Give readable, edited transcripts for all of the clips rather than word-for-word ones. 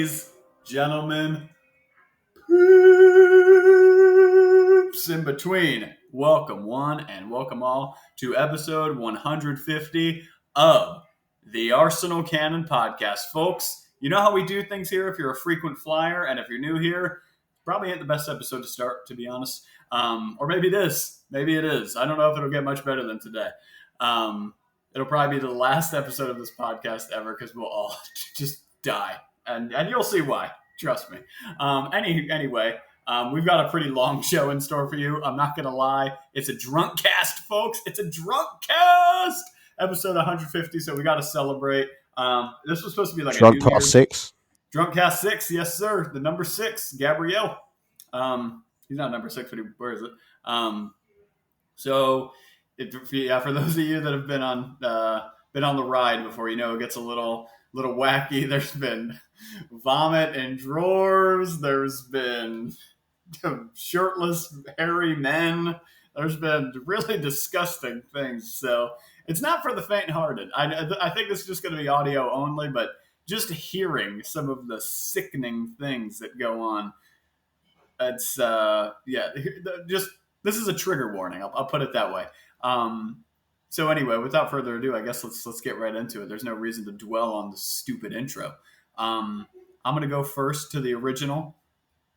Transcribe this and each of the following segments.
Ladies, gentlemen, poops in between. Welcome one and welcome all to episode 150 of the Arsenal Cannon Podcast. Folks, you know how we do things here if you're a frequent flyer, and if you're new here, probably ain't the best episode to start, to be honest. Or maybe it is. Maybe it is. I don't know if it'll get much better than today. It'll probably be the last episode of this podcast ever because we'll all just die. And you'll see why. Trust me. Anyway, we've got a pretty long show in store for you. I'm not going to lie. It's a drunk cast, folks. It's a drunk cast. Episode 150, so we got to celebrate. This was supposed to be like Drunk a New Cast Year's. 6. Drunk cast 6, yes, sir. The number 6, Gabrielle. He's not number 6, but he wears it. For those of you that have been on the ride before, you know it gets a little wacky. There's been vomit in drawers. There's been shirtless, hairy men. There's been really disgusting things. So it's not for the faint-hearted. I think this is just going to be audio only, but just hearing some of the sickening things that go on, it's this is a trigger warning. I'll put it that way. So anyway, without further ado, I guess let's get right into it. There's no reason to dwell on the stupid intro. I'm going to go first to the original,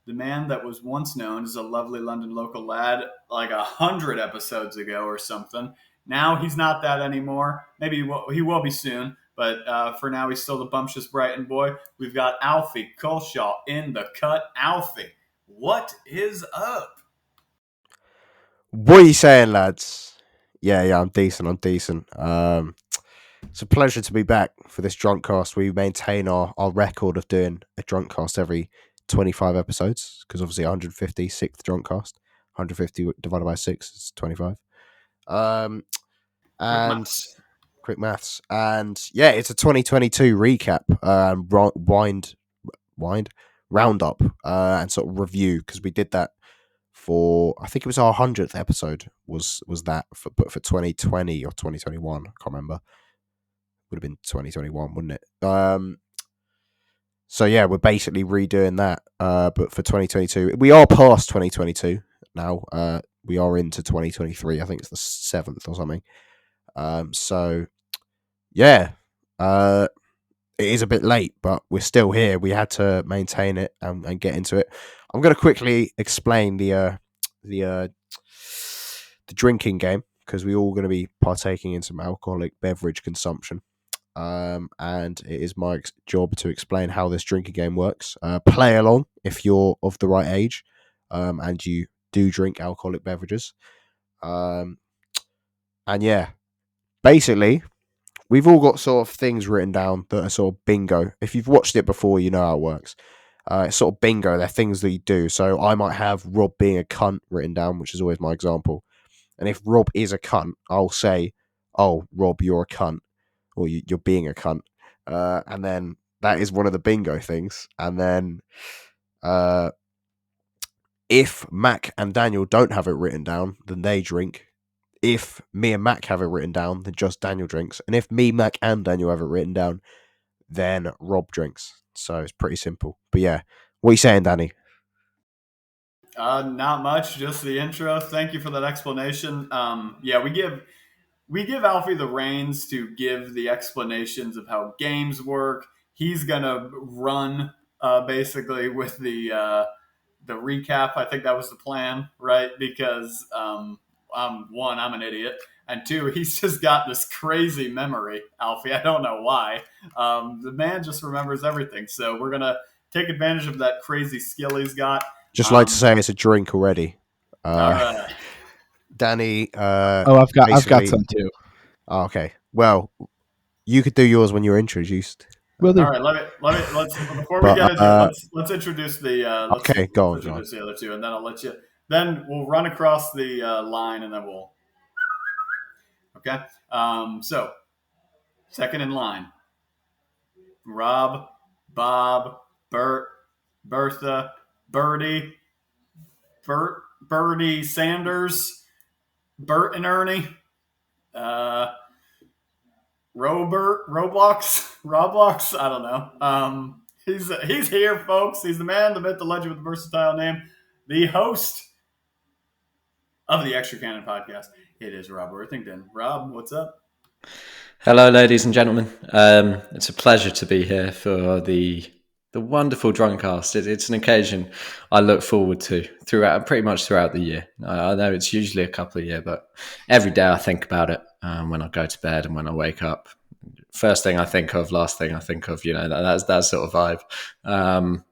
the man that was once known as a lovely London local lad like 100 episodes ago or something. Now he's not that anymore. Maybe he will be soon, but for now he's still the bumptious Brighton boy. We've got Alfie Culshaw in the cut. Alfie, what is up? What are you saying, lads? Yeah, I'm decent. It's a pleasure to be back for this drunk cast. We maintain our record of doing a drunk cast every 25 episodes, because obviously 150, 6th drunk cast. 150 divided by 6 is 25. Quick maths. And yeah, it's a 2022 recap, roundup, and sort of review, because we did that for, I think it was our 100th episode was that for 2020 or 2021, I can't remember. Would have been 2021, wouldn't it? So yeah, we're basically redoing that, but for 2022. We are past 2022 now. We are into 2023. I think it's the 7th or something. So yeah, it is a bit late, but we're still here. We had to maintain it and get into it. I'm going to quickly explain the drinking game, because we're all going to be partaking in some alcoholic beverage consumption. And it is my job to explain how this drinking game works. Play along if you're of the right age, and you do drink alcoholic beverages. And yeah, basically, we've all got sort of things written down that are sort of bingo. If you've watched it before, you know how it works. It's sort of bingo. They're things that you do. So I might have Rob being a cunt written down, which is always my example. And if Rob is a cunt, I'll say, "Oh, Rob, you're a cunt," or "You're being a cunt." And then that is one of the bingo things. And then if Mac and Daniel don't have it written down, then they drink. If me and Mac have it written down, then just Daniel drinks. And if me, Mac, and Daniel have it written down, then Rob drinks. So it's pretty simple. But yeah, what are you saying, Danny? Not much, just the intro. Thank you for that explanation. Yeah, we give Alfie the reins to give the explanations of how games work. He's gonna run basically with the recap. I think that was the plan, right? Because one, I'm an idiot, and two, he's just got this crazy memory, Alfie. I don't know why. The man just remembers everything. So we're gonna take advantage of that crazy skill he's got. Just like to say it's a drink already. All right. Danny. I've got some too. Oh, okay. Well, you could do yours when you're introduced. All right. Let's before we get into it, let's introduce the. Okay, go on. Introduce the other two, and then I'll let you. Then we'll run across the line, and then we'll. Okay. So, second in line. Rob, Bob, Bert, Bertha, Bertie, Bertie Sanders, Bert and Ernie, Roblox, I don't know. He's here, folks. He's the man, the myth, the legend with the versatile name, the host of the Extra Canon podcast. It is Rob Worthington. Rob, what's up? Hello, ladies and gentlemen. It's a pleasure to be here for the wonderful drunkcast. It's an occasion I look forward to pretty much throughout the year. I know it's usually a couple of years, but every day I think about it when I go to bed and when I wake up. First thing I think of, last thing I think of. That's that sort of vibe. And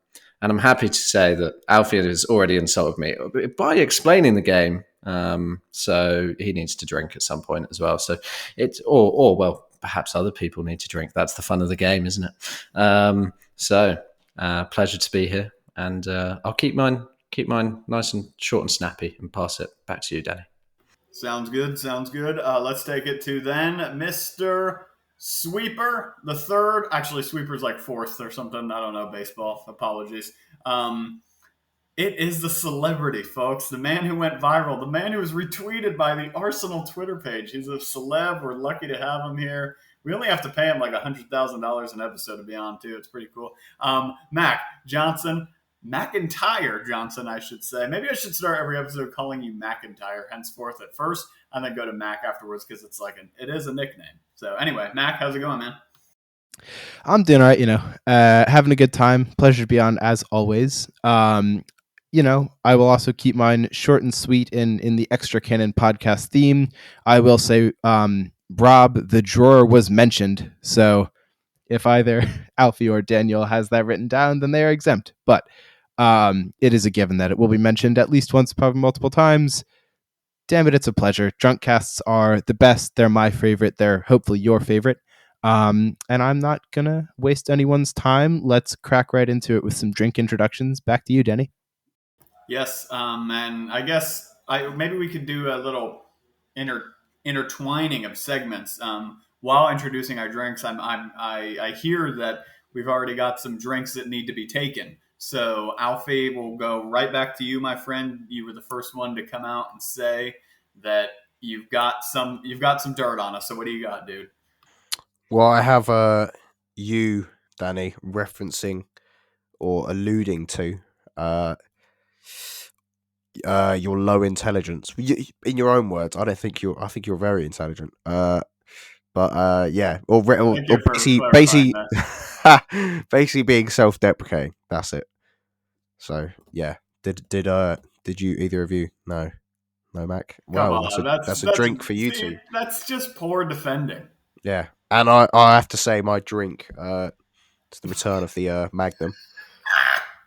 I'm happy to say that Alfie has already insulted me by explaining the game. So he needs to drink at some point as well. So it's well, perhaps other people need to drink. That's the fun of the game, isn't it? Pleasure to be here, and I'll keep mine nice and short and snappy, and pass it back to you, Danny. Sounds good. Let's take it to then Mr. Sweeper the third. Actually, Sweeper's like fourth or something. I don't know baseball. Apologies. It is the celebrity, folks. The man who went viral. The man who was retweeted by the Arsenal Twitter page. He's a celeb. We're lucky to have him here. We only have to pay him like $100,000 an episode to be on, too. It's pretty cool. McIntyre Johnson, I should say. Maybe I should start every episode calling you McIntyre henceforth at first, and then go to Mac afterwards because it's it is a nickname. So anyway, Mac, how's it going, man? I'm doing all right, having a good time. Pleasure to be on as always. I will also keep mine short and sweet in the Extra Canon podcast theme. I will say, Rob, the drawer was mentioned. So if either Alfie or Daniel has that written down, then they are exempt. But it is a given that it will be mentioned at least once, probably multiple times. Damn it, it's a pleasure. Drunkcasts are the best. They're my favorite. They're hopefully your favorite. And I'm not going to waste anyone's time. Let's crack right into it with some drink introductions. Back to you, Denny. Yes, and I guess maybe we could do a little intertwining of segments. While introducing our drinks, I hear that we've already got some drinks that need to be taken. So Alfie, we'll go right back to you, my friend. You were the first one to come out and say that you've got some dirt on us. So what do you got, dude? Well, I have you, Danny, referencing or alluding to your low intelligence. In your own words, I think you're very intelligent. Yeah, or basically being self-deprecating. That's it. So yeah, did you either of you? No, Mac. Wow, that's a drink for you two. That's just poor defending. Yeah, and I have to say my drink. It's the return of the Magnum.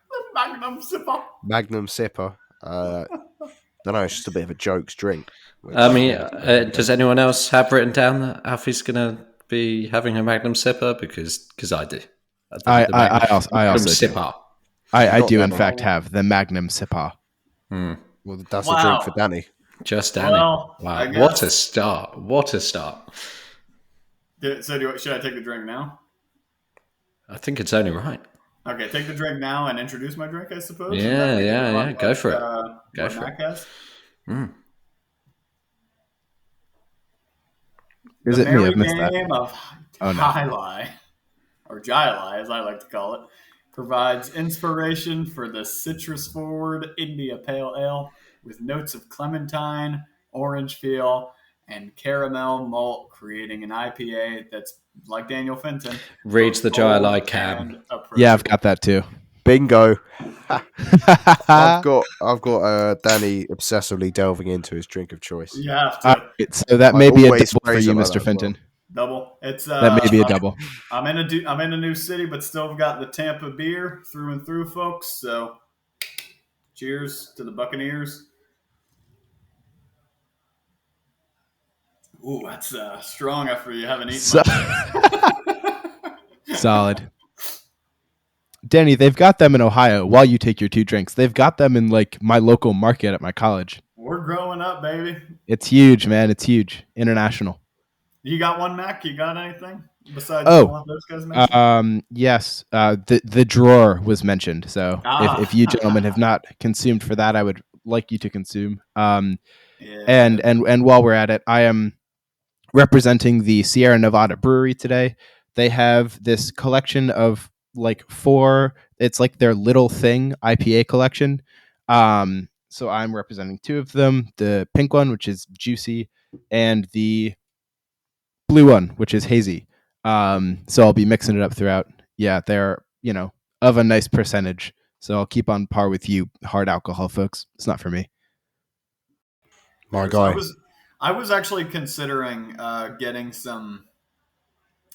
The Magnum sipper. I don't know, it's just a bit of a jokes drink. Does anyone else have written down that Alfie's going to be having a Magnum sipper? Because I do. I also sipper. I do in fact have the Magnum sipper. Well, that's a drink for Danny. Just Danny. Well, wow, what a start! What a start! So should I take the drink now? I think it's only right. Okay, take the drink now and introduce my drink, I suppose. Yeah. Go for it. Go for Mac has. Is it me? I've missed that. The game of Jai-Lai, or Jai-Lai, as I like to call it, provides inspiration for the citrus-forward India Pale Ale with notes of clementine, orange peel, and caramel malt, creating an IPA that's like Daniel Finton. Reads the Jai-Lai can. Yeah, I've got that too. Bingo. I've got Danny obsessively delving into his drink of choice. Yeah. So that may be a double for you, Mr. Finton. Double. It's that may be a double. I'm in a new city, but still got the Tampa beer through and through, folks. So, cheers to the Buccaneers. Ooh, that's strong after you haven't eaten much. Solid. Danny, they've got them in Ohio while you take your two drinks. They've got them in like my local market at my college. We're growing up, baby. It's huge, man. It's huge. International. You got one, Mac? You got anything besides one of those guys mentioned? Yes. The drawer was mentioned. So if you gentlemen have not consumed for that, I would like you to consume. And while we're at it, I am representing the Sierra Nevada Brewery today. They have this collection of like 4. It's like their little thing IPA collection. So I'm representing 2 of them: the pink one, which is juicy, and the blue one, which is hazy. So I'll be mixing it up throughout. Yeah, they're of a nice percentage. So I'll keep on par with you, hard alcohol folks. It's not for me. My guy. I was actually considering getting some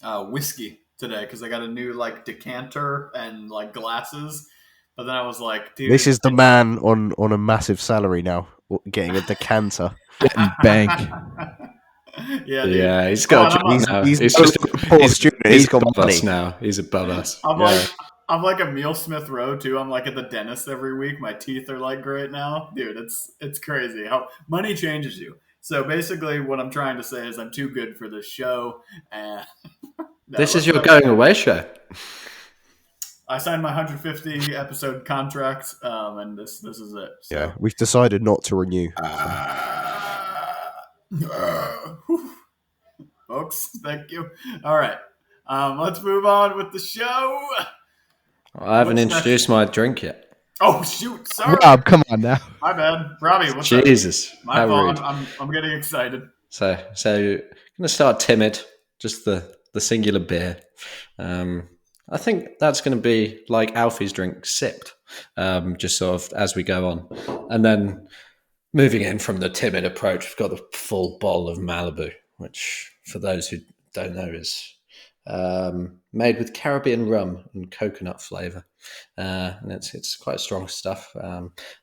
whiskey today because I got a new like decanter and like glasses. But then I was like, dude, This is the man on a massive salary now, getting a decanter. Getting bank. Yeah, dude. Yeah, he's got a job now. He's He's got above money us now. He's above us. I'm like Emil Smith Rowe too. I'm like at the dentist every week. My teeth are like great now, dude. It's crazy how money changes you. So basically, what I'm trying to say is I'm too good for this show. And this is your going away show. I signed my 150 episode contract, and this is it. So. Yeah, we've decided not to renew. Folks, thank you. All right, let's move on with the show. I haven't introduced my drink yet. Oh shoot! Sorry, Rob, come on now. My bad, Robbie. What's Jesus, up? My fault. I'm getting excited. So I'm gonna start timid. Just the singular beer. I think that's going to be like Alfie's drink, sipped, just sort of as we go on. And then moving in from the timid approach, we've got the full bottle of Malibu, which for those who don't know is made with Caribbean rum and coconut flavour. And it's quite strong stuff.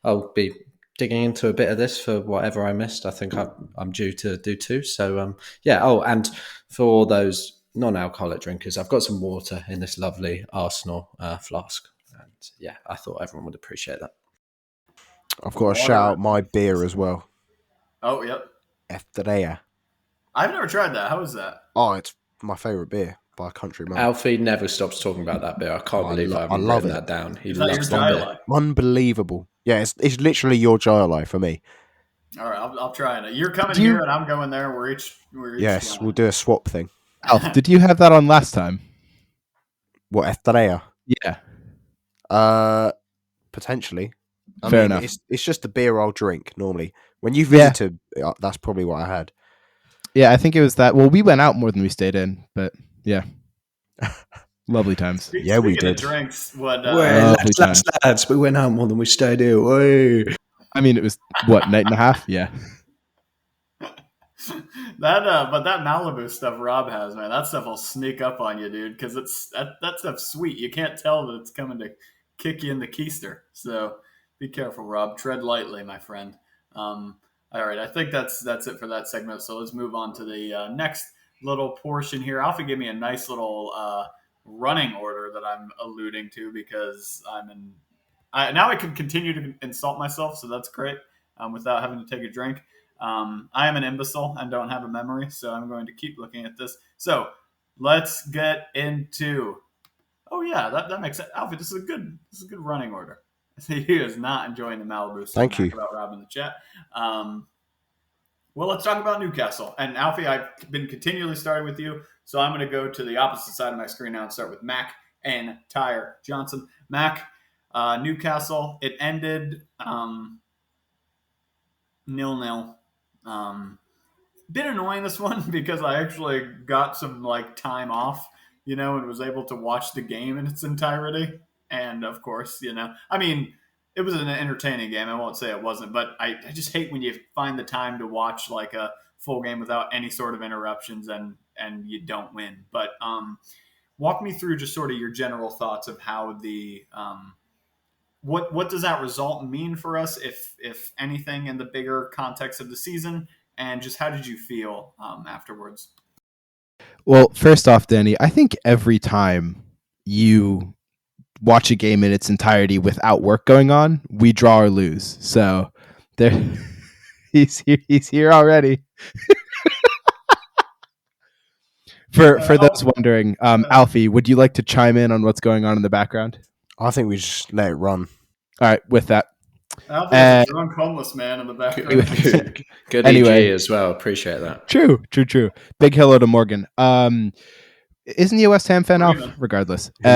I'll be digging into a bit of this for whatever I missed. I think I'm due to do 2. So, yeah. Oh, and for those non-alcoholic drinkers, I've got some water in this lovely Arsenal flask, and yeah, I thought everyone would appreciate that. I've got to shout out my beer as well. Oh, yep. Estrella. I've never tried that. How is that? Oh, it's my favourite beer by a country mile. Alfie never stops talking about that beer. I can't believe I haven't written that down. He loves that beer. Unbelievable. Yeah, it's literally your Joao for me. All right, I'll try it. You're coming here and I'm going there. We're each yes, we'll do a swap thing. Alf, did you have that on last time? What, Estrella? Yeah. Potentially. Fair enough. It's just the beer I'll drink normally. When you visited, that's probably what I had. Yeah, I think it was that. Well, we went out more than we stayed in, but yeah. Lovely times. Yeah, we did. Drinks, lads, we went out more than we stayed here. Whoa. I mean, it was, what, night and a half? Yeah. But that Malibu stuff Rob has, man, that stuff will sneak up on you, dude, because that stuff's sweet. You can't tell that it's coming to kick you in the keister. So be careful, Rob. Tread lightly, my friend. All right, I think that's it for that segment. So let's move on to the next little portion here. Alfie gave me a nice little running order that I'm alluding to because now I can continue to insult myself, so that's great without having to take a drink. I am an imbecile and don't have a memory, so I'm going to keep looking at this. So let's get into. Oh yeah, that makes sense. Alfie, this is a good running order. He is not enjoying the Malibu. So thank you. About Rob in the chat. Well, let's talk about Newcastle. And Alfie, I've been continually starting with you, so I'm going to go to the opposite side of my screen now and start with Mac and Tyre Johnson. Mac, Newcastle. It ended 0-0. Bit annoying this one because I actually got some like time off, and was able to watch the game in its entirety. And of course, I mean, it was an entertaining game. I won't say it wasn't, but I just hate when you find the time to watch like a full game without any sort of interruptions and you don't win. But walk me through just sort of your general thoughts of how the what does that result mean for us, if anything, in the bigger context of the season, and just how did you feel afterwards? Well, first off, Danny, I think every time you watch a game in its entirety without work going on, we draw or lose. So there, he's here already. For those wondering, Alfie, would you like to chime in on what's going on in the background? I think we just let it run. All right, with that. Alfie's a drunk homeless man in the background. Good anyway, EG as well. Appreciate that. True. Big hello to Morgan. Isn't he a West Ham fan, Alf? Agreement. Regardless. He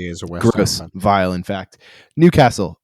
is a West Ham Gross. fan. Vile, in fact. Newcastle.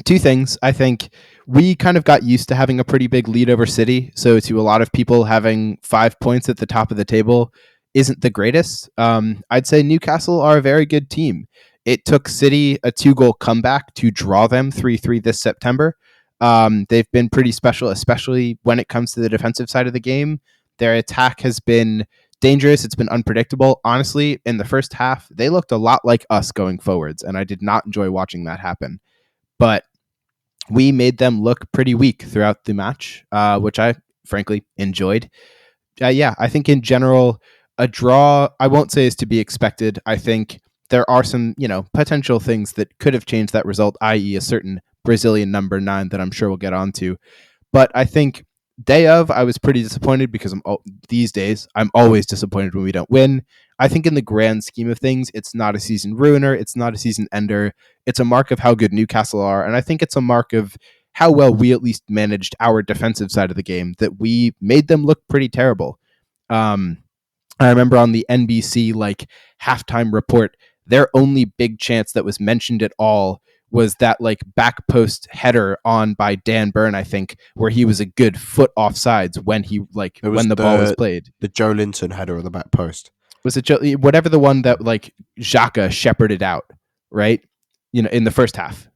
Two things. I think we kind of got used to having a pretty big lead over City. So to a lot of people, having 5 points at the top of the table isn't the greatest. I'd say Newcastle are a very good team. It took City a 2-goal comeback to draw them 3-3 this September. They've been pretty special, especially when it comes to the defensive side of the game. Their attack has been dangerous. It's been unpredictable. Honestly, in the first half, they looked a lot like us going forwards, and I did not enjoy watching that happen. But we made them look pretty weak throughout the match, which I frankly enjoyed. I think in general, a draw, I won't say is to be expected. I think there are some, potential things that could have changed that result, i.e. a certain Brazilian number 9 that I'm sure we'll get onto. But I think day of, I was pretty disappointed because these days, I'm always disappointed when we don't win. I think in the grand scheme of things, it's not a season ruiner. It's not a season ender. It's a mark of how good Newcastle are. And I think it's a mark of how well we at least managed our defensive side of the game, that we made them look pretty terrible. I remember on the NBC halftime report, their only big chance that was mentioned at all was that back post header on by Dan Burn, I think, where he was a good foot offsides when he when the ball was played. The Joe Linton header on the back post. Was it whatever the one that Xhaka shepherded out, right? In the first half.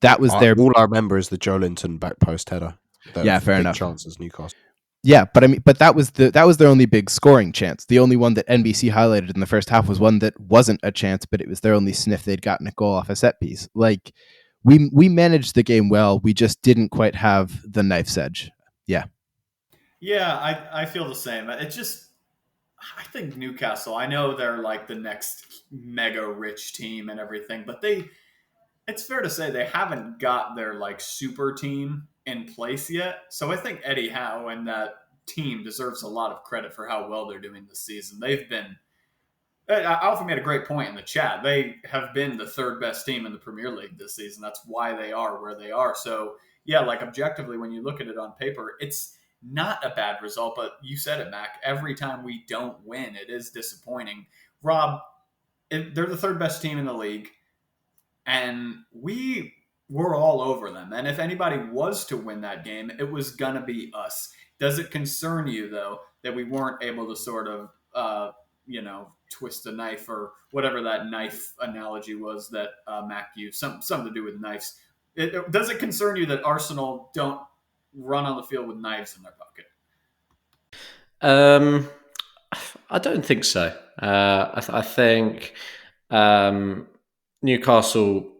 That was their. All I remember is the Joe Linton back post header. Fair enough. Chances Newcastle. Yeah, but that was their only big scoring chance. The only one that NBC highlighted in the first half was one that wasn't a chance, but it was their only sniff they'd gotten a goal off a set piece. We managed the game well. We just didn't quite have the knife's edge. Yeah. Yeah, I feel the same. I think Newcastle, I know they're the next mega rich team and everything, but it's fair to say they haven't got their super team in place yet. So I think Eddie Howe and that team deserves a lot of credit for how well they're doing this season. They've been, Alfie made a great point in the chat. They have been the third best team in the Premier League this season. That's why they are where they are. So yeah, objectively, when you look at it on paper, it's not a bad result, but you said it, Mac. Every time we don't win, it is disappointing. Rob, they're the third best team in the league, and we're all over them. And if anybody was to win that game, it was going to be us. Does it concern you, though, that we weren't able to sort of, twist a knife or whatever that knife analogy was that Mac used, something to do with knives? Does it concern you that Arsenal don't run on the field with knives in their pocket? I don't think so. I think Newcastle,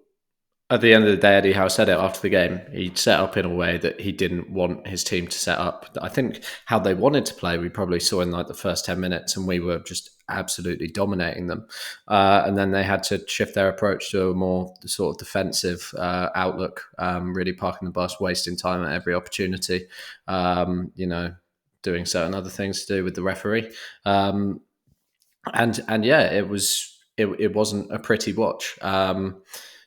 at the end of the day, Eddie Howe said it after the game. He set up in a way that he didn't want his team to set up. I think how they wanted to play, we probably saw in the first 10 minutes, and we were just absolutely dominating them. And then they had to shift their approach to a more sort of defensive outlook, really parking the bus, wasting time at every opportunity, doing certain other things to do with the referee. And yeah, it wasn't a pretty watch.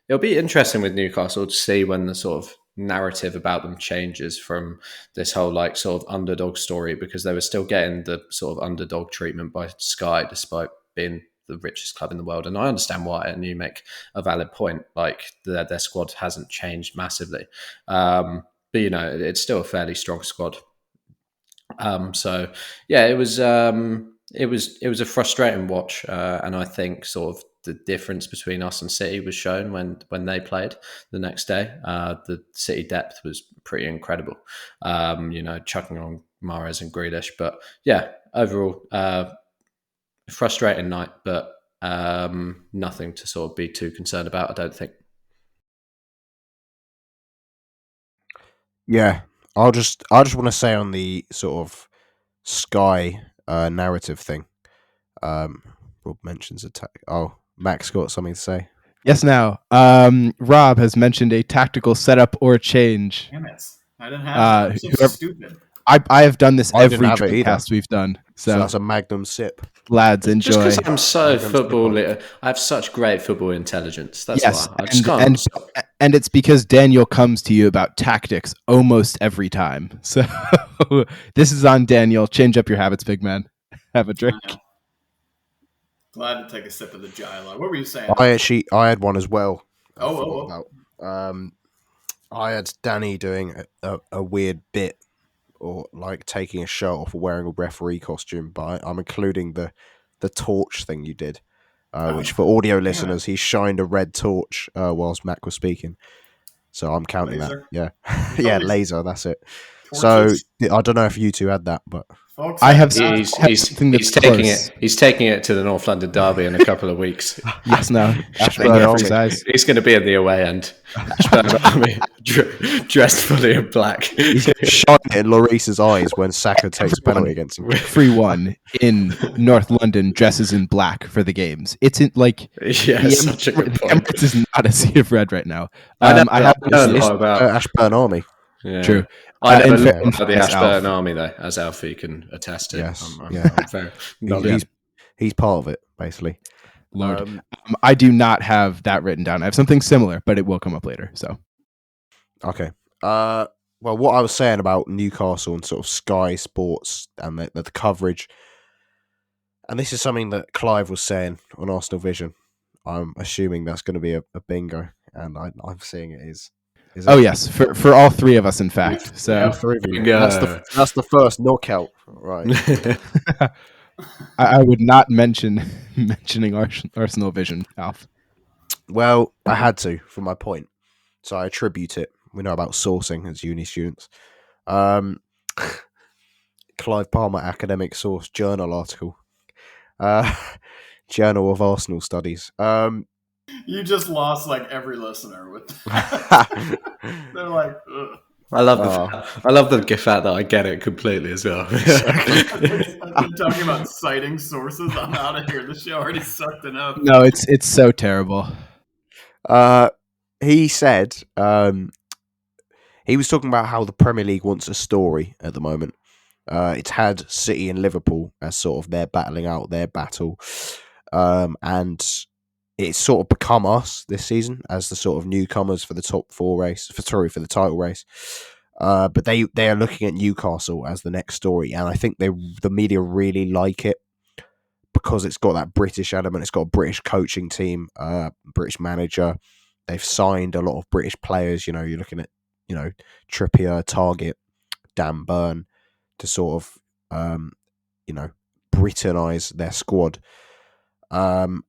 It'll be interesting with Newcastle to see when the sort of narrative about them changes from this whole sort of underdog story, because they were still getting the sort of underdog treatment by Sky despite being the richest club in the world. And I understand why, and you make a valid point. Their squad hasn't changed massively, but it's still a fairly strong squad. So yeah, it was a frustrating watch, and I think sort of the difference between us and City was shown when they played the next day. The City depth was pretty incredible, chucking on Mahrez and Grealish. But yeah, overall, frustrating night, but nothing to sort of be too concerned about, I don't think. Yeah, I just want to say on the sort of Sky narrative thing. Rob mentions attack. Oh, Max got something to say. Yes, now. Rob has mentioned a tactical setup or change. Damn it. I didn't have it. I'm so stupid. I have done this every podcast we've done. So that's a Magnum sip. Lads, enjoy. Just because I'm so football, I have such great football intelligence. That's why. I just can't stop. And it's because Daniel comes to you about tactics almost every time. So this is on Daniel. Change up your habits, big man. Have a drink. Glad to take a sip of the Joao. What were you saying? I had one as well. I Oh. forgot about. I had Danny doing a weird bit, or like taking a shirt off or wearing a referee costume, but I'm including the torch thing you did, which for audio listeners, he shined a red torch whilst Mac was speaking. So I'm counting Laser. that. Yeah, yeah, laser. That's it. Torches. So I don't know if you two had that, but Folks, I have He's taking it. He's taking it to the North London Derby in a couple of weeks. Yes, no. Ashburn Army. He's going to be in the away end. Ashburn Army, dressed fully in black. He's shining it in Lloris's eyes when Saka takes a penalty against him. Free one in North London dresses in black for the games. It's in like such a good point. Emirates is not a sea of red right now. I have know a lot about Ashburn Army. Yeah. True. I know in about the Ashburn Army, though, as Alfie can attest to. Yes, I'm very he's part of it, basically. Lord, I do not have that written down. I have something similar, but it will come up later. So, okay. Well, what I was saying about Newcastle and sort of Sky Sports and the coverage, and this is something that Clive was saying on Arsenal Vision. I'm assuming that's going to be a bingo, and I'm seeing it is. Oh yes, for all three of us, in fact. So that's the first knockout, right? I would not mentioning Arsenal Vision, Alf. Well, I had to for my point, so I attribute it. We know about sourcing as uni students. Clive Palmer, academic source, journal article, Journal of Arsenal Studies. You just lost like every listener with that. They're like, ugh. I love the gif out that I get it completely as well. I've been talking about citing sources. I'm out of here. The show already sucked enough. No, it's so terrible. He said he was talking about how the Premier League wants a story at the moment. It's had City and Liverpool as sort of they're battling out their battle, and it's sort of become us this season as the sort of newcomers for the top four race, for the title race. But they are looking at Newcastle as the next story, and I think the media really like it because it's got that British element. It's got a British coaching team, British manager. They've signed a lot of British players. You know, you're looking at Trippier, Target, Dan Burn to sort of Britonize their squad. And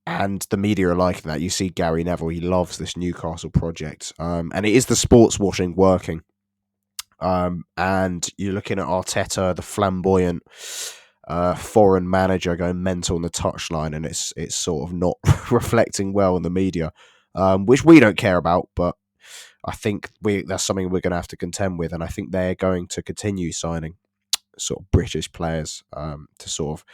the media are liking that. You see Gary Neville, he loves this Newcastle project. And it is the sports washing working. And you're looking at Arteta, the flamboyant foreign manager going mental on the touchline, and it's sort of not reflecting well in the media, which we don't care about, but I think that's something we're going to have to contend with, and I think they're going to continue signing sort of British players to sort of,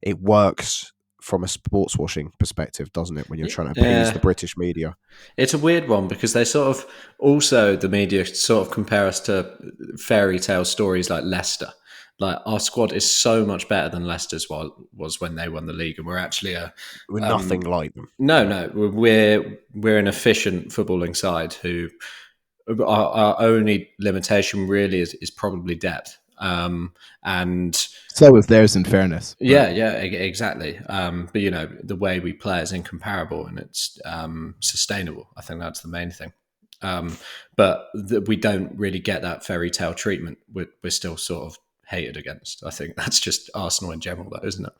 it works from a sports washing perspective, doesn't it, when you're trying to appease the British media? It's a weird one because they sort of also, the media sort of compare us to fairy tale stories like Leicester. Like, our squad is so much better than Leicester's was when they won the league, and we're actually we're nothing like them. No, we're an efficient footballing side who our only limitation really is probably depth. And so is theirs, in fairness. Yeah, exactly. But the way we play is incomparable, and it's sustainable. I think that's the main thing. But we don't really get that fairy tale treatment. We're still sort of hated against. I think that's just Arsenal in general, though, isn't it?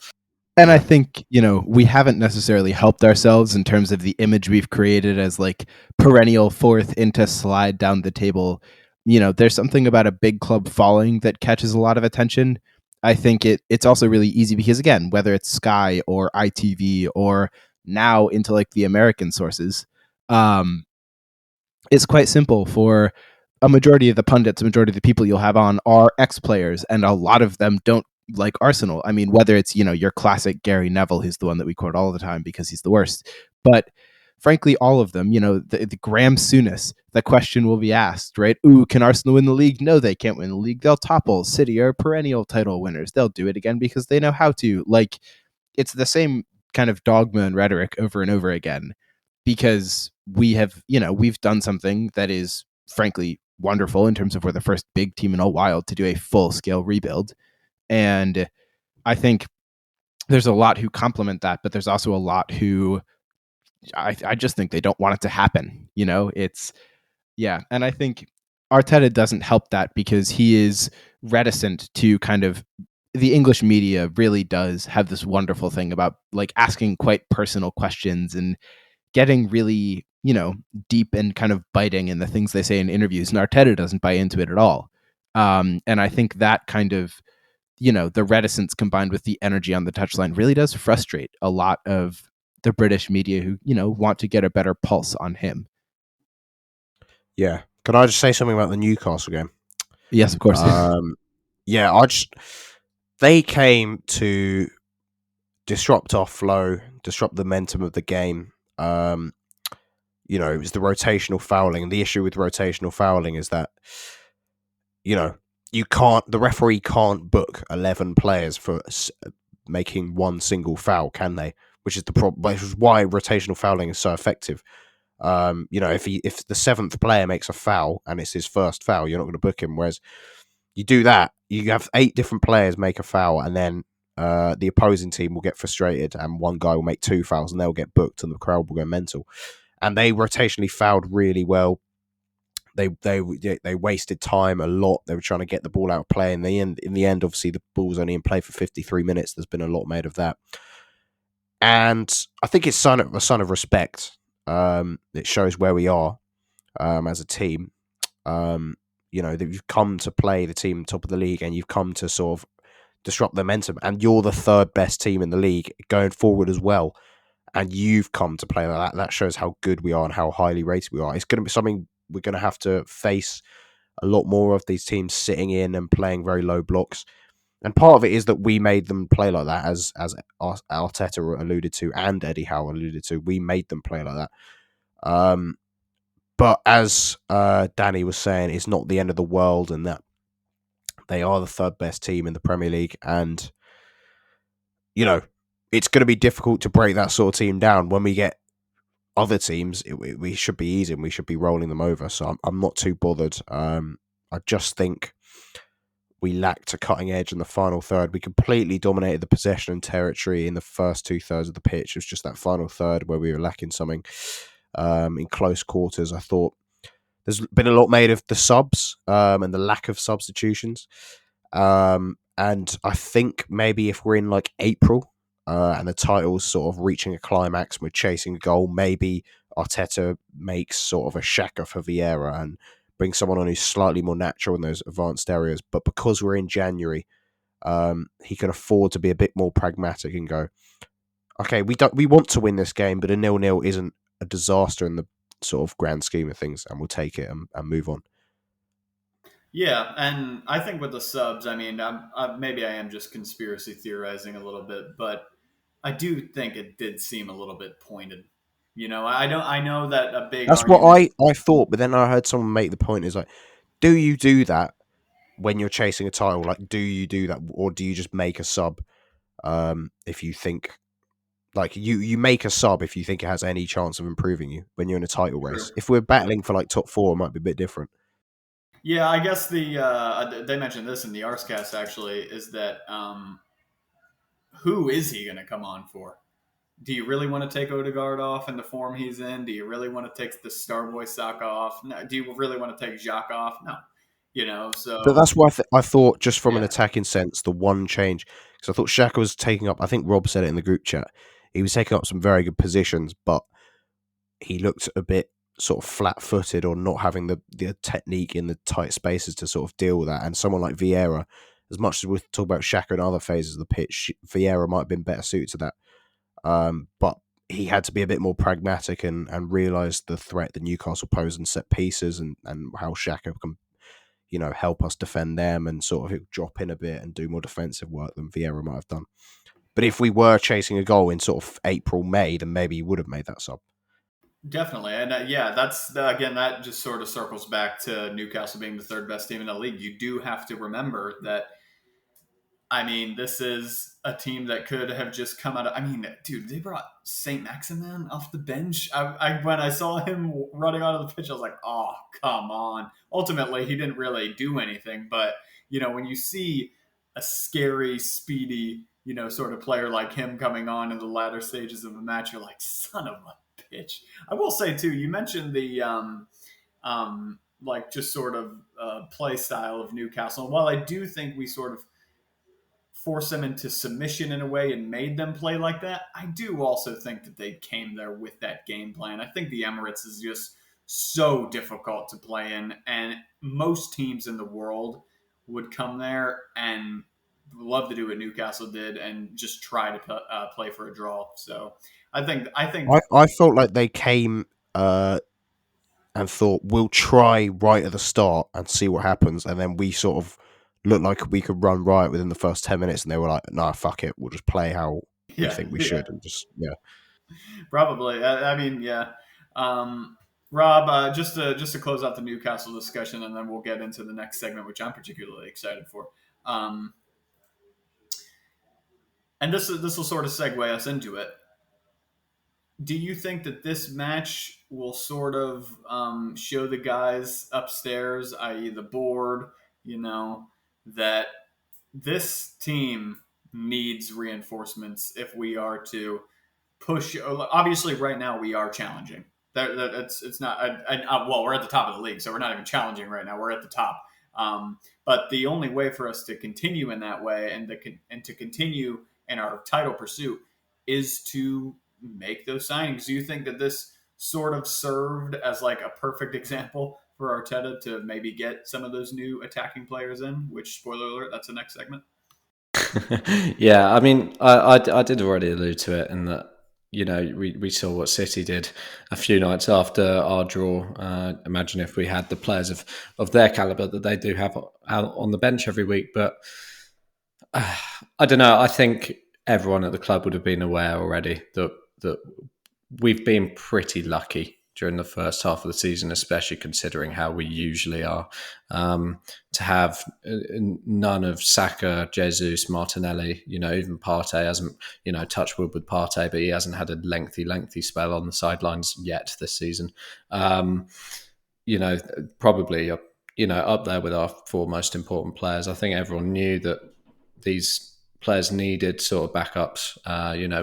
And I think, we haven't necessarily helped ourselves in terms of the image we've created as like perennial fourth into slide down the table. There's something about a big club falling that catches a lot of attention. I think it's also really easy because, again, whether it's Sky or ITV or now into like the American sources, it's quite simple for a majority of the pundits, a majority of the people you'll have on are ex-players, and a lot of them don't like Arsenal. I mean, whether it's, your classic Gary Neville, who's the one that we quote all the time because he's the worst, but frankly, all of them, the Graham Souness, the question will be asked, right? Ooh, can Arsenal win the league? No, they can't win the league. They'll topple. City are perennial title winners. They'll do it again because they know how to. Like, it's the same kind of dogma and rhetoric over and over again because we have, we've done something that is frankly wonderful in terms of we're the first big team in a while to do a full-scale rebuild. And I think there's a lot who compliment that, but there's also a lot who I just think they don't want it to happen. It's and I think Arteta doesn't help that because he is reticent to kind of the English media really does have this wonderful thing about like asking quite personal questions and getting really, deep and kind of biting in the things they say in interviews. And Arteta doesn't buy into it at all. And I think that kind of, the reticence combined with the energy on the touchline really does frustrate a lot of the British media who, want to get a better pulse on him. Yeah. Can I just say something about the Newcastle game? Yes, of course. They came to disrupt our flow, disrupt the momentum of the game. It was the rotational fouling, and the issue with rotational fouling is that, the referee can't book 11 players for making one single foul, can they? Which is the problem, which is why rotational fouling is so effective. If the seventh player makes a foul and it's his first foul, you're not going to book him. Whereas you do that, you have 8 different players make a foul, and then the opposing team will get frustrated, and one guy will make 2 fouls, and they'll get booked, and the crowd will go mental. And they rotationally fouled really well. They wasted time a lot. They were trying to get the ball out of play. In the end, obviously, the ball was only in play for 53 minutes. There's been a lot made of that, and I think it's a sign of respect. It shows where we are as a team. That you've come to play the team top of the league, and you've come to sort of disrupt the momentum, and you're the third best team in the league going forward as well. And you've come to play like that. That shows how good we are and how highly rated we are. It's going to be something we're going to have to face a lot more of, these teams sitting in and playing very low blocks. And part of it is that we made them play like that, as Arteta alluded to and Eddie Howe alluded to. We made them play like that. But as Danny was saying, it's not the end of the world, and that they are the third best team in the Premier League. And, it's going to be difficult to break that sort of team down. When we get other teams, we should be easy and we should be rolling them over. So I'm not too bothered. I just think we lacked a cutting edge in the final third. We completely dominated the possession and territory in the first 2/3 of the pitch. It was just that final third where we were lacking something in close quarters. I thought there's been a lot made of the subs and the lack of substitutions. And I think maybe if we're in like April and the title's sort of reaching a climax and we're chasing a goal, maybe Arteta makes sort of a Xhaka for Vieira and brings someone on who's slightly more natural in those advanced areas. But because we're in January, he can afford to be a bit more pragmatic and go, okay, we want to win this game, but a 0-0 isn't a disaster in the sort of grand scheme of things, and we'll take it and move on. Yeah, and I think with the subs, I mean, maybe I am just conspiracy theorizing a little bit, but I do think it did seem a little bit pointed. I don't. I know that a big That's argument. what I thought, but then I heard someone make the point is like, do you do that when you're chasing a title? Like, do you do that, or do you just make a sub if you think like you make a sub if you think it has any chance of improving you when you're in a title True. race? If we're battling for like top 4, it might be a bit different. Yeah, I guess they mentioned this in the Arscast actually is that who is he going to come on for? Do you really want to take Odegaard off in the form he's in? Do you really want to take the Starboy Saka off? No. Do you really want to take Jacques off? No. But So that's why I thought, just from an yeah, attacking sense, the one change, because I thought Xhaka was taking up, I think Rob said it in the group chat, he was taking up some very good positions, but he looked a bit sort of flat-footed or not having the technique in the tight spaces to sort of deal with that. And someone like Vieira, as much as we talk about Xhaka in other phases of the pitch, Vieira might have been better suited to that. But he had to be a bit more pragmatic and realise the threat that Newcastle pose in set pieces and how Xhaka can, help us defend them and sort of drop in a bit and do more defensive work than Vieira might have done. But if we were chasing a goal in sort of April, May, then maybe he would have made that sub. definitely. And yeah, that's again, that just sort of circles back to Newcastle being the third best team in the league. You do have to remember that. I mean, this is a team that could have just come out of. I mean, dude, they brought Saint Maximin off the bench. When I saw him running onto the pitch, I was like, oh, come on. Ultimately, he didn't really do anything, but when you see a scary, speedy, sort of player like him coming on in the latter stages of a match, you're like, son of a bitch. I will say too, you mentioned the like just sort of play style of Newcastle. And while I do think we sort of forced them into submission in a way and made them play like that, I do also think that they came there with that game plan. I think the Emirates is just so difficult to play in, and most teams in the world would come there and love to do what Newcastle did and just try to play for a draw. So I think I felt like they came and thought we'll try right at the start and see what happens, and then we sort of looked like we could run riot within the first 10 minutes, and they were like, "Nah, fuck it, we'll just play how we think we should," and just probably. I mean, yeah. Rob, just to close out the Newcastle discussion, and then we'll get into the next segment, which I'm particularly excited for. And this will sort of segue us into it. Do you think that this match will sort of show the guys upstairs, i.e. the board, that this team needs reinforcements if we are to push? Obviously, right now we are challenging. It's not. Well, we're at the top of the league, so we're not even challenging right now. We're at the top. But the only way for us to continue in that way and to continue in our title pursuit is to make those signings. Do you think that this sort of served as like a perfect example for Arteta to maybe get some of those new attacking players in? Which, spoiler alert, that's the next segment. Yeah, I mean, I did already allude to it in that, we saw what City did a few nights after our draw. Imagine if we had the players of their calibre that they do have out on the bench every week. But I don't know. I think everyone at the club would have been aware already that we've been pretty lucky during the first half of the season, especially considering how we usually are, to have none of Saka, Jesus, Martinelli. Even Partey hasn't, touch wood with Partey, but he hasn't had a lengthy spell on the sidelines yet this season. Probably, up there with our four most important players. I think everyone knew that these players needed sort of backups.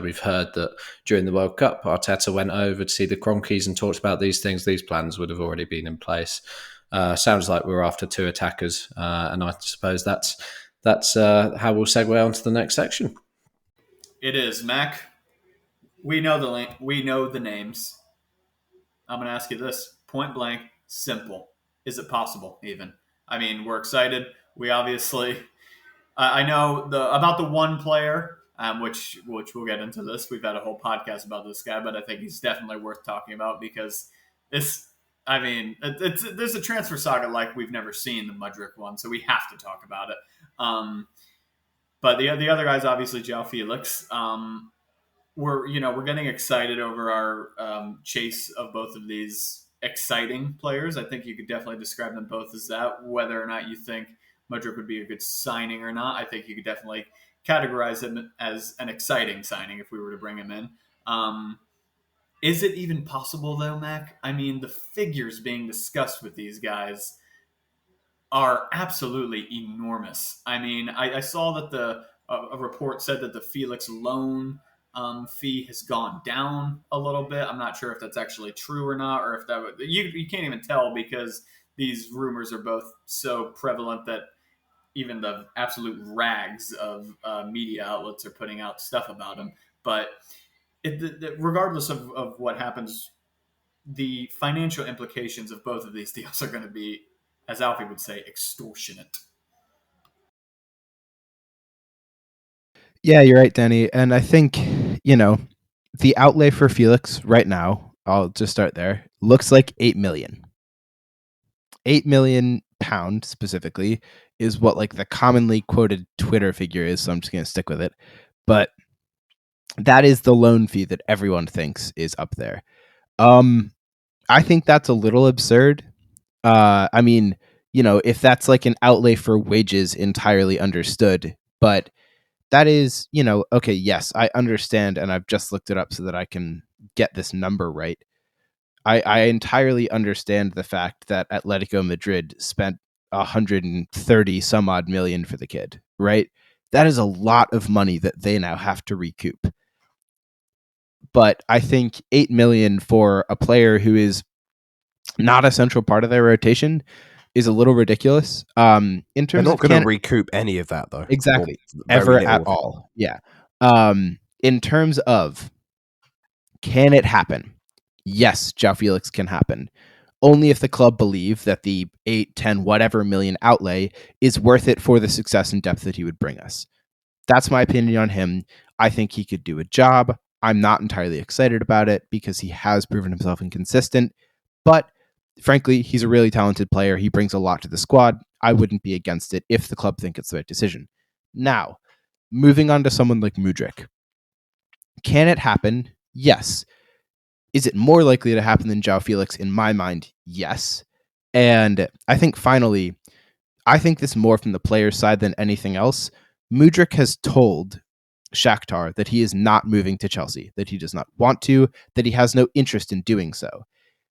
We've heard that during the World Cup, Arteta went over to see the Cronkies and talked about these things. These plans would have already been in place. Sounds like we're after two attackers, and I suppose that's how we'll segue on to the next section. It is, Mac. We know the names. I'm going to ask you this: point blank, simple. Is it possible? Even. I mean, we're excited. We obviously. I know about the one player, which we'll get into this. We've had a whole podcast about this guy, but I think he's definitely worth talking about because there's a transfer saga like we've never seen the Mudryk one, so we have to talk about it. But the other guy's obviously Joao Felix. We're getting excited over our chase of both of these exciting players. I think you could definitely describe them both as that. Whether or not you think Mudryk would be a good signing or not, I think you could definitely categorize him as an exciting signing if we were to bring him in. Is it even possible, though, Mac? I mean, the figures being discussed with these guys are absolutely enormous. I mean, I saw that a report said that the Felix loan fee has gone down a little bit. I'm not sure if that's actually true or not, or if that would, you can't even tell because these rumors are both so prevalent that even the absolute rags of media outlets are putting out stuff about him. But regardless of what happens, the financial implications of both of these deals are going to be, as Alfie would say, extortionate. Yeah, you're right, Danny. And I think, the outlay for Felix right now, I'll just start there, looks like 8 million. 8 million pound specifically is what like the commonly quoted Twitter figure is, so I'm just going to stick with it. But that is the loan fee that everyone thinks is up there. I think that's a little absurd. I mean, if that's like an outlay for wages, entirely understood, but that is, okay, yes, I understand, and I've just looked it up so that I can get this number right. I entirely understand the fact that Atletico Madrid spent 130 some odd million for the kid, right? That is a lot of money that they now have to recoup. But I think 8 million for a player who is not a central part of their rotation is a little ridiculous. In terms They're not of going to recoup any of that, though. exactly, Very ever little at of it. all. Yeah. In terms of can it happen? Yes, Joao Felix can happen. Only if the club believe that the 8, 10, whatever million outlay is worth it for the success and depth that he would bring us. That's my opinion on him. I think he could do a job. I'm not entirely excited about it because he has proven himself inconsistent. But frankly, he's a really talented player. He brings a lot to the squad. I wouldn't be against it if the club think it's the right decision. Now, moving on to someone like Mudryk. Can it happen? Yes. Is it more likely to happen than Joao Felix? In my mind, yes. And I think finally, I think this more from the player's side than anything else. Mudryk has told Shakhtar that he is not moving to Chelsea, that he does not want to, that he has no interest in doing so,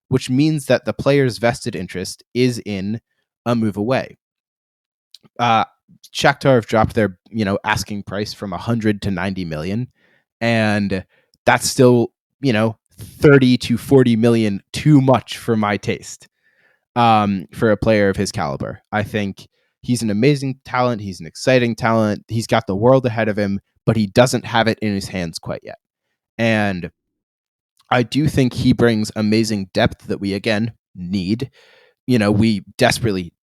which means that the player's vested interest is in a move away. Shakhtar have dropped their, asking price from 100 to 90 million, and that's still, 30 to 40 million too much for my taste. For a player of his caliber, I think he's an amazing talent. He's an exciting talent. He's got the world ahead of him, but he doesn't have it in his hands quite yet. And I do think he brings amazing depth that we, again, need. We desperately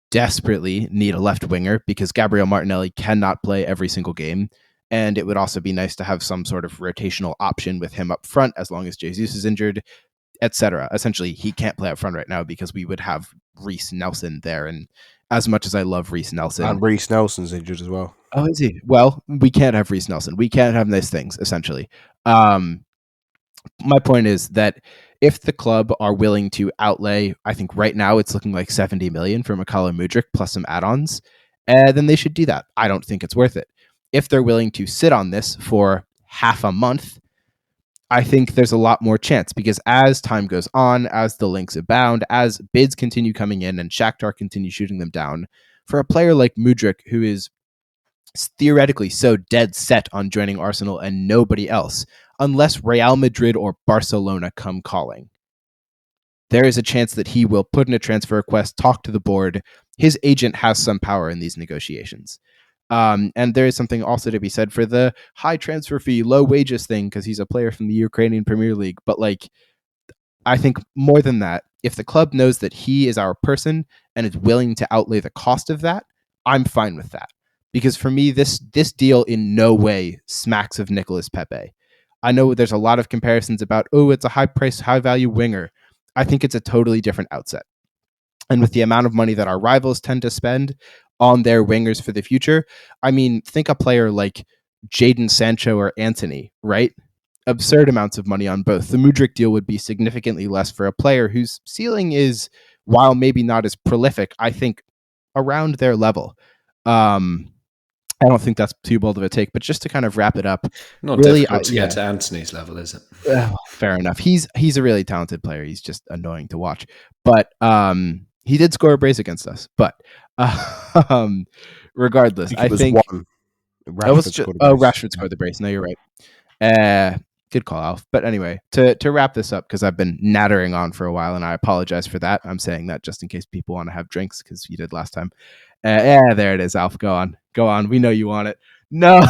need a left winger because Gabriel Martinelli cannot play every single game. And it would also be nice to have some sort of rotational option with him up front as long as Jesus is injured, etc. Essentially, he can't play up front right now because we would have Reece Nelson there. And as much as I love Reece Nelson... And Reece Nelson's injured as well. Oh, is he? Well, we can't have Reece Nelson. We can't have nice things, essentially. My point is that if the club are willing to outlay, I think right now it's looking like 70 million for Mykhaylo Mudryk plus some add-ons, then they should do that. I don't think it's worth it. If they're willing to sit on this for half a month, I think there's a lot more chance because as time goes on, as the links abound, as bids continue coming in and Shakhtar continue shooting them down, for a player like Mudryk, who is theoretically so dead set on joining Arsenal and nobody else, unless Real Madrid or Barcelona come calling, there is a chance that he will put in a transfer request, talk to the board. His agent has some power in these negotiations. And there is something also to be said for the high transfer fee, low wages thing, because he's a player from the Ukrainian Premier League. But I think more than that, if the club knows that he is our person and is willing to outlay the cost of that, I'm fine with that. Because for me, this deal in no way smacks of Nicolas Pepe. I know there's a lot of comparisons about, it's a high price, high value winger. I think it's a totally different outset. And with the amount of money that our rivals tend to spend on their wingers for the future, I mean, think a player like Jadon Sancho or Antony, right? Absurd amounts of money on both. The Mudryk deal would be significantly less for a player whose ceiling is, while maybe not as prolific, I think around their level. I don't think that's too bold of a take, but just to kind of wrap it up. Not really, difficult to get to Antony's level, is it? Fair enough. He's a really talented player. He's just annoying to watch. But he did score a brace against us. But regardless, I think one. Rashford scored the brace. No, you're right. Good call, Alf. But anyway, to wrap this up, because I've been nattering on for a while, and I apologize for that. I'm saying that just in case people want to have drinks, because you did last time. There it is, Alf. Go on. We know you want it. No,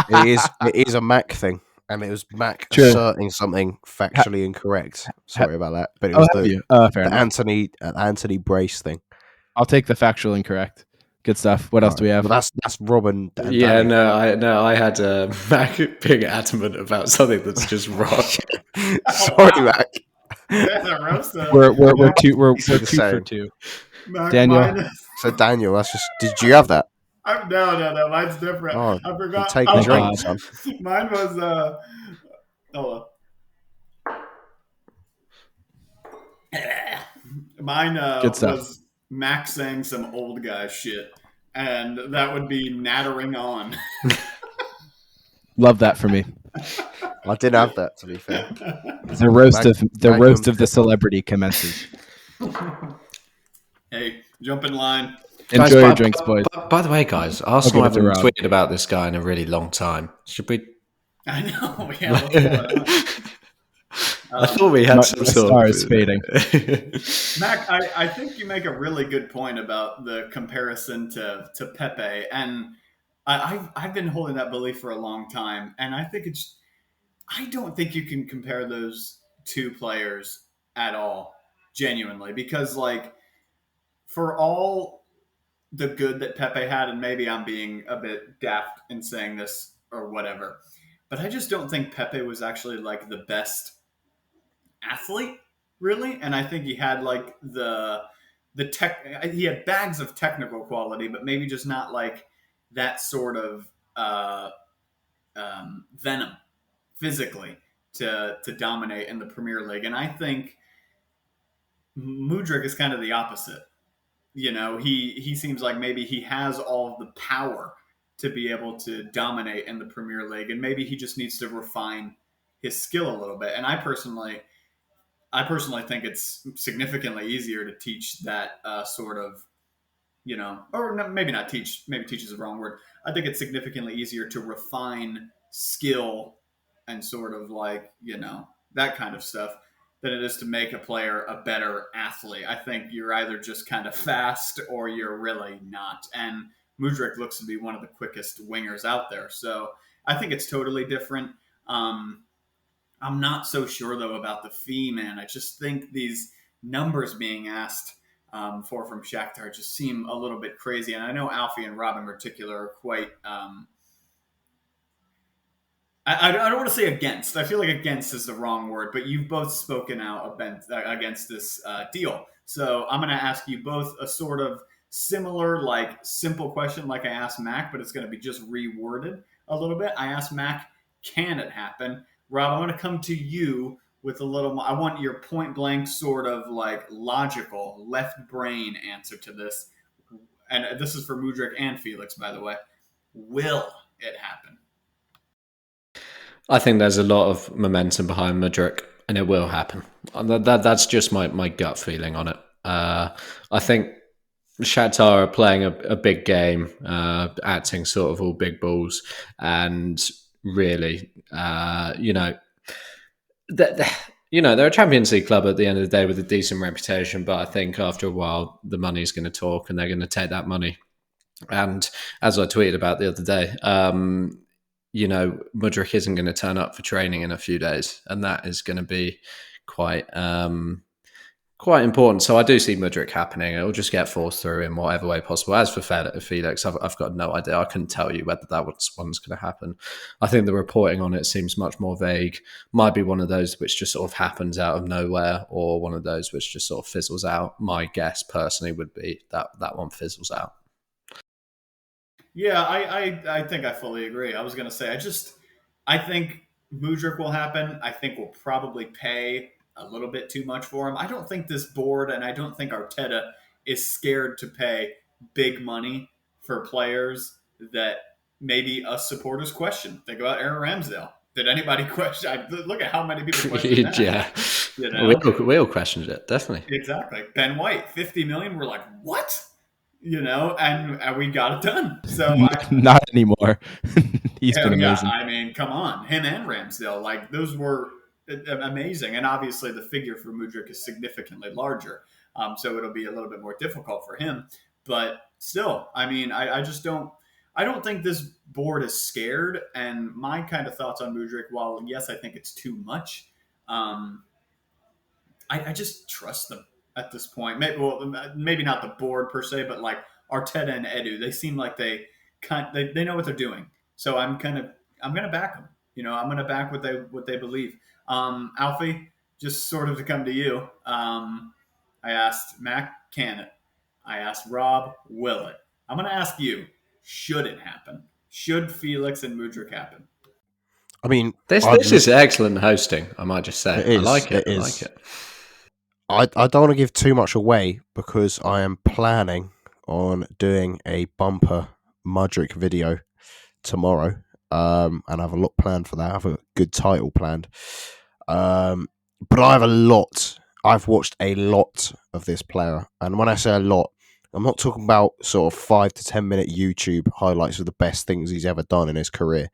it is a Mac thing, and it was Mac asserting something factually incorrect. Sorry about that, but it was the Anthony Brace thing. I'll take the factual incorrect. Good stuff. What else do we have? Well, that's Robin. Yeah, I had Mac being adamant about something that's just wrong. Sorry, Mac. We're two for two. Mac, Daniel. So Daniel, that's just. Did you have that? No. Mine's different. Oh, I forgot. Take a drink, son. Mine was. Mine was Mac saying some old guy shit, and that would be nattering on. Love that for me. I did have that, to be fair. The roast of the celebrity commences. Hey, jump in line. Enjoy your drinks, boys. By the way, guys, Arsenal haven't tweeted about this guy in a really long time. Should we? I know. Yeah, what's going on? I thought we had some sort star of is fading. Mac, I think you make a really good point about the comparison to Pepe, and I've been holding that belief for a long time, and I don't think you can compare those two players at all, genuinely, because like for all the good that Pepe had, and maybe I'm being a bit daft in saying this or whatever, but I just don't think Pepe was actually like the best athlete, really. And I think he had like the tech. He had bags of technical quality, but maybe just not like that sort of venom physically to dominate in the Premier League. And I think Mudryk is kind of the opposite. You know, he seems like maybe he has all of the power to be able to dominate in the Premier League, and maybe he just needs to refine his skill a little bit. And I personally think it's significantly easier to teach that sort of, you know, or maybe not teach, maybe teach is the wrong word. I think it's significantly easier to refine skill and sort of like, you know, that kind of stuff than it is to make a player a better athlete. I think you're either just kind of fast or you're really not. And Mudryk looks to be one of the quickest wingers out there. So I think it's totally different. I'm not so sure, though, about the fee, man. I just think these numbers being asked for from Shakhtar just seem a little bit crazy. And I know Alfie and Rob in particular are quite I don't want to say against. I feel like against is the wrong word, but you've both spoken out against this deal. So I'm going to ask you both a sort of similar, like simple question like I asked Mac, but it's going to be just reworded a little bit. I asked Mac, can it happen? Rob, I want to come to you with a little more. I want your point blank sort of like logical left brain answer to this. And this is for Mudryk and Felix, by the way. Will it happen? I think there's a lot of momentum behind Mudryk, and it will happen. That's just my gut feeling on it. I think Shakhtar are playing a big game, acting sort of all big balls, and really, they're a Champions League club at the end of the day with a decent reputation. But I think after a while, the money's going to talk, and they're going to take that money. And as I tweeted about the other day, Mudryk isn't going to turn up for training in a few days, and that is going to be quite important. So I do see Mudryk happening. It'll just get forced through in whatever way possible. As for Felix, I've got no idea. I couldn't tell you whether that one's going to happen. I think the reporting on it seems much more vague. Might be one of those which just sort of happens out of nowhere, or one of those which just sort of fizzles out. My guess personally would be that one fizzles out. Yeah, I think I fully agree. I was going to say, I think Mudryk will happen. I think we'll probably pay a little bit too much for him. I don't think this board, and I don't think Arteta is scared to pay big money for players that maybe us supporters question. Think about Aaron Ramsdale. Did anybody question? Look at how many people questioned that. Yeah, we all questioned it, definitely. Exactly. Ben White, $50 million. We're like, what? And we got it done. So not anymore. He's been amazing. I mean, come on, him and Ramsdale, like those were amazing. And obviously, the figure for Mudryk is significantly larger, so it'll be a little bit more difficult for him. But still, I mean, I don't think this board is scared. And my kind of thoughts on Mudryk, while yes, I think it's too much, I just trust them at this point. Maybe not the board per se, but like Arteta and Edu, they seem like they know what they're doing. So I'm gonna back them. I'm gonna back what they believe. Alfie, just sort of to come to you. I asked Mac, can it? I asked Rob, will it? I'm gonna ask you, should it happen? Should Felix and Mudryk happen? I mean, this is excellent hosting. I might just say, I like it. I like it. I don't want to give too much away because I am planning on doing a bumper Mudryk video tomorrow, and I have a lot planned for that. I have a good title planned, but I have a lot. I've watched a lot of this player, and when I say a lot, I'm not talking about sort of 5 to 10 minute YouTube highlights of the best things he's ever done in his career,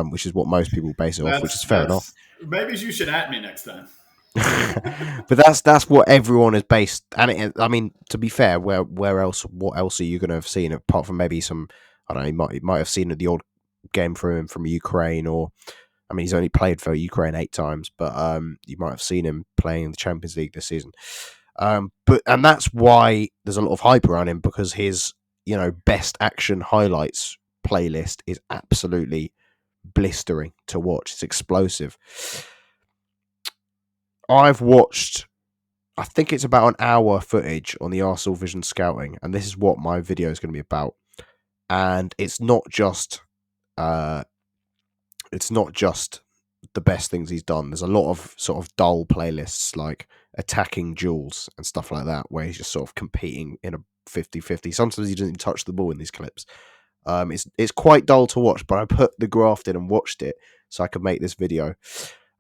which is what most people base it off, which is fair enough. Maybe you should at me next time. But that's what everyone is based. And I mean, to be fair, what else are you going to have seen apart from maybe some? I don't know. You might have seen the odd game from him from Ukraine, or I mean, he's only played for Ukraine 8 times, but you might have seen him playing in the Champions League this season. And that's why there's a lot of hype around him, because his best action highlights playlist is absolutely blistering to watch. It's explosive. I've watched, I think it's about an hour footage on the Arsenal Vision Scouting, and this is what my video is going to be about. And it's not just the best things he's done. There's a lot of sort of dull playlists like attacking duels and stuff like that, where he's just sort of competing in a 50-50. Sometimes he doesn't even touch the ball in these clips. It's quite dull to watch, but I put the graft in and watched it so I could make this video.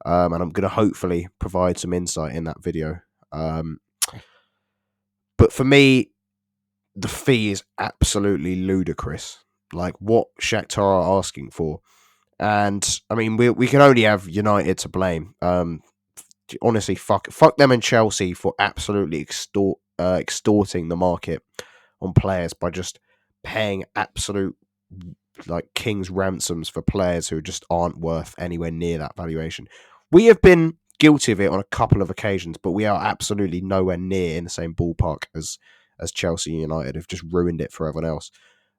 And I'm going to hopefully provide some insight in that video. But for me, the fee is absolutely ludicrous. Like what Shakhtar are asking for. And I mean, we can only have United to blame. Honestly, fuck them and Chelsea for absolutely extorting the market on players by just paying absolute like king's ransoms for players who just aren't worth anywhere near that valuation. We have been guilty of it on a couple of occasions, but we are absolutely nowhere near in the same ballpark as Chelsea and United have just ruined it for everyone else.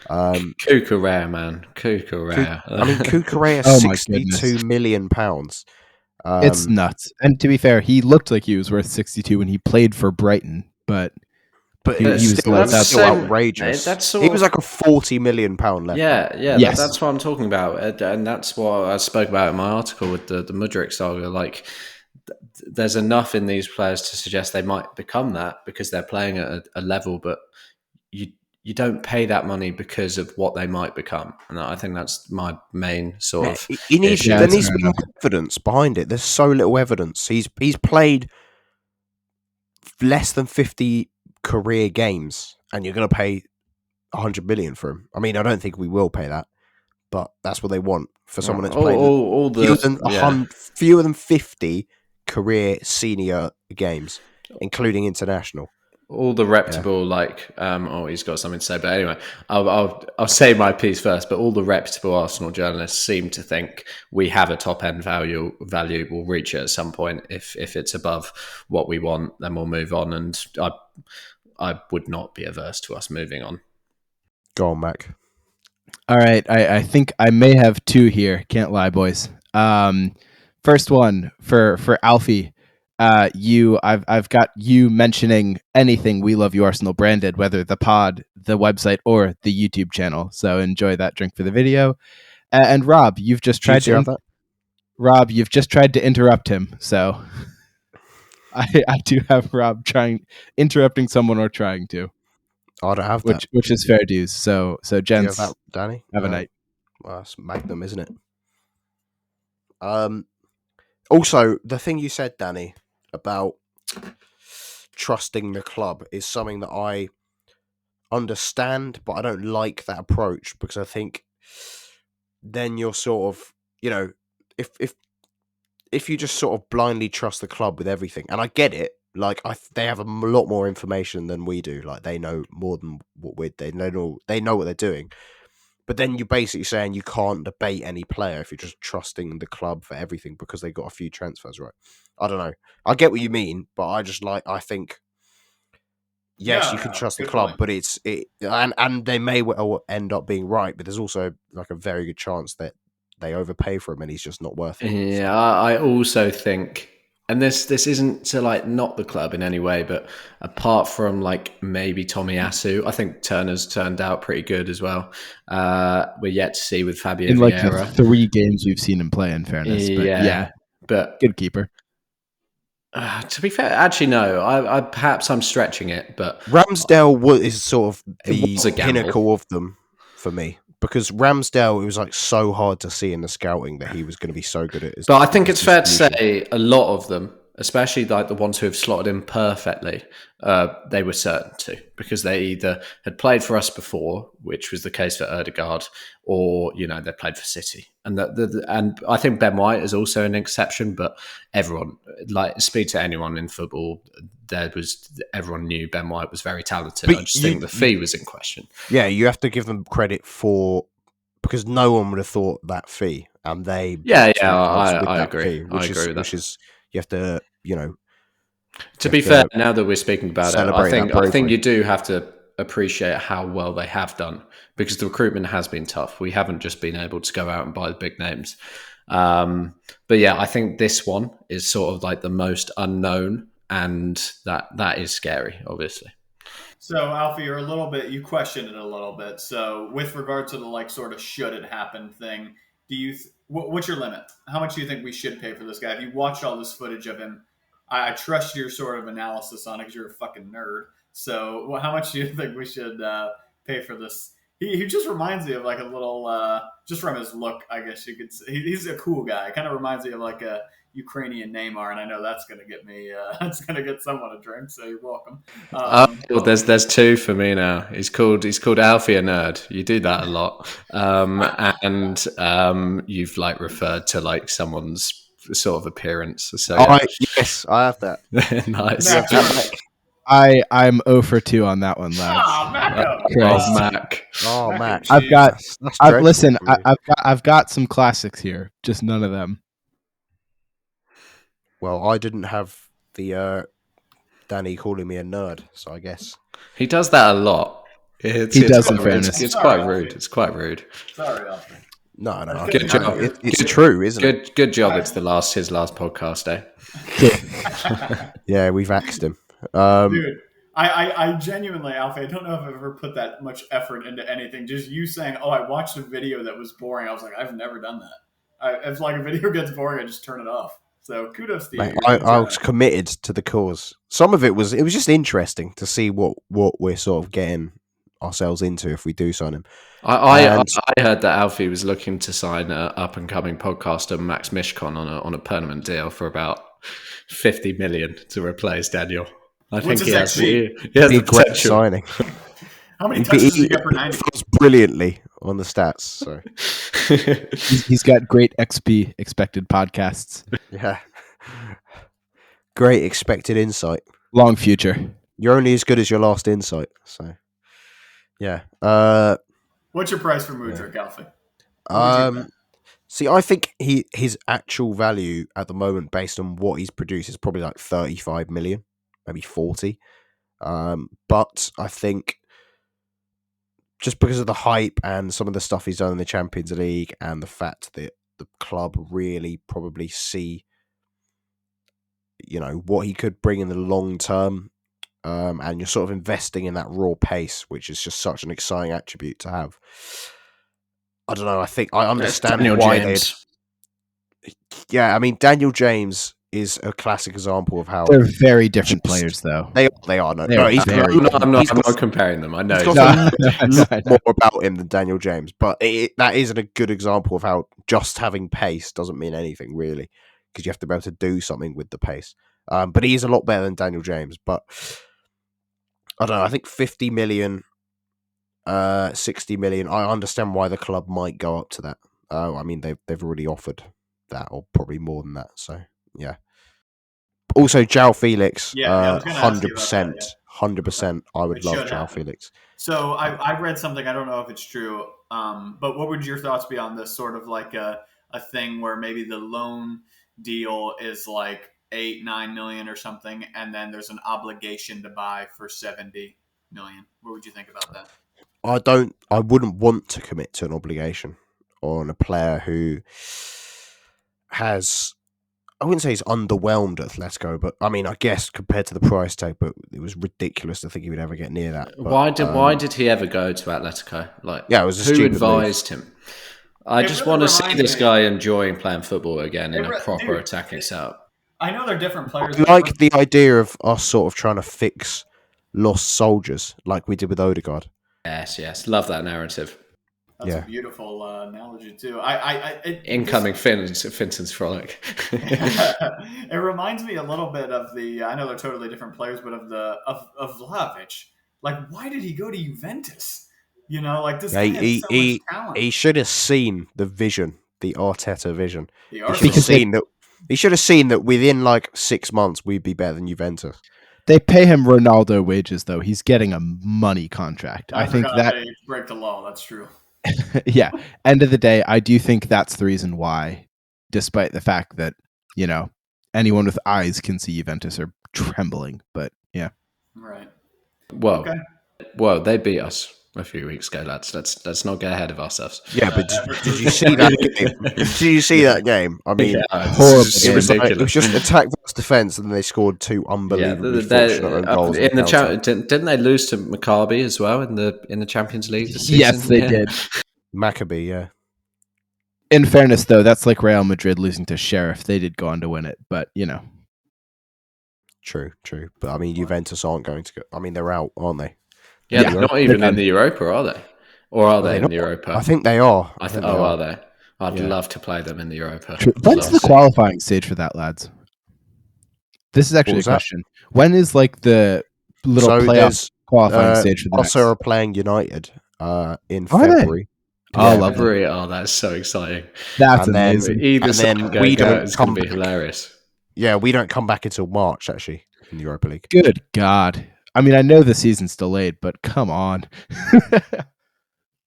Cucurella, man. Cucurella. I mean, Cucurella, £62 million. It's nuts. And to be fair, he looked like he was worth 62 when he played for Brighton, but he was still outrageous. He was like a £40 million left. Yeah, yes. That's what I'm talking about, and that's what I spoke about in my article with the Mudryk saga. Like, there's enough in these players to suggest they might become that because they're playing at a level, but you don't pay that money because of what they might become, and I think that's my main sort of. There needs to be more evidence behind it. There's so little evidence. He's played less than 50 career games, and you're going to pay 100 million for him. I mean, I don't think we will pay that, but that's what they want for someone that's played fewer than 50 career senior games, including international. All the reputable, he's got something to say. But anyway, I'll say my piece first. But all the reputable Arsenal journalists seem to think we have a top end value. We'll reach it at some point. If it's above what we want, then we'll move on. And I would not be averse to us moving on. Go on, Mac. All right, I think I may have two here. Can't lie, boys. First one for Alfie. I've got you mentioning anything We Love You Arsenal branded, whether the pod, the website, or the YouTube channel. So enjoy that drink for the video. And Rob, you've just tried to interrupt him. So I do have Rob interrupting someone or trying to. I don't have that, which is fair dues. So gents, have that, Danny? Have a night. Well, that's Magnum, isn't it? Also, the thing you said, Danny, about trusting the club is something that I understand, but I don't like that approach, because I think then you're sort of, if you just sort of blindly trust the club with everything, and I get it, like they have a lot more information than we do, like they know more than what they know what they're doing. But then you're basically saying you can't debate any player if you're just trusting the club for everything because they got a few transfers right. I don't know. I get what you mean, but I think, yes, you can trust the club, but and they may well end up being right, but there's also like a very good chance that they overpay for him and he's just not worth it. Yeah, so. I also think, and this isn't to like not the club in any way, but apart from like maybe Tomiyasu, I think Turner's turned out pretty good as well. We're yet to see with Fabio in Vieira. Like the 3 games we've seen him play, in fairness. But good keeper. To be fair, actually no. I'm stretching it, but Ramsdale is sort of the pinnacle of them for me. Because Ramsdale, it was like so hard to see in the scouting that he was going to be so good at his. But I think it's fair to say a lot of them especially like the ones who have slotted in perfectly, they were certain to, because they either had played for us before, which was the case for Ødegaard, or they played for City. And and I think Ben White is also an exception, but everyone, like, speak to anyone in football, everyone knew Ben White was very talented. But I just think the fee was in question. Yeah, you have to give them credit because no one would have thought that fee, and they I agree. I agree with that. Which is, you have to, to be fair, now that we're speaking about it, I think you do have to appreciate how well they have done, because the recruitment has been tough. We haven't just been able to go out and buy the big names. But yeah, I think this one is sort of like the most unknown, and that is scary, obviously. So, Alfie, you questioned it a little bit. So, with regard to the sort of should it happen thing, what's your limit? How much do you think we should pay for this guy? If you watched all this footage of him, I trust your sort of analysis on it because you're a fucking nerd. So, how much do you think we should pay for this? He just reminds me of like a little, just from his look, I guess you could say. He's a cool guy. Kind of reminds me of like a Ukrainian Neymar, and I know that's going to get me, that's going to get someone a drink, so you're welcome. Well, there's two for me now. He's called Alfie a nerd. You do that a lot. And you've like referred to like someone's sort of appearance. So yes, I have that. Nice. I'm 0 for 2 on that one, lads. Mac. Oh, Mac. I've got some classics here, just none of them. Well, I didn't have the Danny calling me a nerd, so I guess he does that a lot. He does, in fairness. It's quite rude. It's quite rude. Sorry, Alfie. No. Good job. It's true, isn't it? Good job. It's his last podcast, eh? Yeah, we've axed him. Dude, I genuinely, Alfie, I don't know if I've ever put that much effort into anything. Just you saying, "Oh, I watched a video that was boring." I was like, I've never done that. If like a video gets boring, I just turn it off. So kudos to you. I was committed to the cause. Some of it was just interesting to see what we're sort of getting ourselves into if we do sign him. I heard that Alfie was looking to sign an up and coming podcaster Max Mishkon on a permanent deal for about 50 million to replace Daniel. I think he has the potential. Signing. How many touches does he get per 90? Brilliantly on the stats. So he's got great XP, expected podcasts. Yeah, great expected insight. Long future. You're only as good as your last insight. So yeah. What's your price for Mudryk, Alfie? See, I think his actual value at the moment, based on what he's produced, is probably like 35 million, maybe 40. But I think, just because of the hype and some of the stuff he's done in the Champions League, and the fact that the club really probably see, what he could bring in the long term, and you're sort of investing in that raw pace, which is just such an exciting attribute to have. I don't know. I think I understand why I mean, Daniel James is a classic example of how they're very different players, though. They are. I'm not comparing them. I know he's got more about him than Daniel James, but that isn't a good example of how just having pace doesn't mean anything really, because you have to be able to do something with the pace. But he is a lot better than Daniel James. But I don't know. I think 50 million, 60 million. I understand why the club might go up to that. I mean, they've already offered that, or probably more than that. So yeah. Also, Joao Felix, 100%. 100%. I would love Joao Felix. So I read something. I don't know if it's true. But what would your thoughts be on this sort of like a thing where maybe the loan deal is like 8-9 million or something, and then there's an obligation to buy for 70 million? What would you think about that? I wouldn't want to commit to an obligation on a player who has, I wouldn't say he's underwhelmed at Atletico, but I mean, I guess compared to the price tag, but it was ridiculous to think he would ever get near that. But, why did he ever go to Atletico? It was who advised him? I just want to see this guy enjoying playing football again in a proper attacking setup. I know they're different players. I like the idea of us sort of trying to fix lost soldiers, like we did with Ødegaard. Yes, love that narrative. That's a beautiful analogy too. Incoming Finton's frolic. It reminds me a little bit of I know they're totally different players, but of Vlahovic. Like, why did he go to Juventus? Like this guy has so much talent. He should have seen the vision, the Arteta vision. He should have seen that within like 6 months we'd be better than Juventus. They pay him Ronaldo wages, though. He's getting a money contract. I think that they break the law. That's true. Yeah. End of the day, I do think that's the reason why, despite the fact that, anyone with eyes can see Juventus are trembling. But yeah. Right. Well, they beat us a few weeks ago, lads. Let's not get ahead of ourselves. Yeah, but did you see that game? Did you see that game? I mean, horrible. It was just attack versus defense, and then they scored 2 unbelievably fortunate goals. In didn't they lose to Maccabi as well in the Champions League this season? Yes, they did. Maccabi, yeah. In fairness, though, that's like Real Madrid losing to Sheriff. They did go on to win it, but True. But I mean, Juventus aren't going to go. I mean, they're out, aren't they? Yeah, they're not even in the Europa, are they? Or are they in the Europa? I think they are. Are they? I'd love to play them in the Europa. When's the qualifying stage for that, lads? This is actually a question. When is like the little playoff qualifying stage for the next? Also are playing United in February. Oh, lovely. Oh, that's so exciting. That's amazing. It's going to be hilarious. Yeah, we don't come back until March, actually, in the Europa League. Good God. I mean, I know the season's delayed, but come on.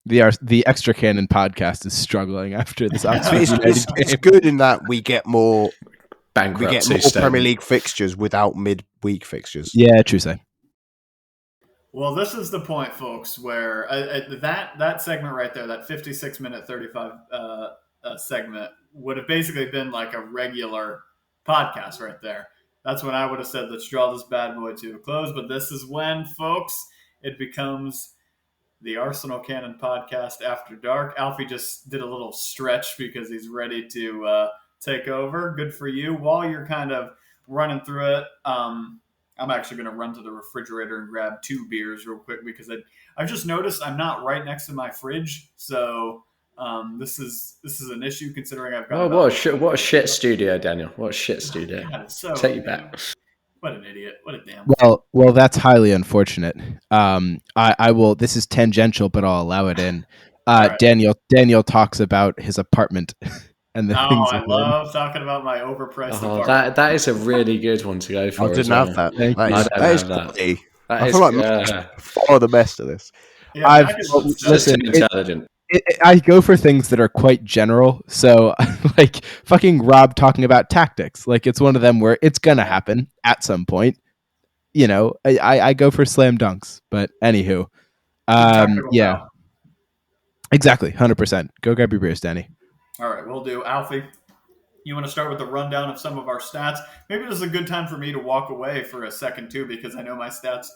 The Extra Cannon podcast is struggling after this. It's good in that we get more bankruptcy. Premier League fixtures without midweek fixtures. Yeah, true say. Well, this is the point, folks, where that segment right there, that 56-minute 35 segment, would have basically been like a regular podcast right there. That's when I would have said, let's draw this bad boy to a close. But this is when, folks, it becomes the Arsenal Cannon podcast after dark. Alfie just did a little stretch because he's ready to take over. Good for you. While you're kind of running through it, I'm actually going to run to the refrigerator and grab 2 beers real quick because I've just noticed I'm not right next to my fridge. So this is an issue considering I've got. What a shit studio, Daniel! What a shit studio! God, so, take you back. What an idiot! What a damn. Well, that's highly unfortunate. I will. This is tangential, but I'll allow it in. Right. Daniel talks about his apartment and the things. I love talking about my overpriced apartment. That is a really good one to go for. I didn't have that. I feel like far the best of this. Yeah, listen. Intelligent. I go for things that are quite general. So, like fucking Rob talking about tactics. Like it's one of them where it's gonna happen at some point. I go for slam dunks. But anywho, yeah, exactly, 100%. Go grab your beers, Danny. All right, we'll do. Alfie, you want to start with the rundown of some of our stats? Maybe this is a good time for me to walk away for a second too, because I know my stats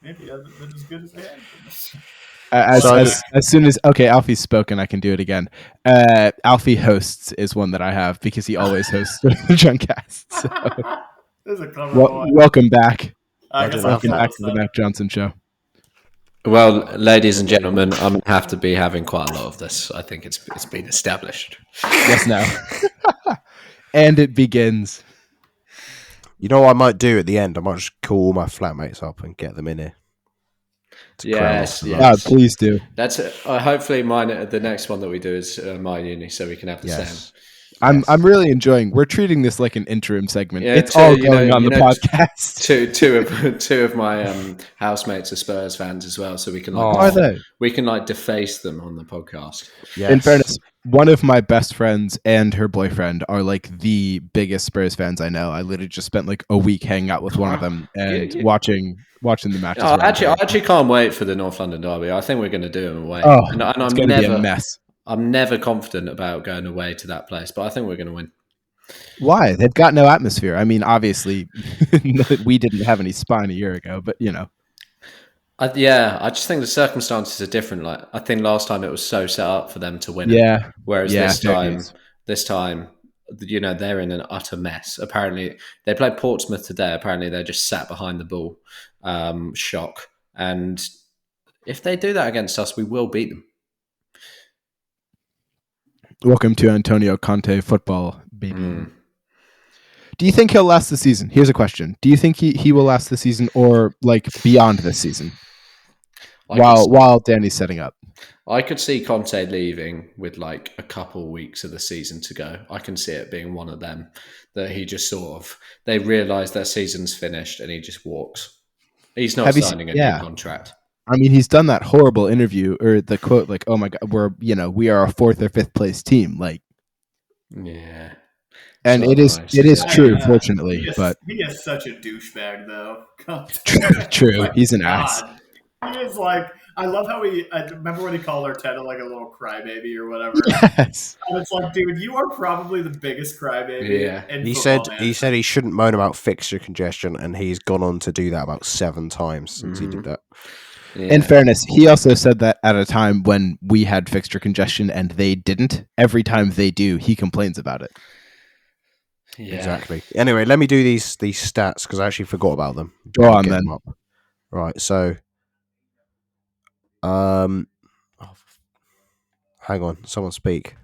maybe haven't been as good as they had been. As soon as Alfie's spoken, I can do it again. Alfie hosts is one that I have because he always hosts the drunkcast. So. This is a clever one. Welcome back. Welcome back to the Mac Johnson Show. Well, ladies and gentlemen, I'm going to have to be having quite a lot of this. I think it's been established. Yes, now. And it begins. You know what I might do at the end? I might just call all my flatmates up and get them in here. Yes. Please do. That's hopefully mine. The next one that we do is my uni, so we can have the same. I'm really enjoying. We're treating this like an interim segment. Yeah, it's all going on the podcast. Two of my housemates are Spurs fans as well, so we can we can deface them on the podcast. Yes. In fairness, one of my best friends and her boyfriend are like the biggest Spurs fans I know. I literally just spent like a week hanging out with one of them and watching the matches. I actually can't wait for the North London derby. I think we're going to do them away. And it's going to be a mess. I'm never confident about going away to that place, but I think we're going to win. Why? They've got no atmosphere. I mean, obviously, we didn't have any spine a year ago, but I just think the circumstances are different. Like I think last time it was so set up for them to win. Yeah. Whereas this time, they're in an utter mess. Apparently, they played Portsmouth today. Apparently, they're just sat behind the ball. Shock. And if they do that against us, we will beat them. Welcome to Antonio Conte football, baby. Mm. Do you think he'll last the season? Here's a question. Do you think he will last the season or like beyond this season? While Danny's setting up. I could see Conte leaving with like a couple weeks of the season to go. I can see it being one of them that he just sort of, they realise their season's finished and he just walks. He's not signing a new contract. I mean, he's done that horrible interview or the quote like, "Oh my God, we are a 4th or 5th place team." Like, yeah. And it is true, fortunately. But he is such a douchebag, though. True, like, he's an ass. He is like, I love how I remember when he called Arteta like a little crybaby or whatever. Yes. And it's like, dude, you are probably the biggest crybaby. Yeah. He said he shouldn't moan about fixture congestion, and he's gone on to do that about 7 times since he did that. Yeah. In fairness, he also said that at a time when we had fixture congestion and they didn't. Every time they do, he complains about it. Yeah. Exactly. Anyway, let me do these stats because I actually forgot about them. Go on then. Right, so hang on, someone speak.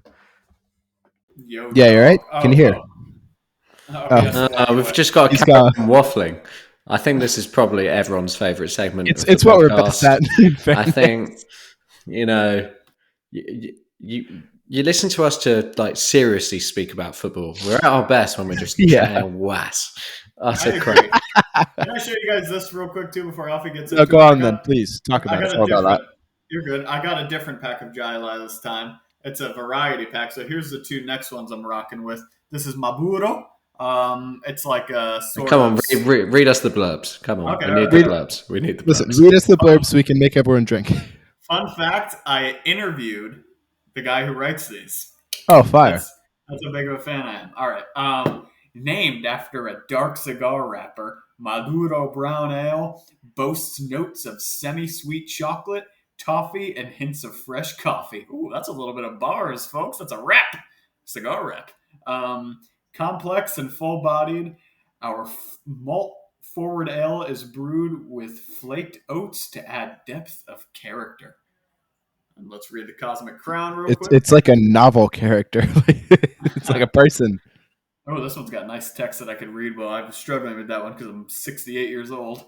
Yo, yeah, you're right. Can you hear? We've just got to carry on waffling. I think this is probably everyone's favourite segment. It's what we're best at. I think, you listen to us to like seriously speak about football. We're at our best when we're just chatting was. Utter crap. Can I show you guys this real quick too before Alfie gets into it? Go on then, please talk about it. You're good. I got a different pack of Joao this time. It's a variety pack. So here's the 2 next ones I'm rocking with. This is Maburo. It's like a sort Come on, read us the blurbs. Come on, okay, we need the blurbs. We need the blurbs. Listen, read us the blurbs so we can make everyone drink. Fun fact: I interviewed the guy who writes these. Oh, fire! That's how big of a fan I am. All right. Named after a dark cigar wrapper, Maduro Brown Ale boasts notes of semi-sweet chocolate, toffee, and hints of fresh coffee. Ooh, that's a little bit of bars, folks. That's a wrap, cigar wrap. Complex and full-bodied, our malt-forward ale is brewed with flaked oats to add depth of character. And let's read the Cosmic Crown real quick. It's like a novel character. It's like a person. Oh, this one's got nice text that I could read. Well, I was struggling with that one because I'm 68 years old.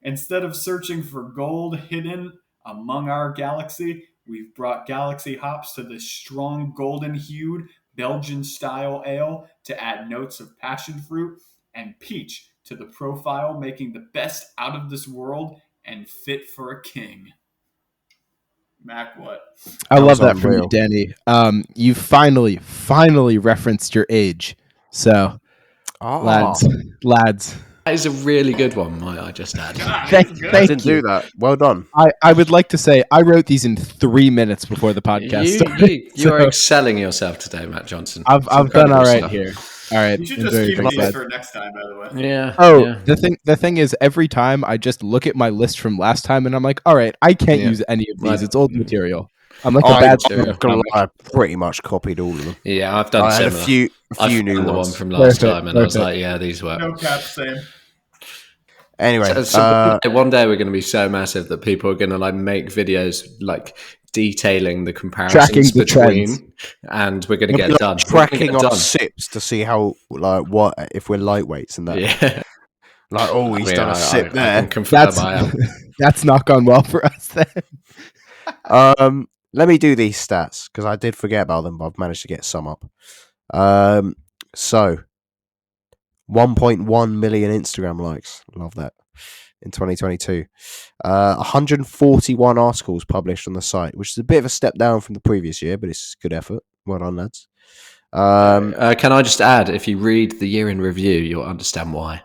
Instead of searching for gold hidden among our galaxy, we've brought galaxy hops to this strong golden-hued Belgian-style ale to add notes of passion fruit and peach to the profile, making the best out of this world and fit for a king. Mac, what? I love that from you, Danny. You finally referenced your age. So, lads. That is a really good one, might I just add. Thank I didn't do that. Well done. I would like to say I wrote these in 3 minutes before the podcast. You are excelling yourself today, Matt Johnson. I've done all right here. All right. You should just keep these for next time, by the way. Yeah. Oh, yeah. The thing is, every time I just look at my list from last time, and I'm like, all right, I can't use any of these. It's old material. I'm like I pretty much copied all of them. Yeah, I've done similar. a few new ones. The one from last time, and I was like, yeah, these work. No cap, same. Anyway, one day we're going to be so massive that people are going to like make videos like detailing the comparisons between, and we're going to get done. Tracking on sips to see how what if we're lightweights and that. Yeah. Like, he's done a sip there. That's not gone well for us then. Let me do these stats because I did forget about them, but I've managed to get some up. So 1.1 million Instagram likes. Love that. In 2022. 141 articles published on the site, which is a bit of a step down from the previous year, but it's good effort. Well done, lads. Can I just add, if you read the year in review, you'll understand why.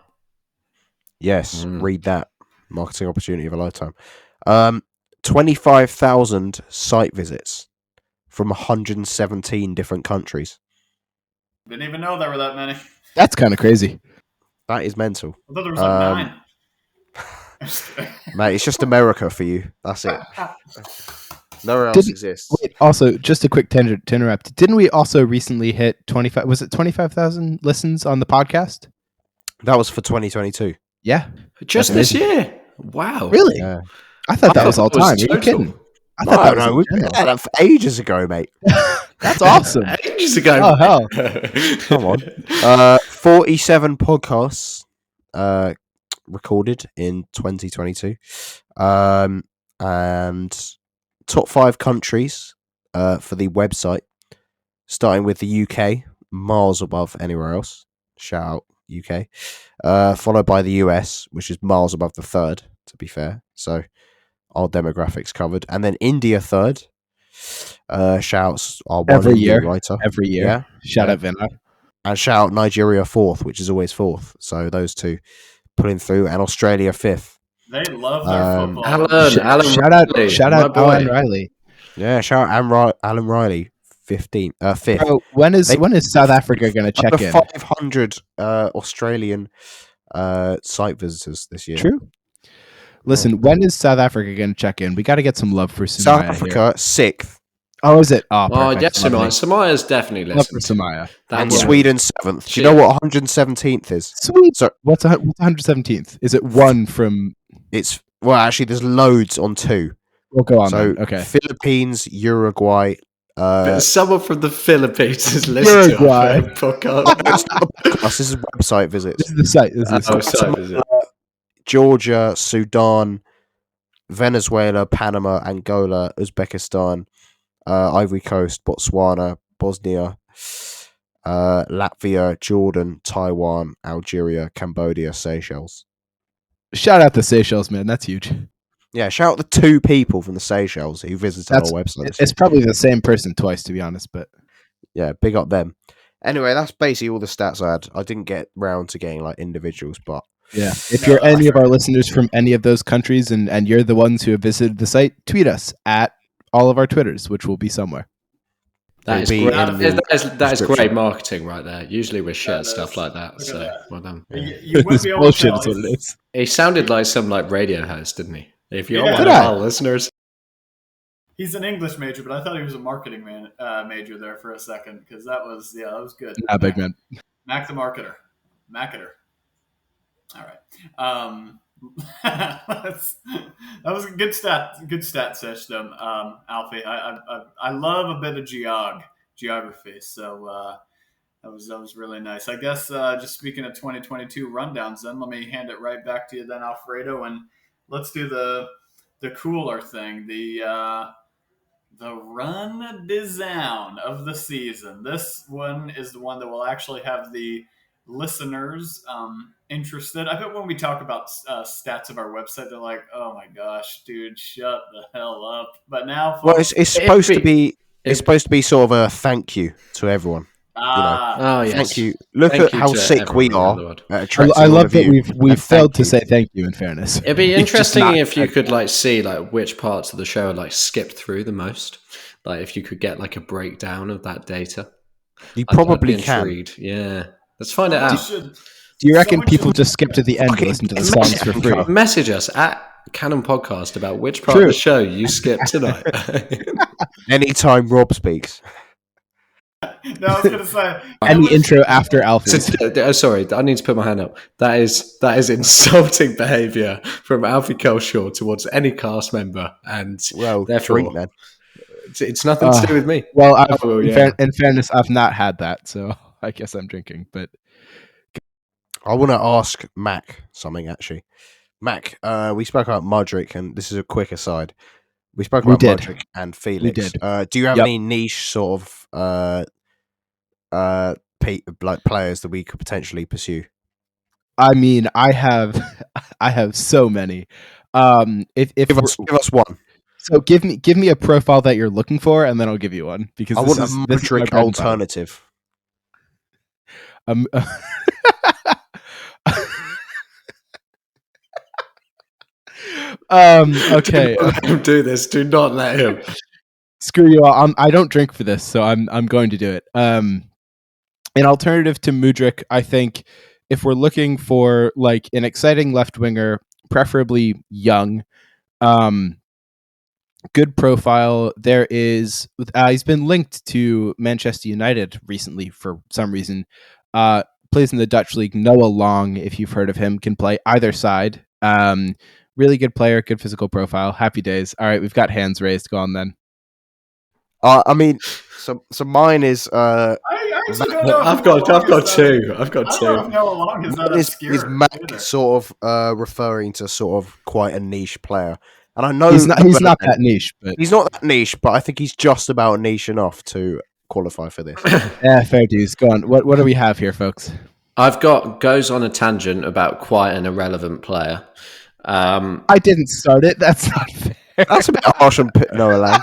Yes, read that. Marketing opportunity of a lifetime. 25,000 site visits from 117 different countries. Didn't even know there were that many. That's kind of crazy. That is mental. I thought there was like 9. Mate, it's just America for you. That's it. Nowhere else exists. Wait, also, just a quick tangent to interrupt. Didn't we also recently hit 25? Was it 25,000 listens on the podcast? That was for 2022. Yeah, just this year. Wow, really? Yeah. I thought that was all time. Are you kidding? I thought that was in we general. had that for ages ago, mate. That's awesome. Ages ago. Oh, hell. Come on. 47 podcasts recorded in 2022. And top 5 countries for the website, starting with the UK, miles above anywhere else. Shout out UK. Followed by the US, which is miles above the third, to be fair. So our demographics covered. And then India third. Shouts our one Every Indian year. writer. Every year. Yeah. Shout out Vinod. And shout out Nigeria fourth, which is always fourth. So those two pulling through. And Australia fifth. They love their football. Alan Shout Riley, out Alan Riley. Yeah, shout out Alan Riley, 5th. Bro, when is South Africa going to check in? 500 Australian site visitors this year. True. Listen, when is South Africa going to check in? We got to get some love for Sumaya. South Africa, 6th. Oh, is it? Oh, Oh, perfect. yes, Samaya. Samaya's definitely Love for listened. Sumaya. And Yeah. Sweden, 7th. Do you know what 117th is? Sweet. So What's 117th? Is it one from... it's, well, actually, there's loads on 2. We'll go on So then. Okay. Philippines, Uruguay. But someone from the Philippines has listened Uruguay. to our podcast. It's not a podcast, this is website visits. This is the site. This is the Oh, site. sorry, is it? Georgia, Sudan, Venezuela, Panama, Angola, Uzbekistan, Ivory Coast, Botswana, Bosnia, Latvia, Jordan, Taiwan, Algeria, Cambodia, Seychelles. Shout out the Seychelles, man. That's huge. Yeah, shout out the 2 people from the Seychelles who visited our website. It's probably the same person twice, to be honest. But Yeah, big up them. Anyway, that's basically all the stats I had. I didn't get round to getting like individuals, but yeah, if you're any of our listeners from any of those countries and you're the ones who have visited the site, tweet us at all of our Twitters, which will be somewhere. That is It'll be great. in the That is great description. marketing right there. Usually we share That stuff is. like that. Look at So that. well done. You wouldn't This be able bullshit to is tell. what it is. He sounded like some like radio host, didn't he? If you're Yeah. one Did of I? our listeners, He's an English major, but I thought he was a marketing major there for a second because that was good. Big man. Mac the marketer. All right. That was a good stat system, Alfie. I love a bit of geography, so that was really nice. I guess just speaking of 2022 rundowns, then let me hand it right back to you, then Alfredo, and let's do the cooler thing, the run down of the season. This one is the one that will actually have the listeners interested. I bet when we talk about stats of our website, they're like, "Oh my gosh, dude, shut the hell up!" But now, well, folks, it's supposed to be. It's supposed to be sort of a thank you to everyone. oh yes, Thank you. Look Thank at you how to sick we everyone around are the world. at attracting I all love of that you. we've And failed thank to you. say thank you. In fairness, It'd be We've just interesting not if you said could like see like which parts of the show are like skipped through the most. Like if you could get like a breakdown of that data. You I'd be probably can. intrigued. Yeah, let's find it someone out. should- Do you reckon someone people should- just skip to the end to Fucking listen to the message songs for free? Message us at Canon Podcast about which part True. of the show you skipped tonight. Anytime Rob speaks. No, I was gonna say Any intro after Alfie's? Sorry, I need to put my hand up. That is insulting behaviour from Alfie Culshaw towards any cast member, and Well, therefore drink then. it's nothing to do with me. Well, Oh, yeah. in fairness, I've not had that, so I guess I'm drinking. But I want to ask Mac something actually. Mac, we spoke about Mudryk, and this is a quick aside. We spoke We about did. Mudryk and Felix. did. Do you have Yep. any niche sort of like players that we could potentially pursue? I mean, I have so many. If Give us one. so, give me a profile that you're looking for, and then I'll give you one because I this want a is my Mudryk bread and butter. alternative. Okay. Do not let him do this. Do not let him. Screw you all. I don't drink for this, so I'm going to do it. An alternative to Mudryk, I think, if we're looking for like an exciting left winger, preferably young, good profile. There is he's been linked to Manchester United recently for some reason. Plays in the Dutch league. Noah Long, if you've heard of him, can play either side. Really good player, good physical profile. Happy days. All right, we've got hands raised. Go on then. I mean, so mine is I actually don't know. I've if got Noah Long is that- two. I've got I don't know if two. Noah Long is that mine obscure. is Mac either. sort of referring to sort of quite a niche player, and I know He's not that niche, but he's not that niche, but I think he's just about niche enough to qualify for this. yeah, fair dues. Go on. What do we have here, folks? I've got goes on a tangent about quite an irrelevant player. I didn't start it. That's not fair. That's a bit harsh on Noah Lang.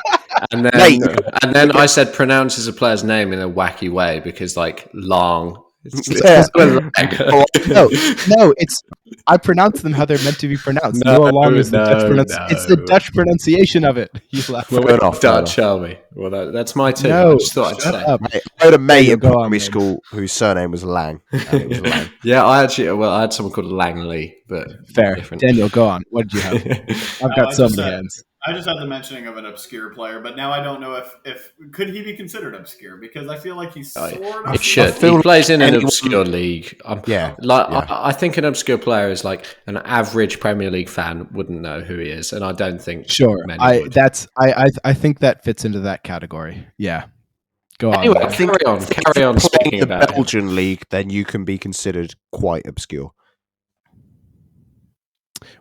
And then, Mate, I said pronounces a player's name in a wacky way because, like, long. Yeah. No, it's I pronounce them how they're meant to be pronounced. No, Noah Long is the Dutch no. It's the Dutch pronunciation of it. You laugh. Well, Fair we're enough, Dutch, are we? Well, that's my two. No, I just thought I'd shut say. up. Mate, I had a mate you in go on, primary then. school whose surname was Lang. And it was Lang. Yeah, I had someone called Langley, but Fair. different. Daniel, go on. What did you have? I've got so many hands. I just had the mentioning of an obscure player, but now I don't know if could he be considered obscure, because I feel like he's sort of. He should. feel He plays in an anyone- obscure league. Yeah. I think an obscure player is like an average Premier League fan wouldn't know who he is, and I don't think Sure. many would. I think that fits into that category. Yeah. Go on. Anyway, then. carry on. Carry on Playing speaking the about him. Belgian league, then you can be considered quite obscure.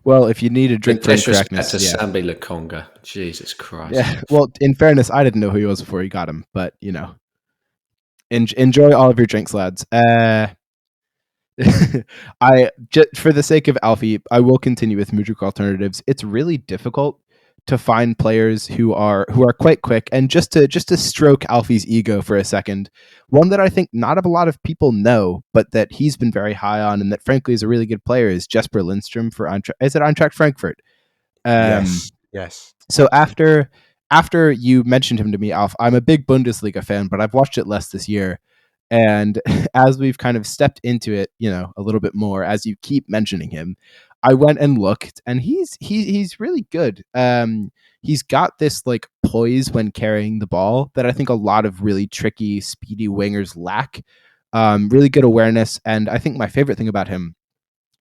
Well, if you need a drink for Disrespect correctness, to yeah. Sambi Lakonga. Jesus Christ. Yeah. Well, in fairness, I didn't know who he was before you got him, but enjoy all of your drinks, lads. I just for the sake of Alfie, I will continue with Mudryk alternatives. It's really difficult to find players who are quite quick. And just to stroke Alfie's ego for a second, one that I think not a lot of people know, but that he's been very high on, and that frankly is a really good player, is Jesper Lindstrom for Eintracht Frankfurt. Yes. So after you mentioned him to me, Alf, I'm a big Bundesliga fan, but I've watched it less this year. And as we've kind of stepped into it, a little bit more, as you keep mentioning him, I went and looked, and he's really good. He's got this like poise when carrying the ball that I think a lot of really tricky, speedy wingers lack. Really good awareness, and I think my favorite thing about him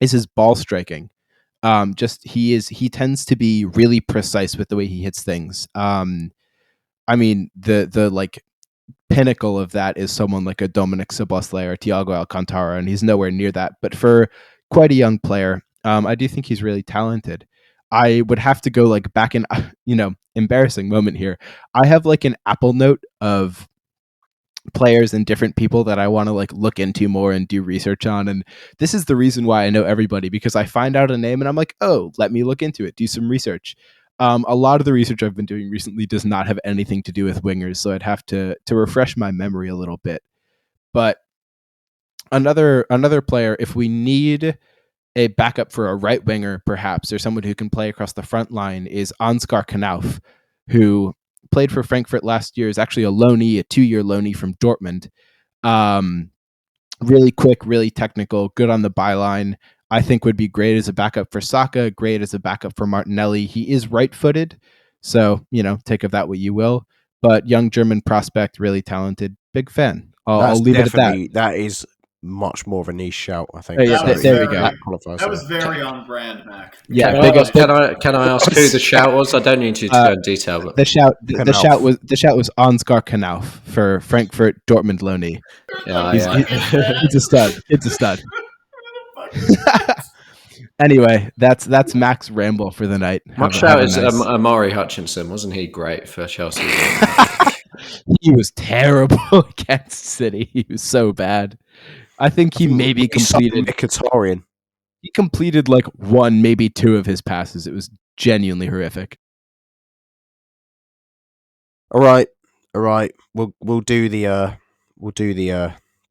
is his ball striking. He tends to be really precise with the way he hits things. I mean, the like pinnacle of that is someone like a Dominic Szoboszlai or Thiago Alcantara, and he's nowhere near that. But for quite a young player, I do think he's really talented. I would have to go like back in, embarrassing moment here. I have like an Apple note of players and different people that I want to like look into more and do research on. And this is the reason why I know everybody, because I find out a name and I'm like, oh, let me look into it, do some research. A lot of the research I've been doing recently does not have anything to do with wingers, so I'd have to refresh my memory a little bit. But another player, if we need a backup for a right winger, perhaps, or someone who can play across the front line, is Ansgar Knauf, who played for Frankfurt last year, is actually a 2-year loanee from Dortmund. Really quick, really technical, good on the byline. I think would be great as a backup for Saka, great as a backup for Martinelli. He is right-footed, so, take of that what you will. But young German prospect, really talented, big fan. I'll leave it at that. That is much more of a niche shout, I think. Yeah, there we go. That was very on brand, Mac. Yeah, can I ask who the shout was? I don't need you to go in detail. But the shout was Ansgar Knauf for Frankfurt Dortmund loanee. It's a stud. It's a stud. Anyway, that's Mac's ramble for the night. My shout is Amari Hutchinson. Wasn't he great for Chelsea? He was terrible against City. He was so bad. I think he maybe completed Mkhitaryan. He completed like one, maybe two of his passes. It was genuinely horrific. All right. We'll do the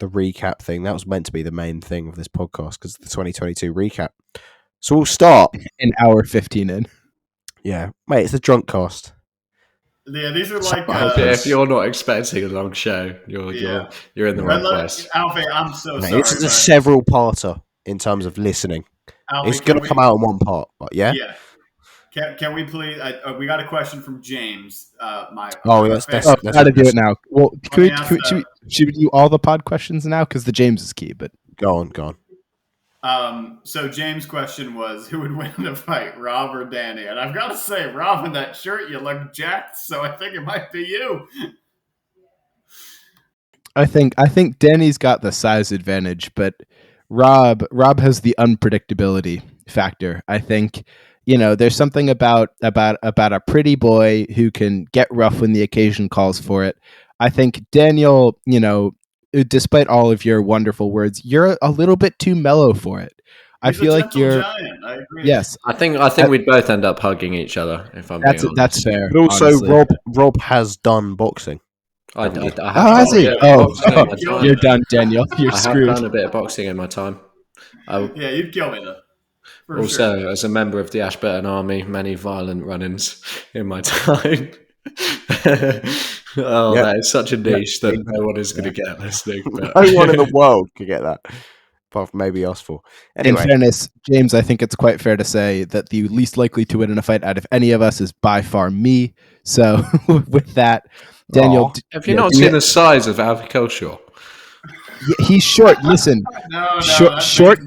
recap thing. That was meant to be the main thing of this podcast because the 2022 recap. So we'll start an hour 15 in. Yeah, mate, it's the drunkcast. Yeah, these are like. If you're not expecting a long show, you're in the right place. Alfie, I'm so mate, sorry. This is a several parter in terms of listening. Alfie, it's going to come out in one part, but yeah. Yeah. Can we please? We got a question from James. Let's how to do it now. Well, should we do all the pod questions now? Because the James is key. But go on. So James' question was, who would win in a fight, Rob or Danny? And I've got to say, Rob, in that shirt, you look jacked, so I think it might be you. I think Danny's got the size advantage, but Rob has the unpredictability factor. I think there's something about a pretty boy who can get rough when the occasion calls for it. I think Daniel, despite all of your wonderful words, you're a little bit too mellow for it. I He's a feel like gentle you're giant. I agree. yes. I think we'd both end up hugging each other if I'm being honest. That's fair. But also, honestly. Rob has done boxing. I have has done he? a bit of Oh, boxing in my time. you're done, Daniel. You're I have screwed. done a bit of boxing in my time. Yeah, you'd kill me though. For Also, sure. as a member of the Ashburton Army, many violent run-ins in my time. That is such a niche that no one is going to get listening. But No one in the world could get that, apart from maybe us four. Anyway, in fairness, James, I think it's quite fair to say that the least likely to win in a fight out of any of us is by far me. So with that, Daniel, have you not seen the size of Alfie Culshaw? He's short. Listen, No, short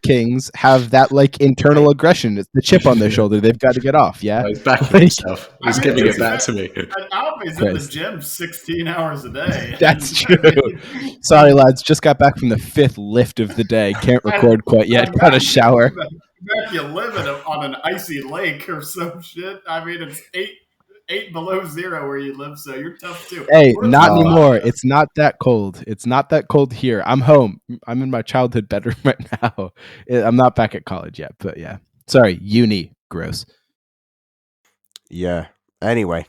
kings have that internal aggression. It's the chip on their shoulder. They've got to get off. Yeah, He's backing himself. He's giving it back to me. Alfie's in the gym 16 hours a day. That's true. Sorry, lads. Just got back from the 5th lift of the day. Can't record quite yet. Got a shower. Back you live on an icy lake or some shit. I mean, it's 8 below zero where you live, so you're tough too. Hey, not anymore. It's not that cold. It's not that cold here. I'm home. I'm in my childhood bedroom right now. I'm not back at college yet, but yeah. Sorry, uni. Gross. Yeah. Anyway,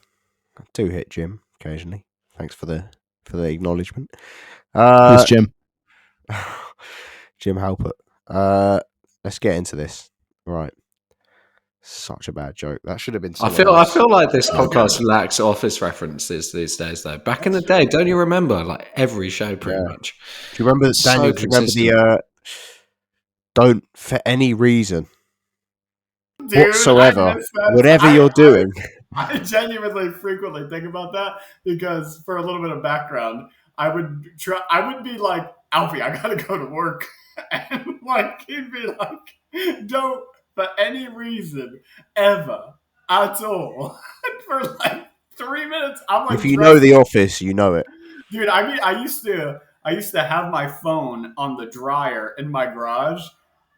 I do hit Jim occasionally. Thanks for the acknowledgement. Who's Jim? Jim Halpert. Let's get into this. Right. Such a bad joke. That should have been. I feel like this podcast lacks office references these days, though. Back in the day, don't you remember? Every show, pretty much. Do you remember, Daniel? Do you remember the don't for any reason whatsoever, whatever you're doing? I genuinely frequently think about that because, for a little bit of background, I would be like, Alfie, I gotta go to work, and he'd be like, don't. For any reason, ever, at all, for 3 minutes, I'm like, if you know The Office, you know it, dude. I mean, I used to have my phone on the dryer in my garage,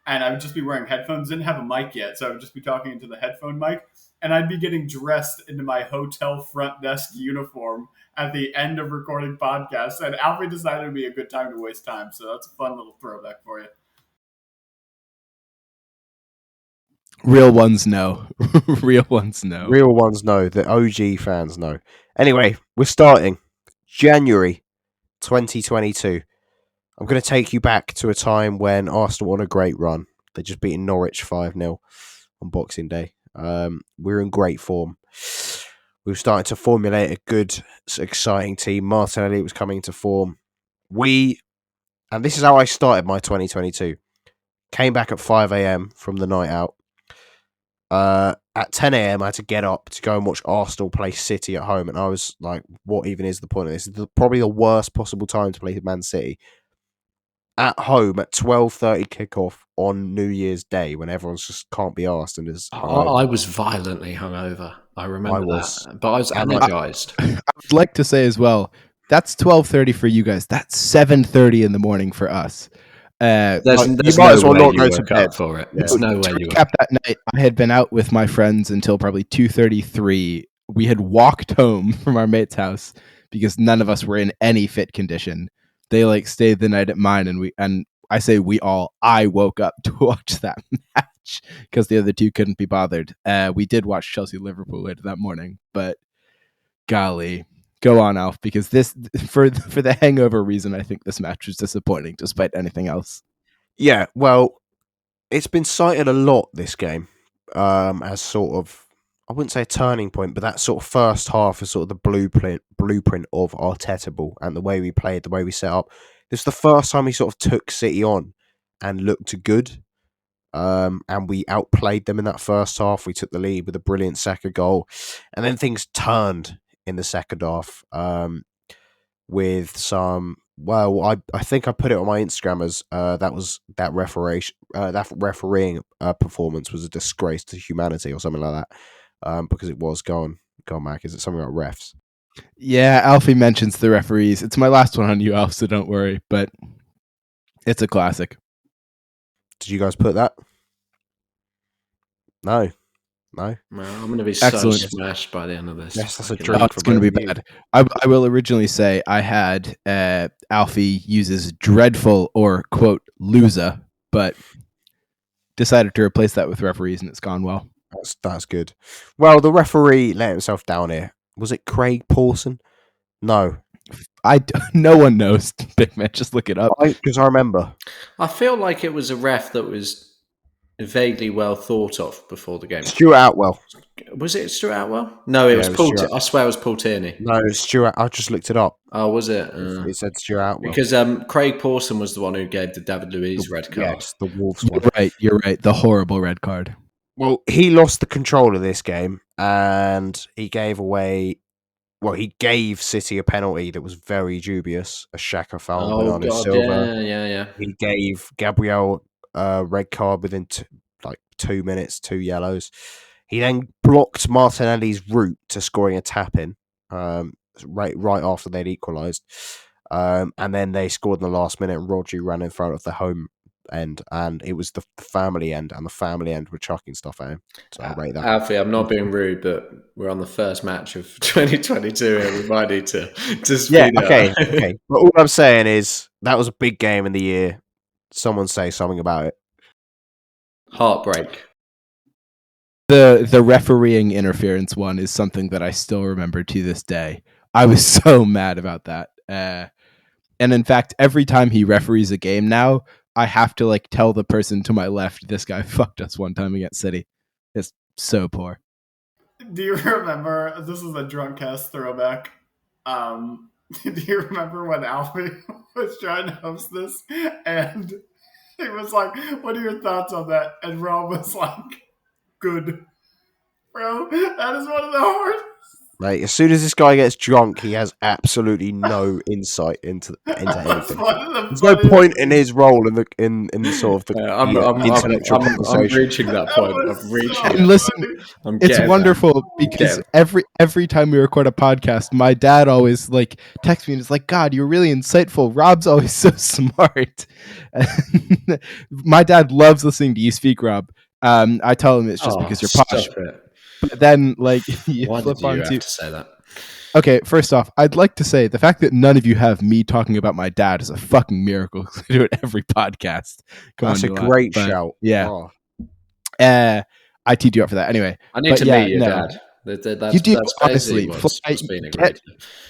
and I would just be wearing headphones. Didn't have a mic yet, so I would just be talking into the headphone mic, and I'd be getting dressed into my hotel front desk uniform at the end of recording podcasts. And Alfie decided it'd be a good time to waste time, so that's a fun little throwback for you. Real ones know. Real ones know. Real ones know. The OG fans know. Anyway, we're starting January 2022. I'm going to take you back to a time when Arsenal won a great run. They just beaten Norwich 5-0 on Boxing Day. We're in great form. We were starting to formulate a good, exciting team. Martinelli was coming into form. And this is how I started my 2022. Came back at 5 a.m. from the night out. At 10 a.m. I had to get up to go and watch Arsenal play City at home, and I was like, what even is the point of this? It's probably the worst possible time to play Man City. At home at 12:30 kickoff on New Year's Day when everyone's just can't be arsed and is hungover. I was violently hungover. I remember that. But I was energized. I would like to say as well, that's 12:30 for you guys. That's 7:30 in the morning for us. There's you might as well not go to woke bed up for it. Yeah. There's no way To you recap that night, I had been out with my friends until probably 2:33. We had walked home from our mate's house because none of us were in any fit condition. They stayed the night at mine, and I say I woke up to watch that match because the other two couldn't be bothered. We did watch Chelsea Liverpool later that morning, but golly. Go on, Alf, because this for the hangover reason, I think this match was disappointing despite anything else. Yeah, well, it's been cited a lot, this game, as sort of, I wouldn't say a turning point, but that sort of first half is sort of the blueprint of Arteta ball and the way we played, the way we set up. This is the first time he sort of took City on and looked good. And we outplayed them in that first half. We took the lead with a brilliant Saka goal. And then things turned in the second half with some Well, I think I put it on my Instagram as that refereeing performance was a disgrace to humanity or something like that. Because it was go on, Mac. Is it something about refs? Yeah, Alfie mentions the referees. It's my last one on you, Alf, so don't worry. But it's a classic. Did you guys put that? No. Well, I'm going to be Excellent. so smashed by the end of this. Yes, that's a Oh, drink for it's going to both be of you. bad. I will originally say I had Alfie uses dreadful or quote loser, but decided to replace that with referees, and it's gone well. That's good. Well, the referee let himself down here. Was it Craig Pawson? No, No one knows, big man. Just look it up. because I remember. I feel like it was a ref that was vaguely well thought of before the game. Stuart Atwell. Was it Stuart Atwell? No, it was Paul. I swear it was Paul Tierney. No, Stuart. I just looked it up. Oh, was it? It said Stuart Atwell. Because Craig Pawson was the one who gave the David Luiz red card. Yes, the Wolves one. You're right. The horrible red card. Well, he lost the control of this game, and he gave away. Well, he gave City a penalty that was very dubious, a Xhaka foul on Bernardo Silva. Yeah. He gave Gabriel a red card within 2 minutes, 2 yellows. He then blocked Martinelli's route to scoring a tap-in right after they'd equalised. And then they scored in the last minute, and Rodri ran in front of the home end, and it was the family end, and the family end were chucking stuff at him. So I rate that. Alfie, I'm not being rude, but we're on the first match of 2022, and we might need to speed up. Okay. But all I'm saying is that was a big game in the year. Someone say something about it. Heartbreak. The refereeing interference one is something that I still remember to this day. I was so mad about that. And in fact, every time he referees a game now, I have to tell the person to my left, this guy fucked us one time against City. It's so poor. Do you remember, this is a drunkcast throwback, do you remember when Alfie was trying to host this, and he was like, what are your thoughts on that? And Rob was like, good. Bro, that is one of the hardest. Mate, as soon as this guy gets drunk, he has absolutely no insight into anything. There's no point in his role in the sort of the intellectual conversation. I'm reaching that point. I'm reaching. And listen, it's wonderful because every time we record a podcast, my dad always texts me and is like, "God, you're really insightful. Rob's always so smart." My dad loves listening to you speak, Rob. I tell him it's just because you're posh. But then, you why flip did you on have to say that? Okay, first off, I'd like to say the fact that none of you have me talking about my dad is a fucking miracle. I do it every podcast. That's a great shout. Yeah. Oh. I teed you up for that. Anyway. I need to meet your dad. You do, honestly.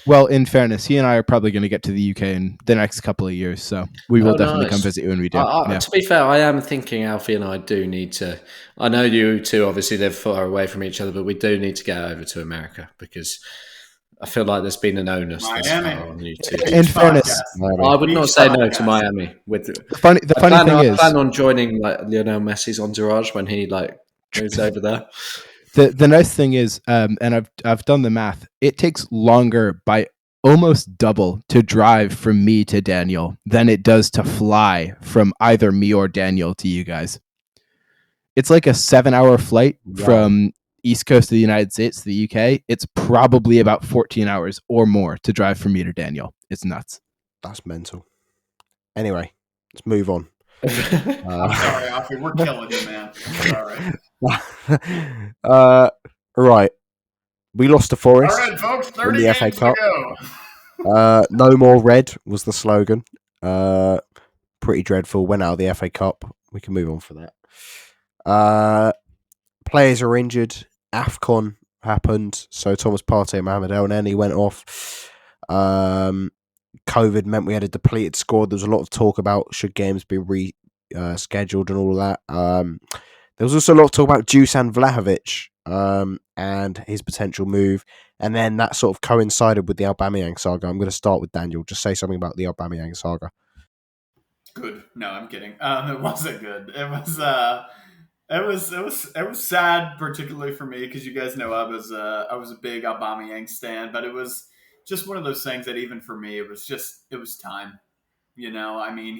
Well, in fairness, he and I are probably going to get to the UK in the next couple of years, so we will definitely come visit you when we do. To be fair, I am thinking Alfie and I do need to. I know you two obviously live far away from each other, but we do need to get over to America because I feel like there's been an onus on you two. In fairness, I would not say no to Miami. The funny thing is, I plan on joining Lionel Messi's entourage when he moves over there. The nice thing is, and I've done the math, it takes longer by almost double to drive from me to Daniel than it does to fly from either me or Daniel to you guys. It's like a 7-hour flight from East Coast of the United States to the UK. It's probably about 14 hours or more to drive from me to Daniel. It's nuts. That's mental. Anyway, let's move on. I'm sorry, Alfie. We're killing you, man. I'm sorry. Right. We lost to Forest. All right, folks. 30 in the games FA Cup. To go. No more red was the slogan. Pretty dreadful. Went out of the FA Cup. We can move on for that. Players are injured. AFCON happened. So Thomas Partey and Mohamed El Neni went off. COVID meant we had a depleted squad. There was a lot of talk about should games be rescheduled and all of that. There was also a lot of talk about Dusan Vlahovic and his potential move. And then that sort of coincided with the Aubameyang saga. I'm going to start with Daniel. Just say something about the Aubameyang saga. Good. No, I'm kidding. It wasn't good. It was sad, particularly for me, because you guys know I was a big Aubameyang stan, but it was just one of those things that even for me, it was time. I mean,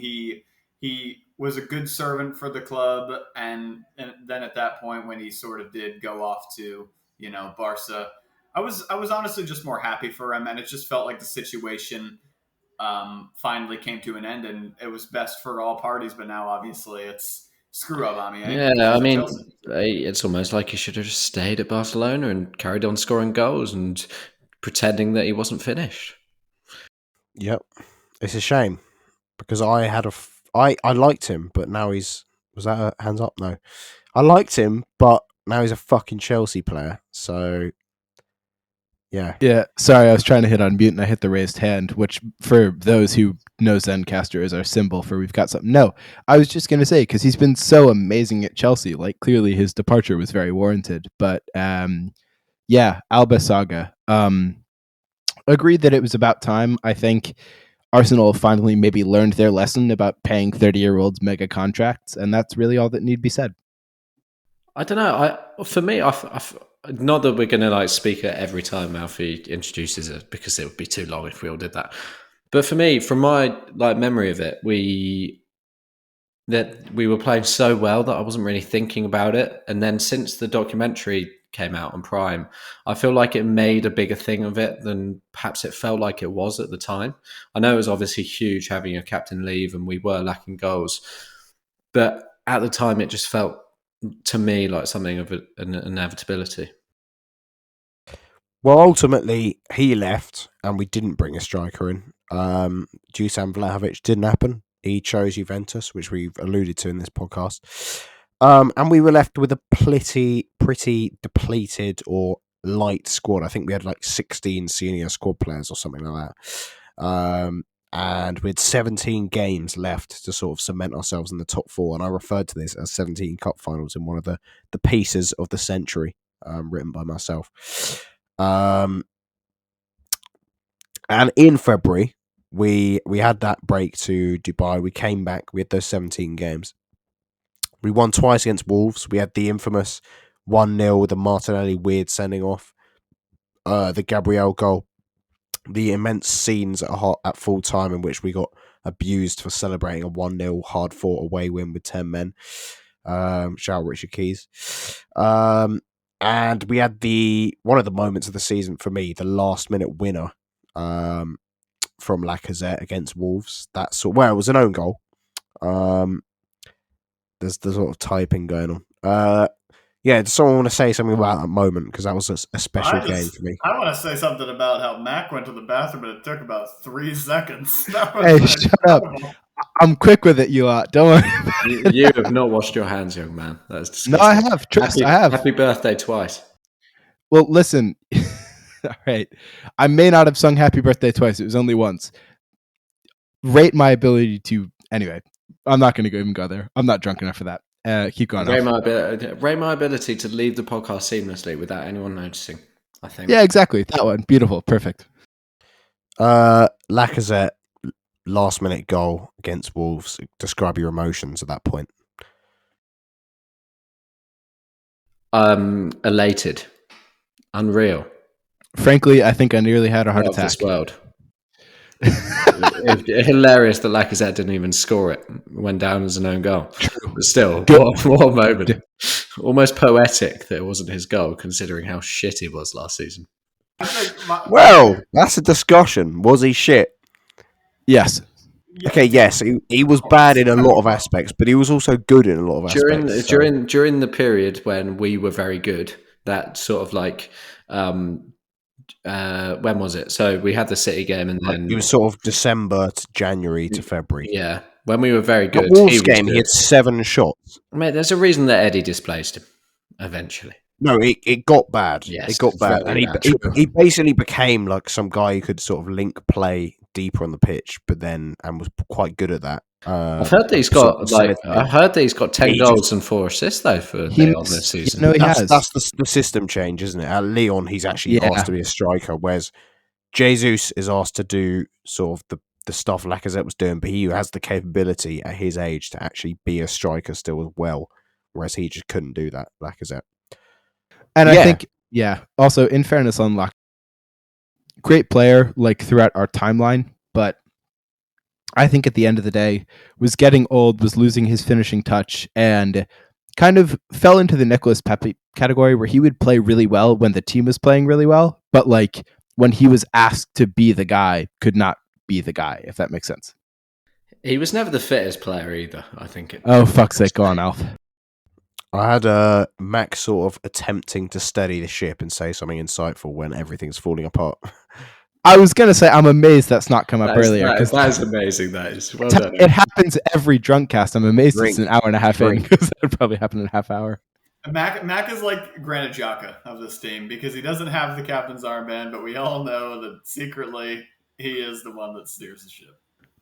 he was a good servant for the club, and then at that point when he sort of did go off to Barca, I was honestly just more happy for him, and it just felt like the situation finally came to an end, and it was best for all parties. But now, obviously, it's screw up on me. Yeah, I mean, it's almost like he should have just stayed at Barcelona and carried on scoring goals and pretending that he wasn't finished. Yep, it's a shame because I liked him, but now was that a hands up? No, I liked him, but now he's a fucking Chelsea player. So yeah. Yeah, sorry, I was trying to hit on mute and I hit the raised hand, which for those who know Zencaster is our symbol for we've got something. No, I was just going to say, because he's been so amazing at Chelsea, like clearly his departure was very warranted. But yeah, Alba Saga. Agreed that it was about time. I think Arsenal finally maybe learned their lesson about paying 30-year-olds mega contracts, and that's really all that need be said. I don't know. For me, not that we're going to like speak at every time Alfie introduces it, because it would be too long if we all did that. But for me, from my like memory of it, we were playing so well that I wasn't really thinking about it. And then since the documentary came out on Prime, I feel like it made a bigger thing of it than perhaps it felt like it was at the time. I know it was obviously huge having a captain leave and we were lacking goals, but at the time it just felt to me like something of an inevitability. Well, ultimately he left and we didn't bring a striker in. Dusan Vlahovic didn't happen. He chose Juventus, which we've alluded to in this podcast. And we were left with a pretty depleted or light squad. I think we had like 16 senior squad players or something like that. And we had 17 games left to sort of cement ourselves in the top four. And I referred to this as 17 cup finals in one of the pieces of the century written by myself. And in February, we had that break to Dubai. We came back. We had those 17 games. We won twice against Wolves. We had the infamous 1-0, the Martinelli weird sending off, the Gabriel goal, the immense scenes at full time in which we got abused for celebrating a 1-0 hard-fought away win with 10 men. Shout out Richard Keys. And we had one of the moments of the season for me, the last-minute winner from Lacazette against Wolves. It was an own goal. There's the sort of typing going on. Yeah, does someone want to say something about that moment? Because that was a special game for me. I want to say something about how Mac went to the bathroom, but it took about 3 seconds. Hey, shut up. I'm quick with it, you are. Don't worry. You have not washed your hands, young man. That's disgusting. No, I have. Trust, I have. Happy birthday twice. Well, listen. All right. I may not have sung happy birthday twice. It was only once. Rate my ability to... Anyway, I'm not going to even go there. I'm not drunk enough for that. Keep going. Rate my ability to leave the podcast seamlessly without anyone noticing, I think. Yeah, exactly. That one. Beautiful. Perfect. Lacazette, last minute goal against Wolves. Describe your emotions at that point. Elated. Unreal. Frankly, I think I nearly had a heart attack. This world. Hilarious that Lacazette didn't even score it. Went down as an own goal. But still, what a moment. Almost poetic that it wasn't his goal, considering how shit he was last season. Well, that's a discussion. Was he shit? Yes. Okay, yes, he was bad in a lot of aspects, but he was also good in a lot of aspects. During the period when we were very good, that sort of like... when was it? So we had the City game, and then it was sort of December to January to February. Yeah, when we were very good. The Wolves game, he had 7 shots. Mate, there's a reason that Eddie displaced him eventually. No, it got bad. Yes, it got bad, and he basically became like some guy who could sort of link play deeper on the pitch, and was quite good at that. I've heard that he's got 10 goals and 4 assists though for Leon this season. No, has. That's the system change, isn't it? At Leon, he's actually asked to be a striker, whereas Jesus is asked to do sort of the stuff Lacazette was doing, but he has the capability at his age to actually be a striker still as well, whereas he just couldn't do that, Lacazette. And I think, also in fairness on Lacazette, great player like throughout our timeline, but I think at the end of the day was getting old, was losing his finishing touch, and kind of fell into the Nicholas Pepe category where he would play really well when the team was playing really well, but like when he was asked to be the guy, could not be the guy, if that makes sense. He was never the fittest player either, I think. Oh, fuck's sake, go on, Alf. I had Max sort of attempting to steady the ship and say something insightful when everything's falling apart. I was going to say, I'm amazed that's not come up earlier. That is amazing, that is. Well done. It happens every drunkcast. I'm amazed Drink. it's an hour and a half in, because that would probably happen in a half hour. Mac is like Granit Xhaka of this team because he doesn't have the captain's armband, but we all know that secretly he is the one that steers the ship.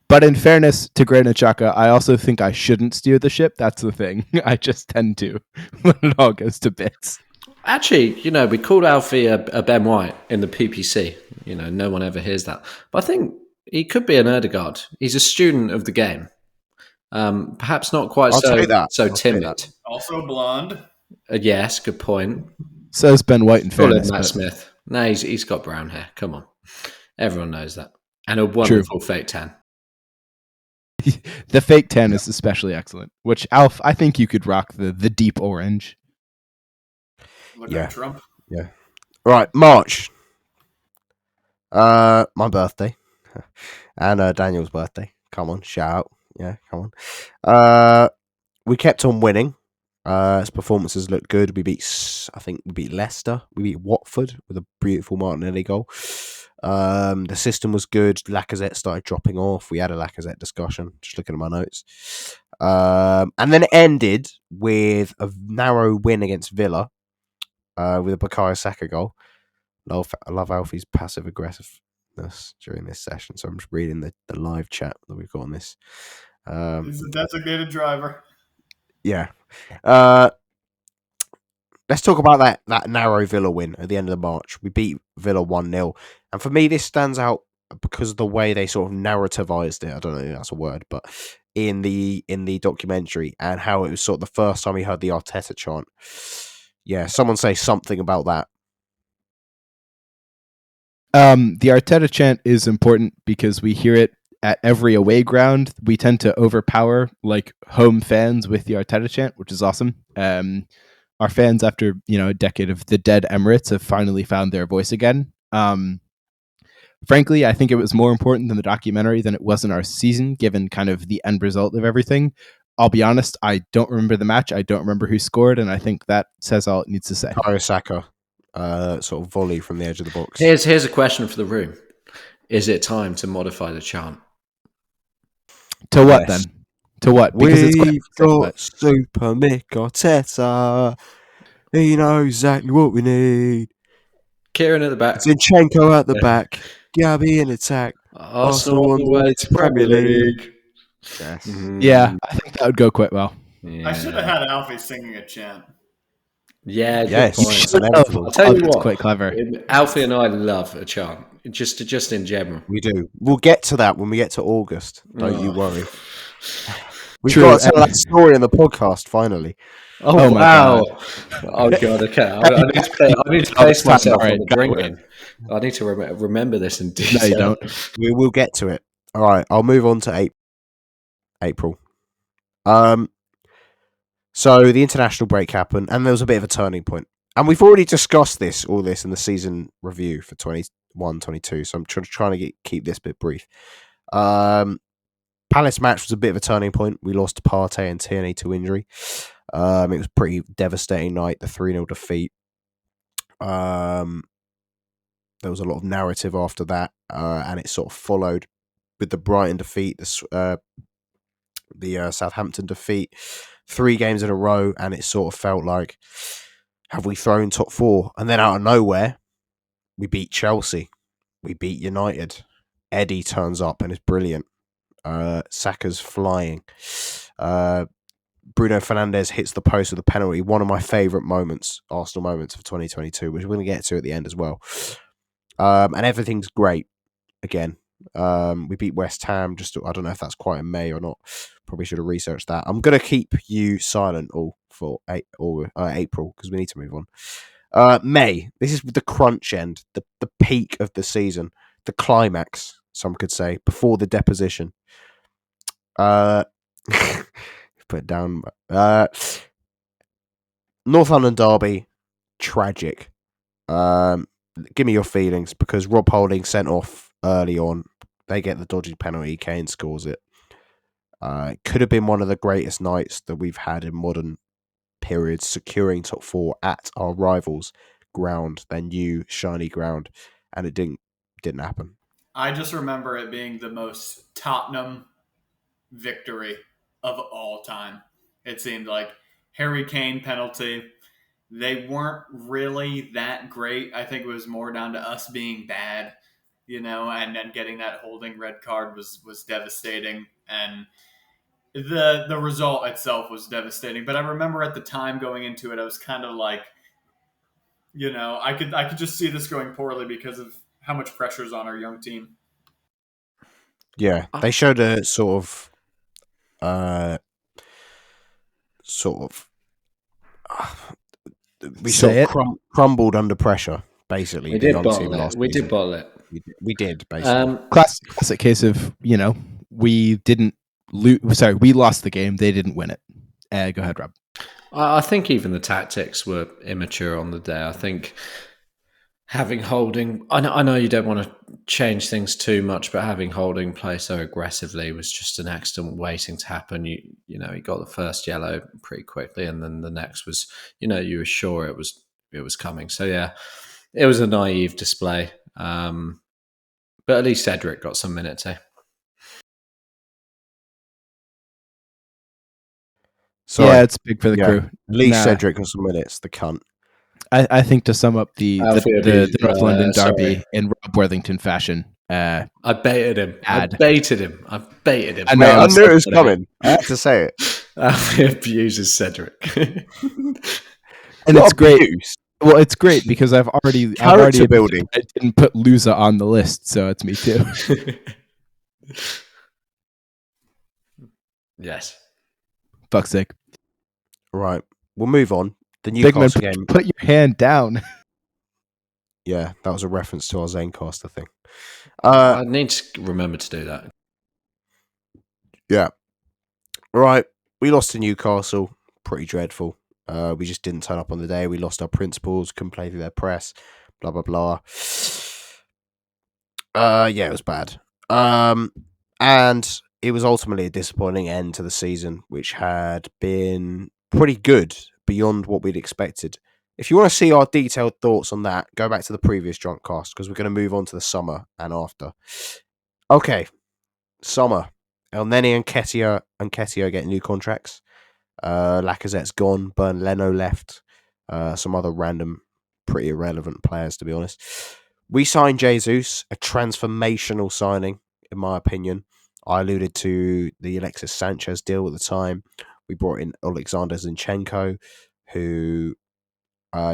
But in fairness to Granit Xhaka, I also think I shouldn't steer the ship. That's the thing. I just tend to when it all goes to bits. Actually, we called Alfie a Ben White in the PPC. No one ever hears that. But I think he could be an Erdegaard. He's a student of the game. Perhaps not quite so timid. Also blonde. Yes, good point. So is Ben White in fairness. Matt Smith. No, he's got brown hair. Come on. Everyone knows that. And a wonderful fake tan. The fake tan is especially excellent, which, Alf, I think you could rock the deep orange. Look like Trump. Yeah. Right, March. My birthday. And Daniel's birthday. Come on, shout out. Yeah, come on. We kept on winning. His performances looked good. We beat Leicester. We beat Watford with a beautiful Martinelli goal. The system was good. Lacazette started dropping off. We had a Lacazette discussion. Just looking at my notes. And then it ended with a narrow win against Villa with a Bukayo Saka goal. I love Alfie's passive aggressiveness during this session. So I'm just reading the live chat that we've got on this. He's a designated driver. Yeah. Let's talk about that narrow Villa win at the end of the March. We beat Villa 1-0. And for me, this stands out because of the way they sort of narrativized it. I don't know if that's a word, but in the documentary, and how it was sort of the first time we heard the Arteta chant. Yeah, someone say something about that. The Arteta chant is important because we hear it at every away ground. We tend to overpower like home fans with the Arteta chant, which is awesome. Our fans, after a decade of the dead Emirates, have finally found their voice again. Frankly, I think it was more important than the documentary than it was in our season, given kind of the end result of everything. I'll be honest, I don't remember the match. I don't remember who scored, and I think that says all it needs to say. Bukayo Saka, sort of volley from the edge of the box. Here's a question for the room. Is it time to modify the chant? To what then? To what? Because we've got Super Mick Arteta. He knows exactly what we need. Kieran at the back. Zinchenko at the back. Gabby in attack. Arsenal on the way to Premier League. Yes. Yeah, I think that would go quite well. Yeah. I should have had Alfie singing a chant. Yeah, yes. I'll tell you what, quite clever. Alfie and I love a chant, just in general. We do. We'll get to that when we get to August. Don't you worry. We've True. got to tell that story in the podcast finally. Oh wow! Oh god! Okay, I need to place myself on the drinking. I need to remember this in detail. No, you don't. We will get to it. All right, I'll move on to April. So the international break happened, and there was a bit of a turning point. And we've already discussed all this in the season review for 21-22. So I'm trying to keep this bit brief. Palace match was a bit of a turning point. We lost to Partey and Tierney to injury. It was a pretty devastating night, the 3-0 defeat. There was a lot of narrative after that, and it sort of followed with the Brighton defeat, the Southampton defeat, 3 games in a row, and it sort of felt like, have we thrown top 4? And then out of nowhere, we beat Chelsea. We beat United. Eddie turns up and is brilliant. Saka's flying. Bruno Fernandes hits the post with a penalty. One of my favourite Arsenal moments of 2022, which we're going to get to at the end as well. And everything's great again. We beat West Ham. I don't know if that's quite in May or not. Probably should have researched that. I'm going to keep you silent all for April because we need to move on. May. This is the crunch end, the peak of the season, the climax, some could say, before the deposition. Put it down. North London derby, tragic. Give me your feelings, because Rob Holding sent off early on. They get the dodgy penalty. Kane scores it. It could have been one of the greatest nights that we've had in modern periods, securing top 4 at our rivals' ground, their new shiny ground, and it didn't happen. I just remember it being the most Tottenham victory of all time. It seemed like Harry Kane penalty. They weren't really that great. I think it was more down to us being bad, and then getting that Holding red card was devastating, and the result itself was devastating. But I remember at the time going into it, I was kind of like, I could just see this going poorly because of how much pressure is on our young team. Yeah, they showed a we crumbled under pressure. Basically, we did bottle it. We did bottle it. We did basically. Classic case of we didn't lose. Sorry, we lost the game. They didn't win it. Go ahead, Rob. I think even the tactics were immature on the day. I think having Holding, I know you don't want to change things too much, but having Holding play so aggressively was just an accident waiting to happen. He got the first yellow pretty quickly, and then the next was, you were sure it was coming. So yeah, it was a naive display. But at least Cedric got some minutes, eh? So yeah, it's big for the crew. At least Cedric got some minutes, the cunt. I think to sum up the North London derby in Rob Worthington fashion. I baited him. I baited him. I knew it was coming. I had to say it. Alfie abuses Cedric. And it's great. Well, it's great because I've already building. I didn't put Lusa on the list, so it's me too. Yes. Fuck's sake. Right. We'll move on. The Newcastle game. Put your hand down. Yeah, that was a reference to our Zanecast, I think. I need to remember to do that. Yeah. Right. We lost to Newcastle. Pretty dreadful. We just didn't turn up on the day. We lost our principals, couldn't play through their press, blah, blah, blah. Yeah, it was bad. And it was ultimately a disappointing end to the season, which had been pretty good beyond what we'd expected. If you want to see our detailed thoughts on that, go back to the previous drunkcast, because we're going to move on to the summer and after. Okay, summer. Elneny and Nketiah get new contracts. Lacazette's gone. Bern Leno left. Some other random, pretty irrelevant players, to be honest. We signed Jesus, a transformational signing, in my opinion. I alluded to the Alexis Sanchez deal at the time. We brought in Alexander Zinchenko, who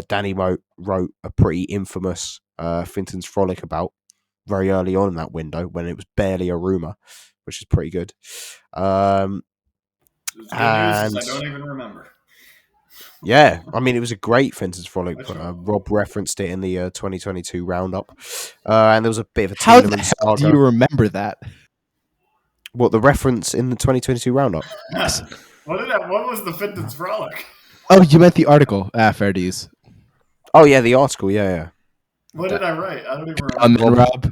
Danny wrote a pretty infamous Finton's Frolic about very early on in that window when it was barely a rumour, which is pretty good. It was good news, I don't even remember. Yeah, I mean, it was a great Finton's Frolic. Rob referenced it in the 2022 roundup. And there was a bit of a How the hell do you remember that? What, the reference in the 2022 roundup? What was the Finton's Frolic? Oh, you meant the article. Fair to use. Oh, yeah, the article. Yeah. What did I write? I don't even remember. Rob.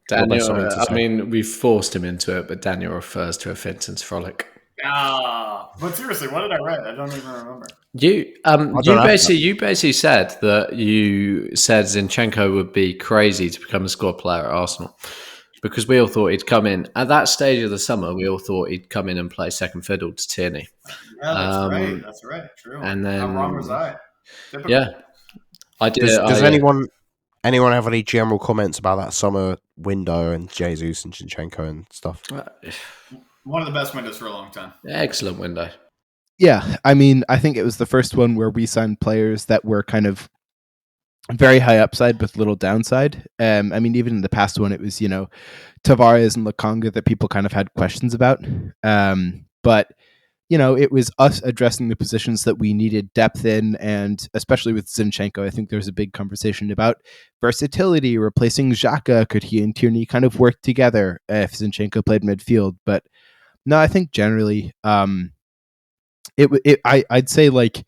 Daniel, we forced him into it, but Daniel refers to a Finton's Frolic. But seriously, what did I write? I don't even remember. You basically said that you said Zinchenko would be crazy to become a squad player at Arsenal, because we all thought he'd come in at that stage of the summer. We all thought he'd come in and play second fiddle to Tierney. Yeah, that's right. That's right. True. And then, how wrong was I? Typical. Yeah, I did. Does anyone have any general comments about that summer window and Jesus and Zinchenko and stuff? One of the best windows for a long time. Excellent window. Yeah, I mean, I think it was the first one where we signed players that were kind of very high upside with little downside. I mean, even in the past one, it was, Tavares and Lokonga that people kind of had questions about. But it was us addressing the positions that we needed depth in, and especially with Zinchenko, I think there was a big conversation about versatility, replacing Xhaka. Could he and Tierney kind of work together if Zinchenko played midfield? But no, I think generally, I'd say like,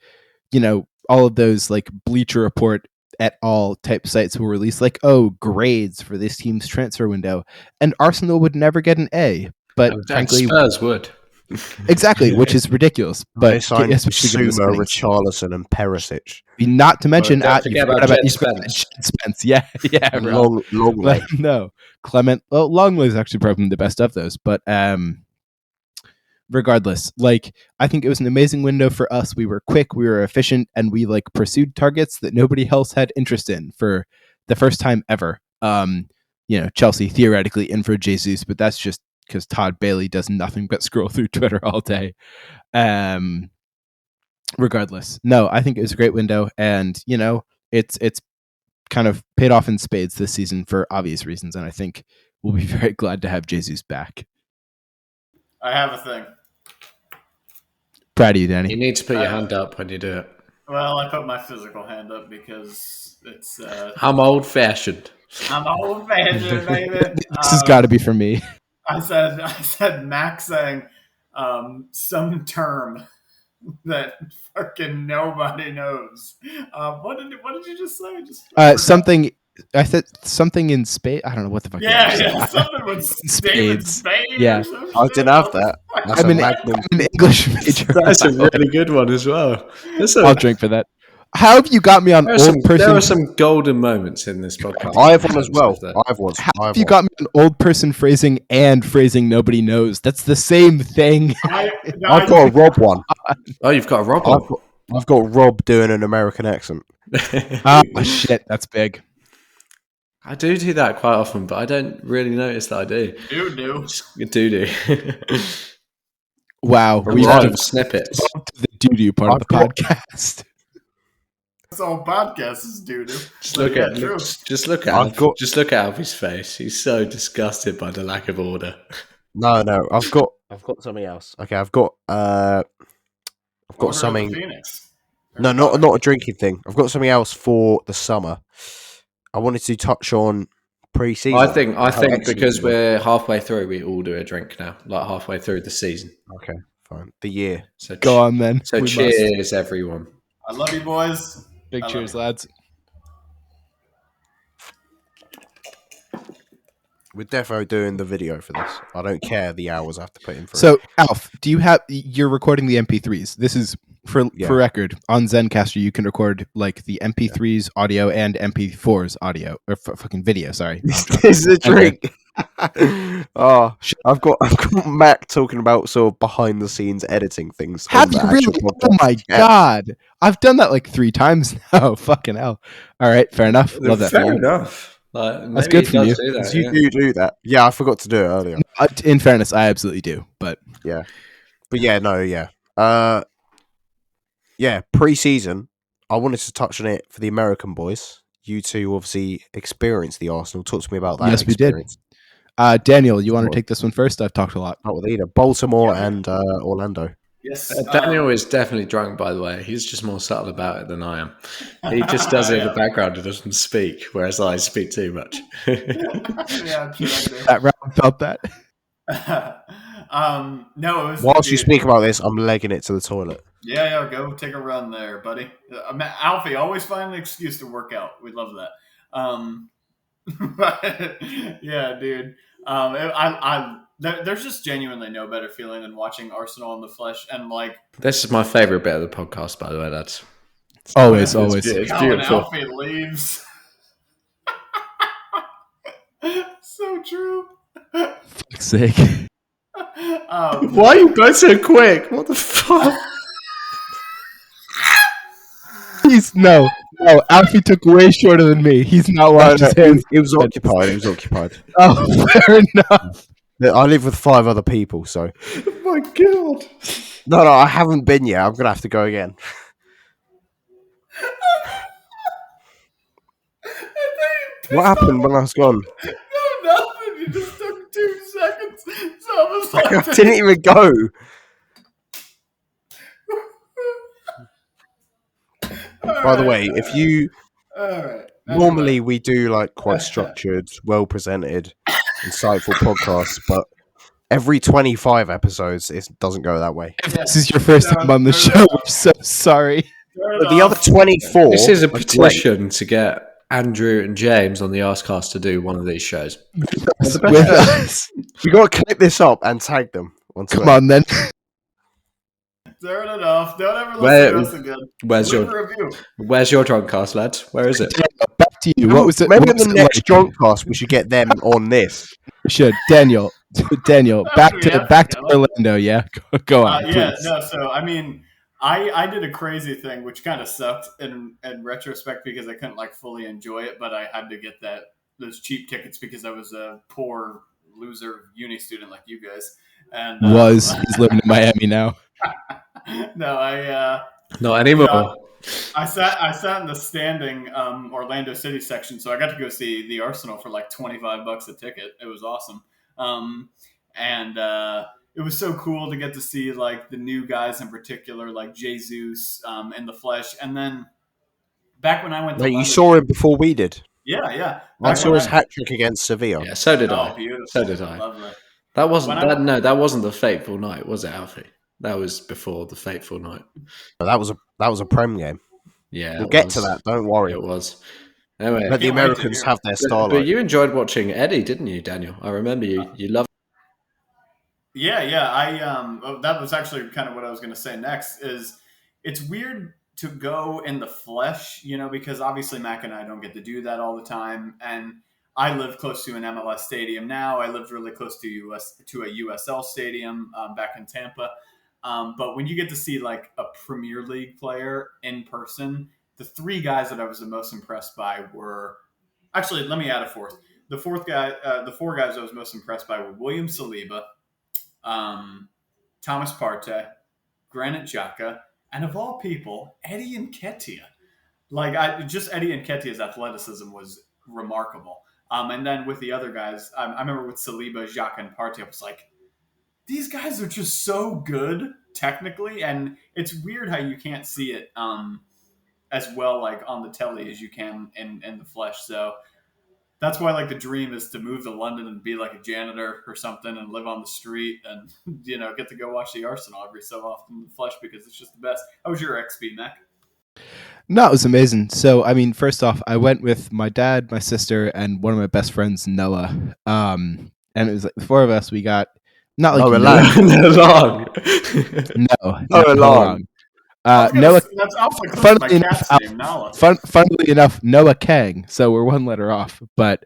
all of those like Bleacher Report et al. Type sites will release like, grades for this team's transfer window, and Arsenal would never get an A. But frankly, Spurs would. Exactly, which is ridiculous. But they signed Sumo, Richarlison, and Perisic. Not to mention, don't forget about Jed Spence. Yeah, Long way. No, Clement. Well, Longley is actually probably the best of those. But regardless, like, I think it was an amazing window for us. We were quick, we were efficient, and we like pursued targets that nobody else had interest in for the first time ever. Chelsea theoretically in for Jesus, but that's just because Todd Bailey does nothing but scroll through Twitter all day. Regardless, no, I think it was a great window, and it's kind of paid off in spades this season for obvious reasons, and I think we'll be very glad to have Jesus back. I have a thing. Proud of you, Danny. You need to put your hand up when you do it. Well, I put my physical hand up because it's... I'm old-fashioned. I'm old-fashioned, baby. This has got to be for me. I said Max saying some term that fucking nobody knows. What did you just say? Something. I said something in spades. I don't know what the fuck. Yeah, something with spades. Yeah, I didn't have that. I'm an English major. That's a really good one as well. I'll drink for that. How have you got me on old person? There are some golden moments in this podcast. I have one as well. How have you got me on old person phrasing and phrasing nobody knows? That's the same thing. I've got a Rob one. Oh, you've got a Rob one. I've got Rob doing an American accent. Oh, shit. That's big. I do that quite often, but I don't really notice that I do. You do. Wow. We've got snippets. The doo-doo part of the podcast. This whole podcast is doo-doo. Just look at Alfie's face. He's so disgusted by the lack of order. No, I've got something else. Okay, I've got something. No, not a drinking thing. I've got something else for the summer. I wanted to touch on pre-season. I think because we're halfway through, we all do a drink now. Like halfway through the season. Okay, fine. The year. So go on then. So cheers, everyone. I love you, boys. Big cheers, lads. We're defo doing the video for this. I don't care the hours I have to put in for it. So, Alf, you're recording the MP3s. This is for record on Zencaster. You can record like the MP3s audio and MP4s audio or fucking video. Sorry, this is a drink. I've got Mac talking about sort of behind the scenes editing things. Have you really? Oh my god, I've done that like 3 times now. Fucking hell. All right, fair enough. Love that. Fair enough. That's good for you. You do that. Yeah, I forgot to do it earlier. In fairness, I absolutely do. But pre-season, I wanted to touch on it for the American boys. You two obviously experienced the Arsenal. Talk to me about that. Yes, experience. We did. Daniel, you want to take this one first? I've talked a lot. Not with either. Baltimore and Orlando. Yes. Daniel is definitely drunk, by the way. He's just more subtle about it than I am. He just does it in the background and doesn't speak, whereas I speak too much. That round felt that. No, it was. Whilst you speak about this, I'm legging it to the toilet. Yeah, go take a run there, buddy. Alfie, always find an excuse to work out. We love that. But yeah, dude. There's just genuinely no better feeling than watching Arsenal in the flesh, and like this is my favorite bit of the podcast, by the way. That's always. It's beautiful. Alfie leaves. So true. Fuck's sake. Why are you both so quick? What the fuck? No. Alfie took way shorter than me. He's not watching his hands. It was occupied. Oh, fair enough. I live with 5 other people, so. Oh my god. No, I haven't been yet. I'm gonna have to go again. What happened when I was gone? No, nothing. You just took 2 seconds. So I was like, I didn't even go. By the way, if you All right. normally we do like quite structured, well presented, insightful podcasts, but every 25 episodes it doesn't go that way. If this is your first time on the show, we're so sorry. But the other 24 This is a are great. petition to get Andrew and James on the Arsecast to do one of these shows. With us. We got to clip this up and tag them on Twitter. Come on, then. Turn it off. Don't ever listen to us again. Where's Leave your a review. Where's your drunkcast, lads? Where is it? Back to you. What was it? Maybe what in was the it next like? Drunkcast we should get them on this. We should. Daniel, back to Orlando. Yeah, go on. Yeah, please. no. So I mean, I did a crazy thing, which kind of sucked in retrospect because I couldn't like fully enjoy it, but I had to get those cheap tickets because I was a poor loser uni student like you guys. And He's living in Miami now. No, Not anymore. I sat in the standing Orlando City section, so I got to go see the Arsenal for like $25 a ticket. It was awesome, and it was so cool to get to see like the new guys in particular, like Jesus in the flesh. And then back when I went to Wait, you London, saw him before we did. yeah. I saw his hat trick against Sevilla. Yeah, so did Oh, I. beautiful. So did I. Lovely. That wasn't the fateful night, was it, Alfie? That was before the fateful night. That was a Prem game. Yeah, We'll get to that. Don't worry. It was. Anyway, Let the Americans have their starlight. But you enjoyed watching Eddie, didn't you, Daniel? I remember you. You loved. Yeah. That was actually kind of what I was going to say next. Is it's weird to go in the flesh, because obviously Mac and I don't get to do that all the time, and I live close to an MLS stadium now. I lived really close to a USL stadium back in Tampa. But when you get to see like a Premier League player in person, the three guys that I was the most impressed by were actually, let me add a fourth. The four guys I was most impressed by were William Saliba, Thomas Partey, Granit Xhaka, and of all people, Eddie Nketiah. Like Eddie Nketiah's athleticism was remarkable. And then with the other guys, I remember with Saliba, Xhaka, and Partey, I was like, these guys are just so good technically, and it's weird how you can't see it as well like on the telly as you can in the flesh. So that's why like the dream is to move to London and be like a janitor or something and live on the street and get to go watch the Arsenal every so often in the flesh because it's just the best. How was your XP, Mac? No, it was amazing. So, I mean, first off, I went with my dad, my sister, and one of my best friends, Noah. And it was like the four of us. We got not like long. Noah. Noah. That's also close to my cat's name, Noah. Funnily enough, Noah Kang. So we're one letter off. But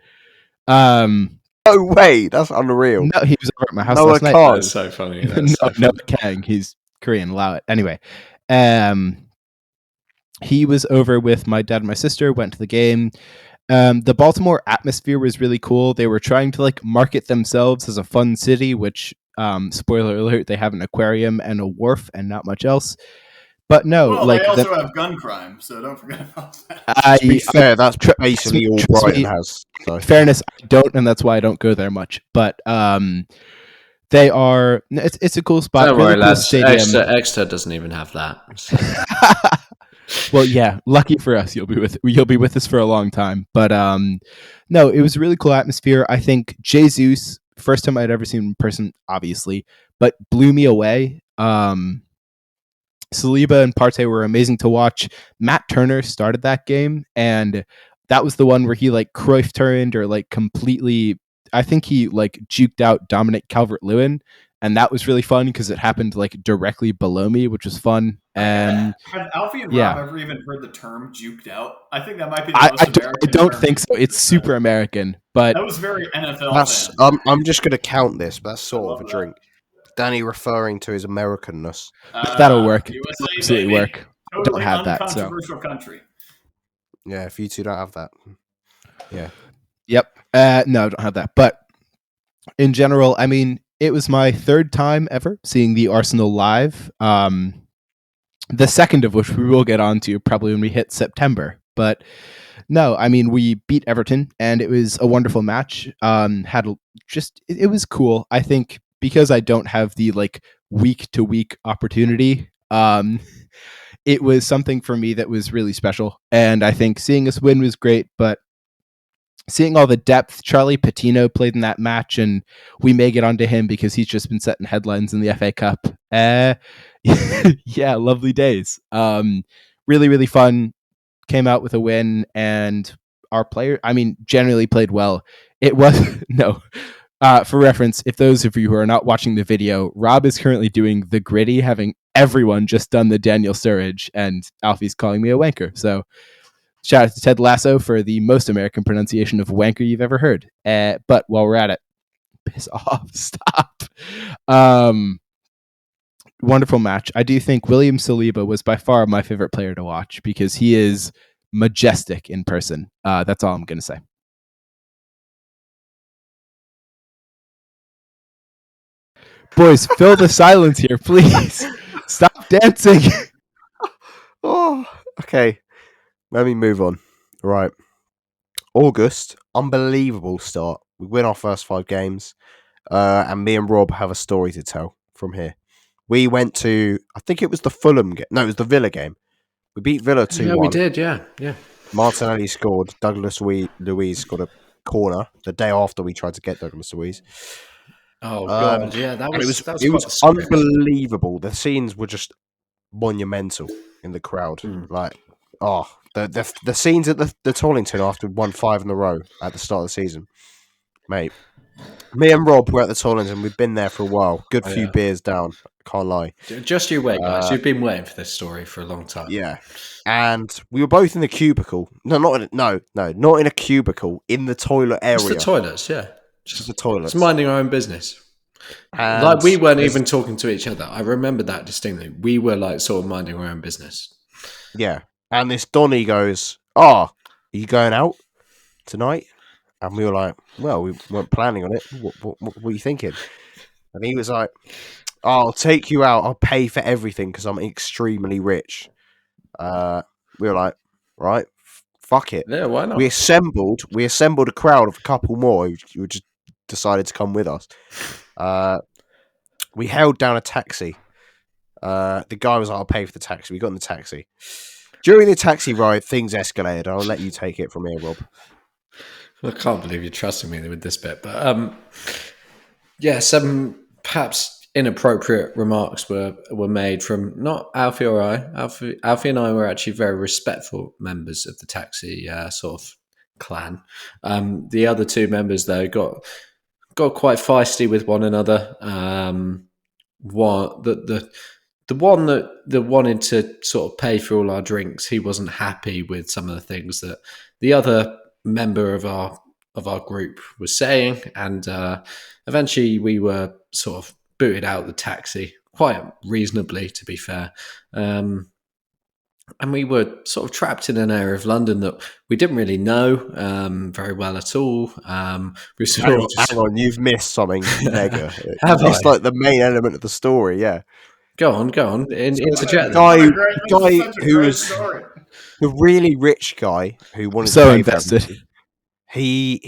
no way, that's unreal. No, he was over at my house Noah last night. Kang. That's so funny. Noah Kang. He's Korean. Allow it. Anyway, he was over with my dad and my sister. Went to the game. The Baltimore atmosphere was really cool. They were trying to like market themselves as a fun city, which spoiler alert, they have an aquarium and a wharf and not much else. But no, they also have gun crime, so don't forget about that. To be fair, that's basically all Brighton has. So. Fairness, I don't, and that's why I don't go there much. But they are. It's a cool spot. Don't really worry, cool lads. stadium. Exeter doesn't even have that. So. Well, yeah, lucky for us, you'll be with us for a long time. But no, it was a really cool atmosphere. I think Jesus, first time I'd ever seen him in person, obviously, but blew me away. Saliba and Partey were amazing to watch. Matt Turner started that game, and that was the one where he like Cruyff turned or like completely. I think he like juked out Dominic Calvert-Lewin. And that was really fun because it happened like directly below me, which was fun. And have Alfie and Rob ever even heard the term "juked out"? I think that might be the most American. I don't think so. It's super American, but that was very NFL. I'm just going to count this, but that's sort of a drink. Danny referring to his Americanness. That'll work. USA, that'll absolutely work. Totally don't have that. So controversial country. Yeah, if you two don't have that. Yeah. Yep. No, I don't have that. But in general, I mean, it was my third time ever seeing the Arsenal live. The second of which we will get onto probably when we hit September. But no, I mean, we beat Everton and it was a wonderful match. It was cool. I think because I don't have the like week to week opportunity, it was something for me that was really special. And I think seeing us win was great, but seeing all the depth, Charlie Patino played in that match, and we may get onto him because he's just been setting headlines in the FA Cup. Yeah, lovely days. Really, really fun. Came out with a win, and our player, generally played well. It was, no, for reference, if those of you who are not watching the video, Rob is currently doing the gritty, having everyone just done the Daniel Sturridge, and Alfie's calling me a wanker. So shout out to Ted Lasso for the most American pronunciation of wanker you've ever heard. But while we're at it, piss off, stop. Wonderful match. I do think William Saliba was by far my favorite player to watch because he is majestic in person. That's all I'm going to say. Boys, fill the silence here, please. Stop dancing. Oh, okay. Let me move on. Right. August, unbelievable start. We win our first 5 games. And me and Rob have a story to tell from here. We went to, I think it was the Fulham game. No, it was the Villa game. We beat Villa 2-1. Yeah, we did, yeah. Martinelli scored. Douglas Luiz scored a corner the day after we tried to get Douglas Luiz. Oh, God, yeah. That was unbelievable. The scenes were just monumental in the crowd. Like, the scenes at the Tollington after we won 5 in a row at the start of the season. Mate, me and Rob were at the Tollington. We've been there for a while. Good few beers down. Can't lie. Just you wait, guys. You've been waiting for this story for a long time. Yeah. And we were both in the cubicle. Not in a cubicle. In the toilet area. Just the toilets, yeah. Just the toilets. It's minding our own business. And like we weren't even talking to each other. I remember that distinctly. We were like sort of minding our own business. Yeah. And this Donny goes, are you going out tonight? And we were like, well, we weren't planning on it. What are you thinking? And he was like, I'll take you out. I'll pay for everything because I'm extremely rich. We were like, right, fuck it. Yeah, why not? We assembled a crowd of a couple more who just decided to come with us. We held down a taxi. The guy was like, I'll pay for the taxi. We got in the taxi. During the taxi ride, things escalated. I'll let you take it from here, Rob. I can't believe you're trusting me with this bit. But some perhaps inappropriate remarks were made from not Alfie or I. Alfie and I were actually very respectful members of the taxi sort of clan. The other 2 members, though, got quite feisty with one another. The one that wanted to sort of pay for all our drinks, he wasn't happy with some of the things that the other member of our group was saying, and eventually we were sort of booted out the taxi quite reasonably, to be fair. And we were sort of trapped in an area of London that we didn't really know very well at all. Hang on, you've missed something mega. It's like the main element of the story, yeah. Go on. Interject. The guy who was the really rich guy who wanted so to pay invested. He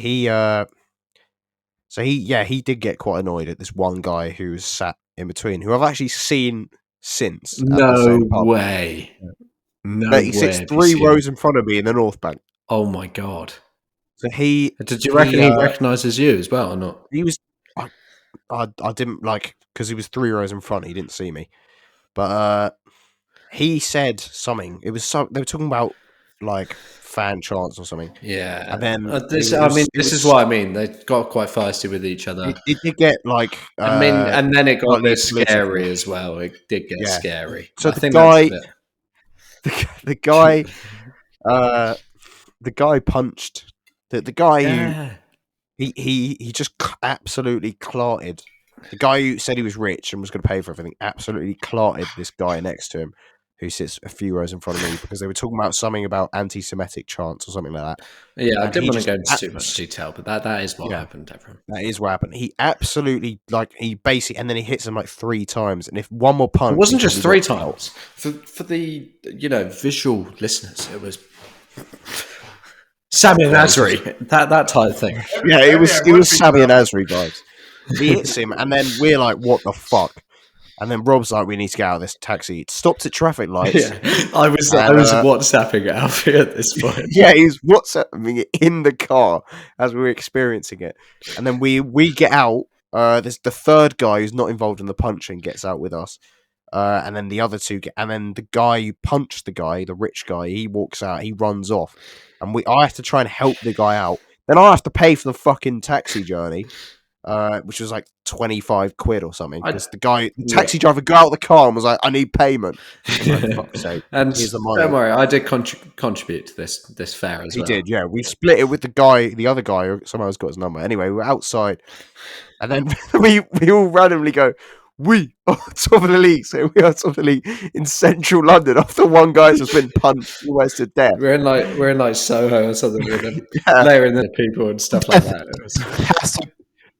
did get quite annoyed at this one guy who was sat in between, who I've actually seen since. No way. No he sits 3 rows in front of me in the North Bank. Oh my God. So did you reckon he recognises you as well or not? He was. I didn't because he was 3 rows in front. He didn't see me, but he said something. It was they were talking about like fan chants or something. Yeah, and then this is what I mean. They got quite feisty with each other. It did get like. And then it got a bit scary as well. It did get scary. So the guy punched the guy who. He just absolutely clarted. The guy who said he was rich and was going to pay for everything absolutely clarted this guy next to him who sits a few rows in front of me because they were talking about something about anti-Semitic chants or something like that. Yeah, I didn't want to go into too much detail, but that is what happened, everyone. That is what happened. He absolutely, and then he hits him 3 times. And if one more punch... It wasn't just 3 times. For the, visual listeners, it was... Sammy and Nasri, that type thing. Yeah, it was Sammy and Nasri vibes. He hits him, and then we're like, what the fuck? And then Rob's like, we need to get out of this taxi. It stopped at traffic lights. Yeah, I was WhatsApping Alfie at this point. Yeah, he's WhatsApping it in the car as we were experiencing it. And then we get out. There's the third guy who's not involved in the punching gets out with us. And then the other two and then the guy who punched the guy, the rich guy, he walks out, he runs off. And I have to try and help the guy out. Then I have to pay for the fucking taxi journey. Which was like 25 quid or something. Because the taxi driver got out of the car and was like, I need payment. Like, fuck's sake, and here's the money. Don't worry, I did contribute to this fare as well. He did, yeah. We split it with the other guy, someone's got his number. Anyway, we're outside. And then we all randomly go, we are top of the league. So we are top of the league in central London after one guy's just been punched almost to death. We're in like Soho or something with them, layering the people and stuff like that.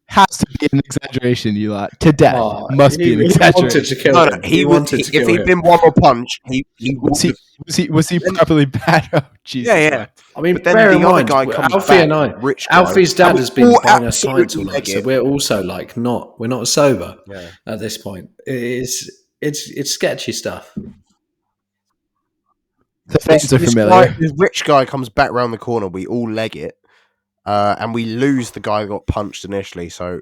Has to be an exaggeration, you lot. To death must be an exaggeration. He wanted to kill him. If he'd been one more punch, was he properly bad? Oh, Jesus. Yeah. I mean, but then the other guy comes Alfie back, and I, rich Alfie's guy, dad has been buying us pints all night, negative. so we're also like we're not sober Yeah. at this point. It's sketchy stuff. The fans are familiar. This rich guy comes back round the corner. We all leg it. And we lose the guy who got punched initially, so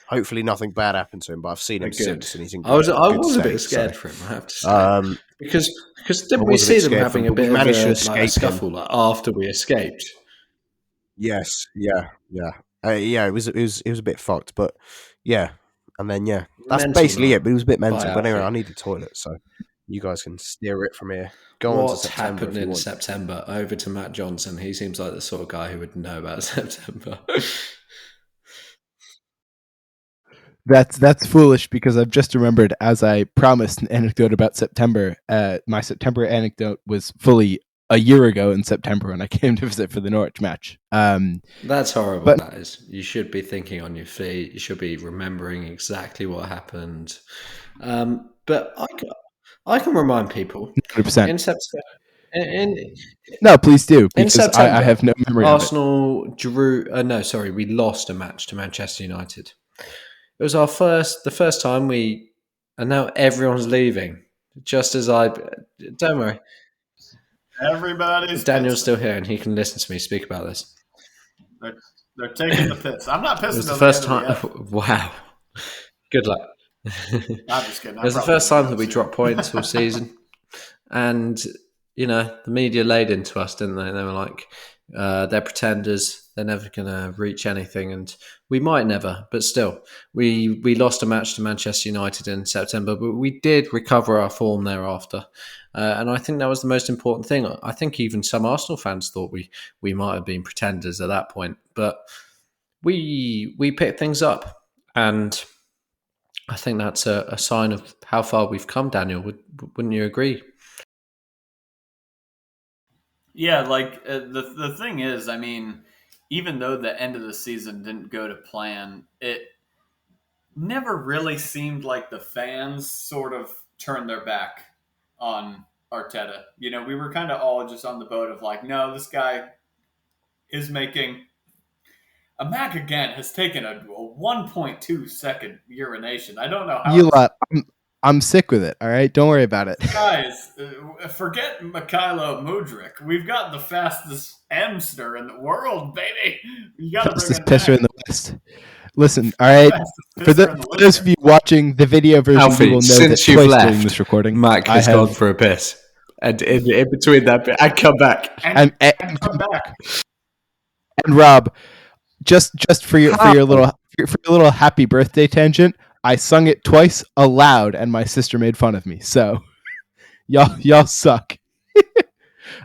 hopefully nothing bad happened to him. But I've seen him since, and he's in good I was a state, bit scared for him, I have to say, because didn't we see them having a bit of a scuffle after we escaped? Yes, yeah. It was a bit fucked, but yeah, and then that's mental, basically it. But it was a bit mental. But anyway, I need the toilet, so you guys can steer it from here. What's happened in September? Over to Matt Johnson. He seems like the sort of guy who would know about September. That's foolish because I've just remembered, as I promised, an anecdote about September. My September anecdote was fully a year ago in September when I came to visit for the Norwich match. That's horrible. But that is. You should be thinking on your feet. You should be remembering exactly what happened. But I can remind people 100%. in September. No, please do, because I have no memory Arsenal of it. We lost a match to Manchester United. It was the first time and now everyone's leaving. Just as don't worry. Daniel's still here and he can listen to me speak about this. They're taking the piss. I'm not pissing. It was the first time. Wow. Good luck. I'm just kidding. It was the first time that we dropped points all season. And, the media laid into us, didn't they? They were like, they're pretenders. They're never going to reach anything. And we might never, but still. We lost a match to Manchester United in September, but we did recover our form thereafter. And I think that was the most important thing. I think even some Arsenal fans thought we might have been pretenders at that point. But we picked things up. And I think that's a sign of how far we've come, Daniel. Wouldn't you agree? Yeah, the thing is, I mean, even though the end of the season didn't go to plan, it never really seemed like the fans sort of turned their back on Arteta. We were kind of all just on the boat of like, no, this guy is making... Mac again has taken a 1.2 second urination. I don't know how. I'm sick with it. All right, don't worry about it, guys. Forget Mykhaylo Mudryk. We've got the fastest hamster in the world, baby. You got to bring fastest pisser in the West. Listen, all right. For those of you watching the video version, Alfie, you will know since that you've twice left, during this recording, Mac has gone for a piss, and in between that bit, and come back, and come back. And Rob, just for your little happy birthday tangent, I sung it twice aloud, and my sister made fun of me. So, y'all suck.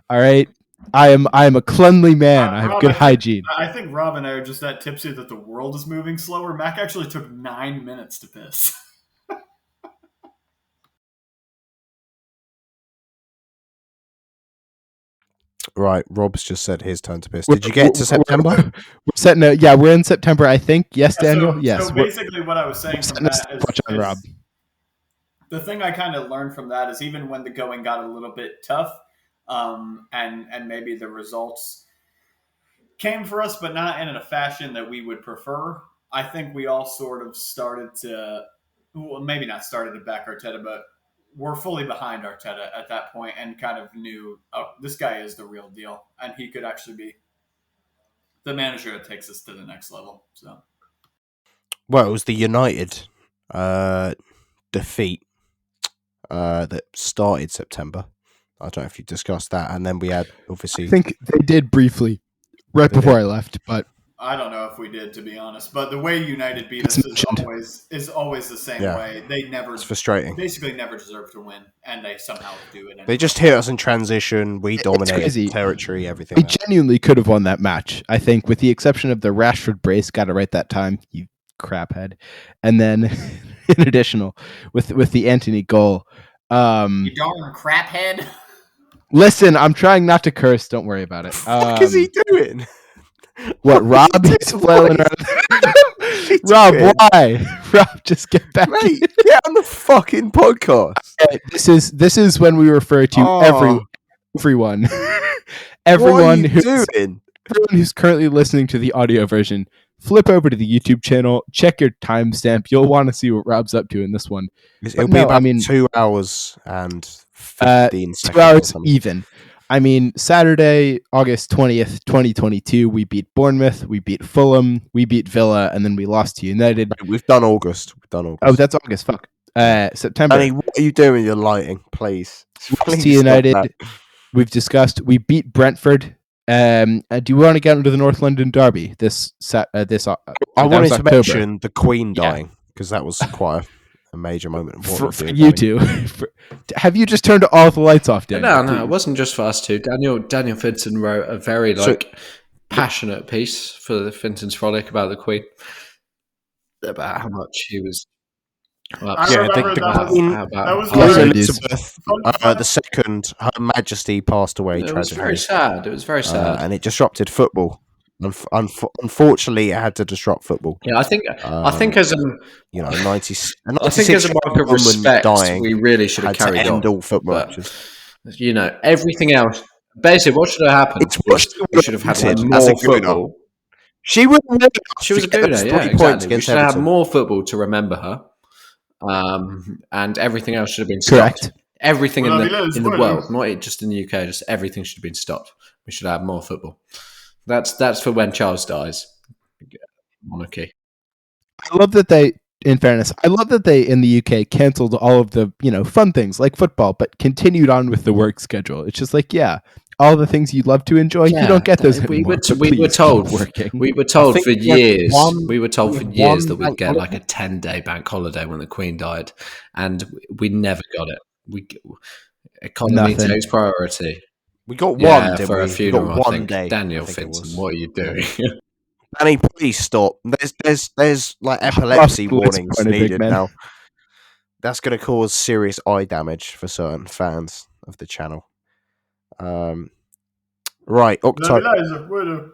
All right, I am a cleanly man. I have good hygiene. I think Rob and I are just that tipsy that the world is moving slower. Mac actually took 9 minutes to piss. Right, Rob's just said his turn to piss. Did you get to September? We're in September, I think. Yes, Daniel. Yes. So basically, what I was saying from that is Rob. The thing I kind of learned from that is even when the going got a little bit tough, and maybe the results came for us, but not in a fashion that we would prefer. I think we all sort of started to well, maybe not started to back Arteta, but were fully behind Arteta at that point and kind of knew, oh, this guy is the real deal, and he could actually be the manager that takes us to the next level. So, Well, it was the United defeat that started September. I don't know if you discussed that, and then we had obviously. I think they did briefly right before I left, but I don't know if we did, to be honest. But the way United beat us is always the same way. They never, it's frustrating. Basically, never deserve to win, and they somehow do it. Anyway. They just hit us in transition. We dominated territory, everything. We genuinely could have won that match. I think, with the exception of the Rashford brace, got it right that time. You craphead, and then in additional with the Antony goal. You darn craphead. Listen, I'm trying not to curse. Don't worry about it. What is he doing? What, Rob? He's flailing around. Rob, why? Rob, just get back. Mate, get on the fucking podcast. This is when we refer to everyone. Everyone who's currently listening to the audio version. Flip over to the YouTube channel, check your timestamp. You'll want to see what Rob's up to in this one. It'll be about 2 hours and 15 seconds. 2 hours even. I mean, Saturday, August 20th, 2022, we beat Bournemouth, we beat Fulham, we beat Villa, and then we lost to United. We've done August. Oh, that's August. Fuck. September. Danny, what are you doing with your lighting? Please. Lost to United. We've discussed. We beat Brentford. Do you want to get into the North London derby this? I wanted to mention the Queen dying because that was quite a major moment. For you two, have you just turned all the lights off, Daniel? No, it wasn't just for us two. Daniel Finton wrote a very passionate piece for the Finton's Frolic about the Queen, about how much he was. The second, Her Majesty passed away tragically. It was very sad. And it disrupted football. Unfortunately, it had to disrupt football. Yeah, I think as a 90s. I think as a mark of respect, we really should have carried on all football matches. Everything else. Basically, what should have happened? We should have had more football. She was a Gooner, yeah, exactly. We should have had more football to remember her. And everything else should have been stopped. Correct. Everything in the world, not just in the UK, just everything should have been stopped. We should have more football. That's for when Charles dies. Monarchy. I love that they, in fairness, in the UK cancelled all of the fun things like football, but continued on with the work schedule. It's just like, all the things you'd love to enjoy, you don't get those anymore. We were told for years. We were told for years that we'd get like a 10-day bank holiday when the Queen died, and we never got it. Economy takes priority. We got one for a funeral. I think. Daniel Finton, what are you doing? Danny, please stop. There's like epilepsy warnings needed now. That's going to cause serious eye damage for certain fans of the channel. Right, October.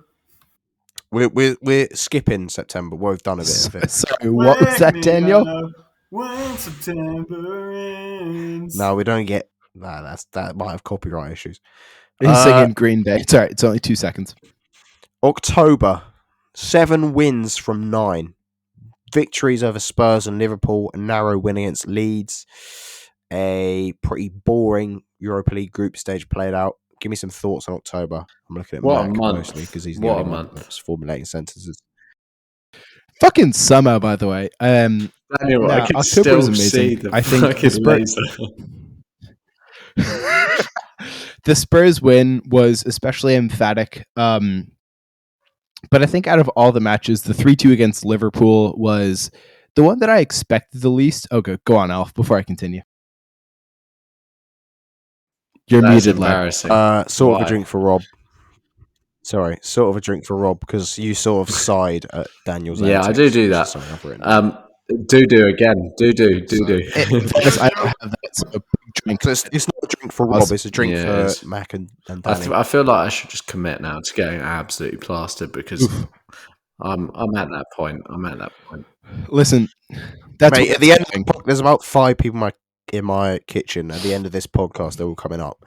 We're skipping September. We've done a bit of it. Sorry, what was that, Daniel? When September ends. No, we don't get that might have copyright issues. He's singing Green Day. It's alright, it's only 2 seconds. October, 7 wins from 9. Victories over Spurs and Liverpool, a narrow win against Leeds. A pretty boring Europa League group stage played out. Give me some thoughts on October. I'm looking at Mark mostly because he's the only one that's formulating sentences. Fucking summer, by the way. Daniel, I can still see the fucking laser. The Spurs win was especially emphatic. But I think out of all the matches, the 3-2 against Liverpool was the one that I expected the least. Okay, go on, Alf, before I continue. You're muted, lad. Sort of a drink for Rob. Sorry, sort of a drink for Rob because you sort of sighed at Daniel's. Yeah, I do that. Sorry, I've written do again. Do. I don't have that. So a big drink. So it's not a drink for Rob. It's a drink for Mac and Danny. I feel like I should just commit now to getting absolutely plastered because I'm at that point. Listen, that's mate, at the end. There's about 5 people in my kitchen. At the end of this podcast, they're all coming up.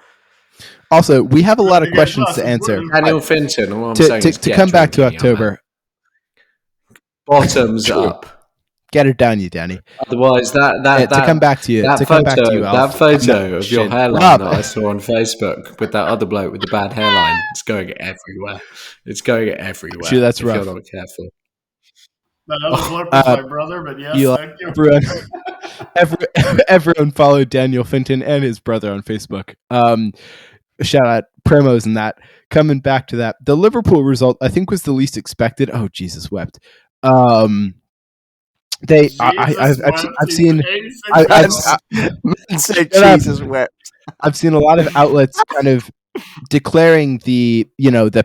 Also, we have a lot of questions to answer. Daniel Finton. To come back to October. Bottoms up. Get it down, you Danny. Otherwise, To come back to you, that Alf, photo of your hairline Rob. that I saw on Facebook with that other bloke with the bad hairline, it's going everywhere. It's going everywhere. Sure, that's if rough. you're not careful. That other bloke was my brother, but yes, Eli, thank you. everyone followed Daniel Finton and his brother on Facebook. Shout out promos and that. Coming back to that, the Liverpool result I think was the least expected. Oh, Jesus wept. I've seen Jesus wept. I've seen a lot of outlets kind of declaring the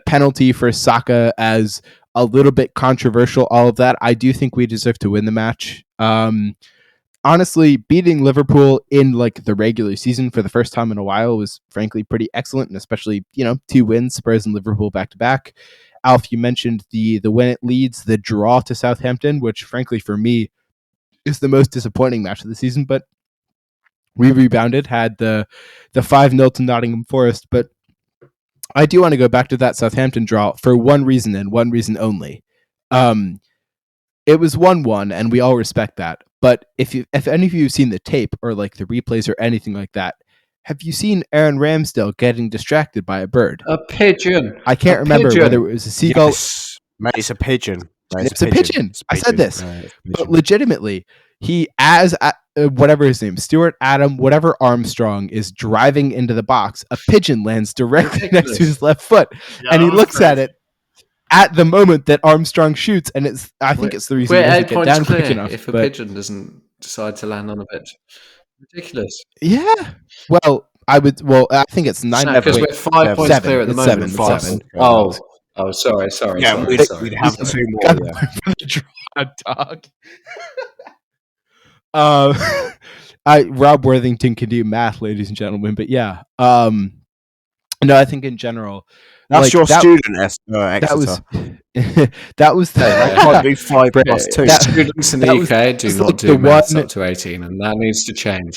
penalty for Saka as a little bit controversial. All of that. I do think we deserve to win the match. Honestly, beating Liverpool in like the regular season for the first time in a while was frankly pretty excellent, and especially 2 wins, Spurs and Liverpool back to back. Alf, you mentioned the win at Leeds, the draw to Southampton, which frankly for me is the most disappointing match of the season, but we rebounded, had the 5-0 to Nottingham Forest. But I do want to go back to that Southampton draw for one reason and one reason only. It was 1-1, and we all respect that. But if any of you have seen the tape or like the replays or anything like that, have you seen Aaron Ramsdale getting distracted by a bird? A pigeon. I can't remember whether it was a seagull. Yes. Mate, it's a pigeon. It's a pigeon. I said this. But legitimately, he, as whatever his name, Stuart Adam, whatever Armstrong, is driving into the box, a pigeon lands directly next to his left foot. And he looks at it at the moment that Armstrong shoots, and I think it's the reason he doesn't get down quick enough. If a pigeon doesn't decide to land on a pitch. Ridiculous. Yeah. Well, I think it's 9. Because we're 5 points clear at the moment. 7. Oh, sorry. Yeah, we'd have 2 more. Dog. Rob Worthington can do math, ladies and gentlemen, but yeah. No, I think in general, that's your student, That Exeter. was I can't do 5 plus 2. Students in the UK do not do maths up to 18, and that needs to change.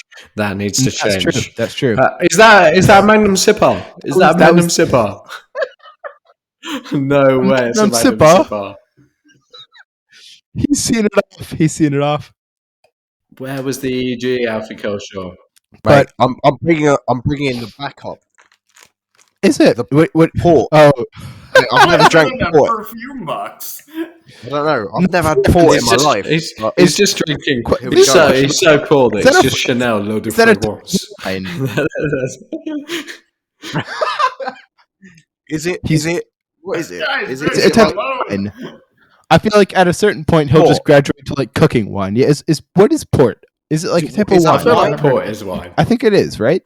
That's true. Is that Magnum Sipar? Is that Magnum Sipar? No way. It's a Magnum Sipar. He's seen it off. Where was the EG, Alfie Culshaw? But I'm bringing in the backup. Is it? What port? Oh, I've never drank port. Perfume box. I don't know. I've never had port in my life. He's just drinking. He's so poor that it's just Chanel L'Eau de Fragrance. Is it? What is it? Guys, Is it's a wine. I feel like at a certain point he'll just graduate to like cooking wine. Yeah, what is port? Is it like a type of wine? I feel like port is wine. I think it is, right?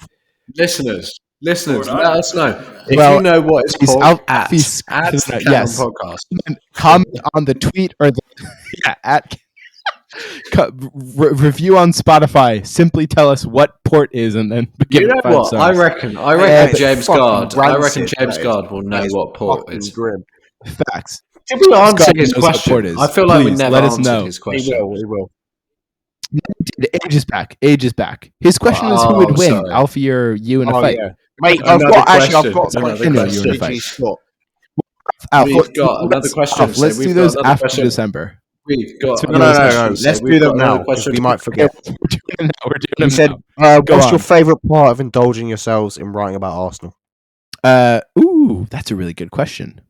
Listeners, let us know. If Well, you know what it's called, at yes. Podcast. Comment on the tweet or at review on Spotify. Simply tell us what port is, and then you know what? Songs. I reckon James Guard. I reckon James Guard will know what port is. Grim. Facts. Did we answer his question? I feel like we never answered his question. We will. Ages back. His question was who would win, sorry. Alfie or you in a fight? Yeah. Mate, I've got a question. We've got another question. Let's do those after December. We've got no. Let's do them now because we might forget. We're doing them You said, now. what's your favourite part of indulging yourselves in writing about Arsenal? Ooh, that's a really good question.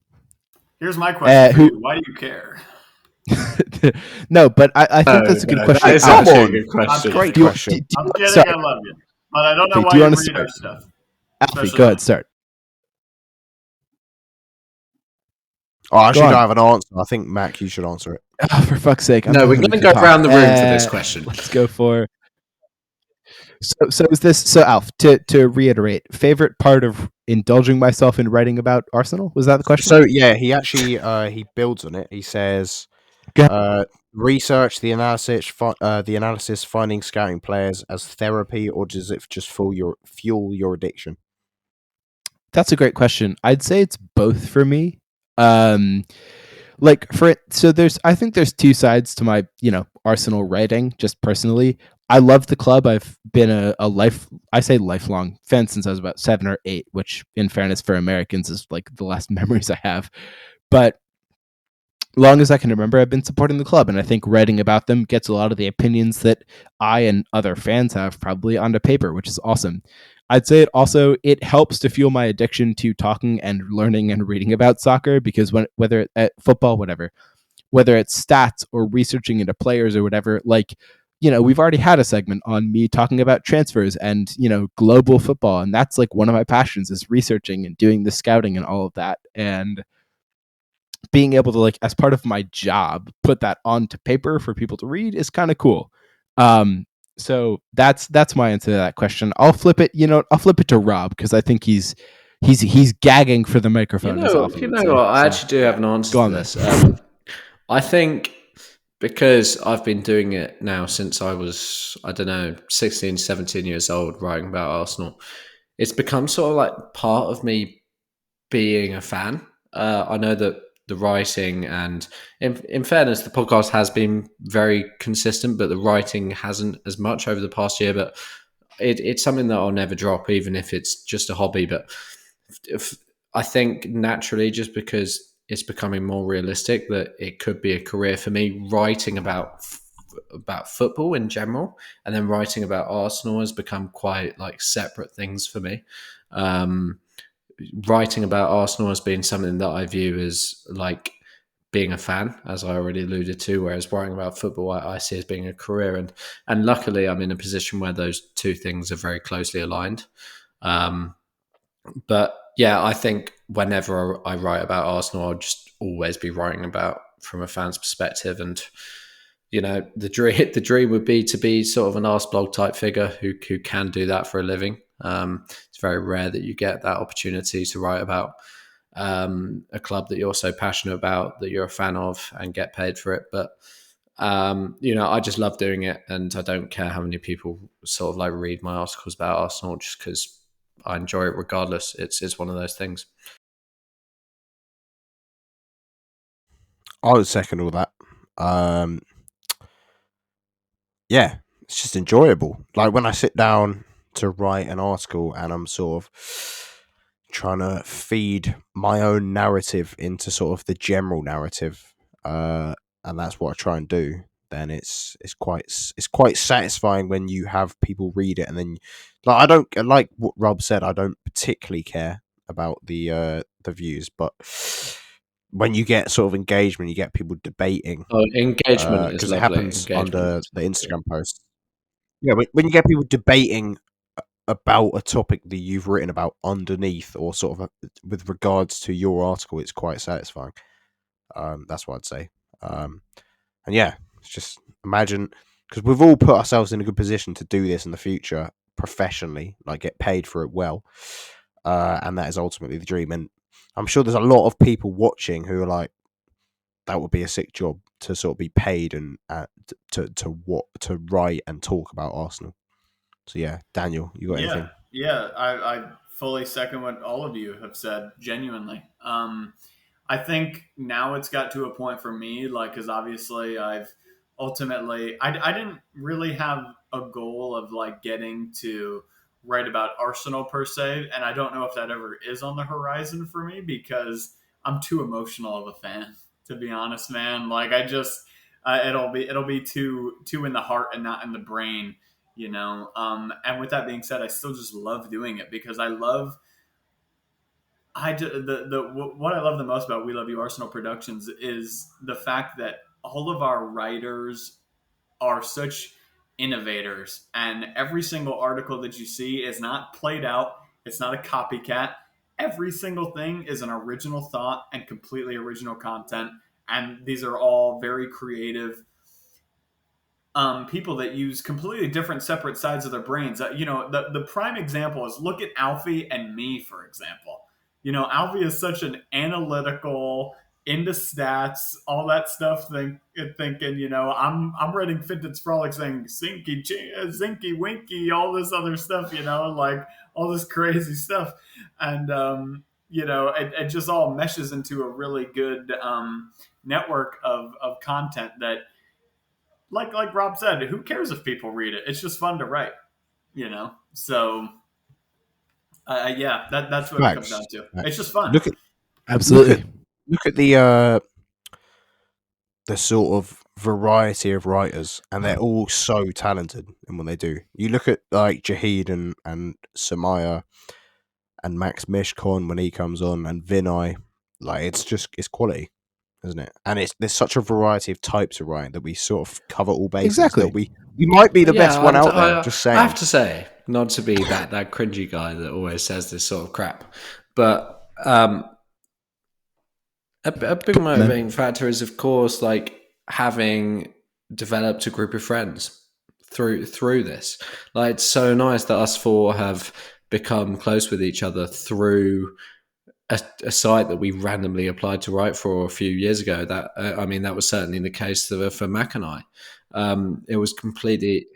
Here's my question. Why do you care? No, but I think that's a good question. That is actually a good question. Great question. I'm kidding. I love you, but I don't know why you read our stuff. Alfie, go ahead, start. I actually don't have an answer. I think, Mac, you should answer it. Oh, for fuck's sake. No, we're going to go around the room for this question. Let's go for... So is this... So, Alf, to reiterate, favorite part of indulging myself in writing about Arsenal? Was that the question? So, yeah, he actually he builds on it. He says... research, the analysis, finding, scouting players as therapy, or does it just fuel your addiction? That's a great question. I'd say it's both for me. I think there's 2 sides to my, Arsenal writing, just personally. I love the club. I've been a lifelong fan since I was about 7 or 8, which in fairness for Americans is like the last memories I have. But long as I can remember, I've been supporting the club, and I think writing about them gets a lot of the opinions that I and other fans have probably onto paper, which is awesome. I'd say it helps to fuel my addiction to talking and learning and reading about soccer, because whether at football, whether it's stats or researching into players or whatever, like, we've already had a segment on me talking about transfers and, global football. And that's like one of my passions, is researching and doing the scouting and all of that. And being able to, like, as part of my job, put that onto paper for people to read is kind of cool. So that's my answer to that question. I'll flip it to Rob, because I think he's gagging for the microphone. As Alfie would say. What? I So, actually do have an answer go to on, this. I think because I've been doing it now since I was, 16, 17 years old, writing about Arsenal, it's become sort of like part of me being a fan. I know that the writing, and in fairness, the podcast has been very consistent, but the writing hasn't as much over the past year. But it's something that I'll never drop, even if it's just a hobby. But I think naturally, just because it's becoming more realistic that it could be a career for me, writing about football in general, and then writing about Arsenal has become quite like separate things for me. Writing about Arsenal has been something that I view as like being a fan, as I already alluded to, whereas writing about football I see as being a career, and luckily I'm in a position where those two things are very closely aligned. But yeah, I think whenever I write about Arsenal, I'll just always be writing about from a fan's perspective. And the dream would be to be sort of an Arseblog type figure who can do that for a living. It's very rare that you get that opportunity to write about a club that you're so passionate about, that you're a fan of, and get paid for it. But I just love doing it, and I don't care how many people sort of like read my articles about Arsenal, just because I enjoy it regardless. It's one of those things. I would second all that. Yeah, it's just enjoyable. Like when I sit down to write an article and I'm sort of trying to feed my own narrative into sort of the general narrative, and that's what I try and do. Then it's quite satisfying when you have people read it, and then like I don't like what Rob said. I don't particularly care about the views, but when you get sort of engagement, you get people debating. Oh, engagement is Because it lovely. happens Engagement under is the lovely. Instagram posts. Yeah, when you get people debating about a topic that you've written about underneath, or sort of with regards to your article, it's quite satisfying. That's what I'd say. And yeah, it's just imagine, because we've all put ourselves in a good position to do this in the future professionally, like get paid for it well, and that is ultimately the dream. And I'm sure there's a lot of people watching who are like, that would be a sick job to sort of be paid and to write and talk about Arsenal. So yeah, Daniel, you got anything? Yeah, I fully second what all of you have said. Genuinely, I think now it's got to a point for me, like, because obviously I didn't really have a goal of like getting to write about Arsenal per se, and I don't know if that ever is on the horizon for me, because I'm too emotional of a fan, to be honest, man. Like I just it'll be too in the heart and not in the brain, and with that being said, I still just love doing it, because what I love the most about We Love You Arsenal Productions is the fact that all of our writers are such innovators, and every single article that you see is not played out. It's not a copycat. Every single thing is an original thought and completely original content, and these are all very creative people that use completely different, separate sides of their brains. The prime example is, look at Alfie and me, for example. Alfie is such an analytical, into stats, all that stuff. Thinking, I'm reading Finton's Frolic saying zinky winky, all this other stuff. Like all this crazy stuff, and it just all meshes into a really good network of content that, like Rob said, who cares if people read it? It's just fun to write, So, yeah, that's what it comes Facts. down to. Facts. It's just fun. Look at absolutely. look at the the sort of variety of writers, and they're all so talented in what they do. You look at like Jahid and Samaya and Max Mishkon when he comes on, and Vinay, like it's quality, isn't it? And there's such a variety of types of writing that we sort of cover all bases. Exactly. That we might be the best one out there. Just saying. I have to say, not to be that cringy guy that always says this sort of crap, but a big motivating factor is, of course, like having developed a group of friends through this. Like, it's so nice that us four have become close with each other through a site that we randomly applied to write for a few years ago. That that was certainly the case for Mac and I. It was completely,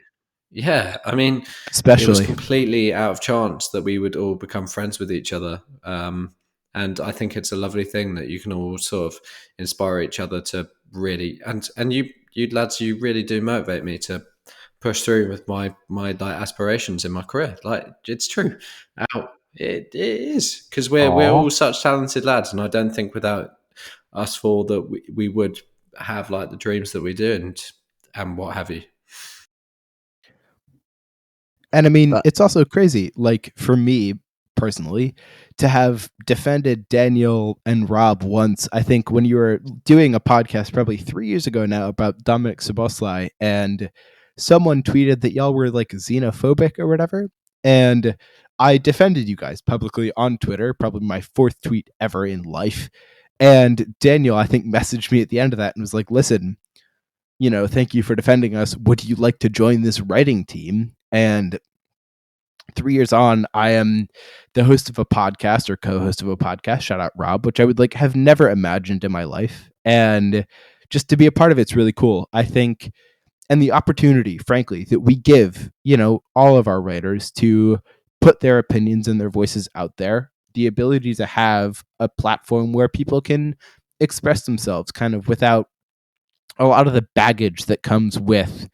especially, it was completely out of chance that we would all become friends with each other. And I think it's a lovely thing that you can all sort of inspire each other to really, and you lads, you really do motivate me to push through with my like aspirations in my career. Like, it's true. It is, because we're all such talented lads, and I don't think without us four that we would have like the dreams that we do and what have you. And I mean, it's also crazy, like, for me personally, to have defended Daniel and Rob once. I think when you were doing a podcast probably 3 years ago now about Dominic Szoboszlai, and someone tweeted that y'all were like xenophobic or whatever, and I defended you guys publicly on Twitter, probably my 4th tweet ever in life. And Daniel, I think, messaged me at the end of that and was like, listen, thank you for defending us. Would you like to join this writing team? And 3 years on, I am the host of a podcast, or co-host of a podcast, shout out Rob, which I would have never imagined in my life. And just to be a part of it's really cool, I think. And the opportunity, frankly, that we give, all of our writers to put their opinions and their voices out there, the ability to have a platform where people can express themselves kind of without a lot of the baggage that comes with,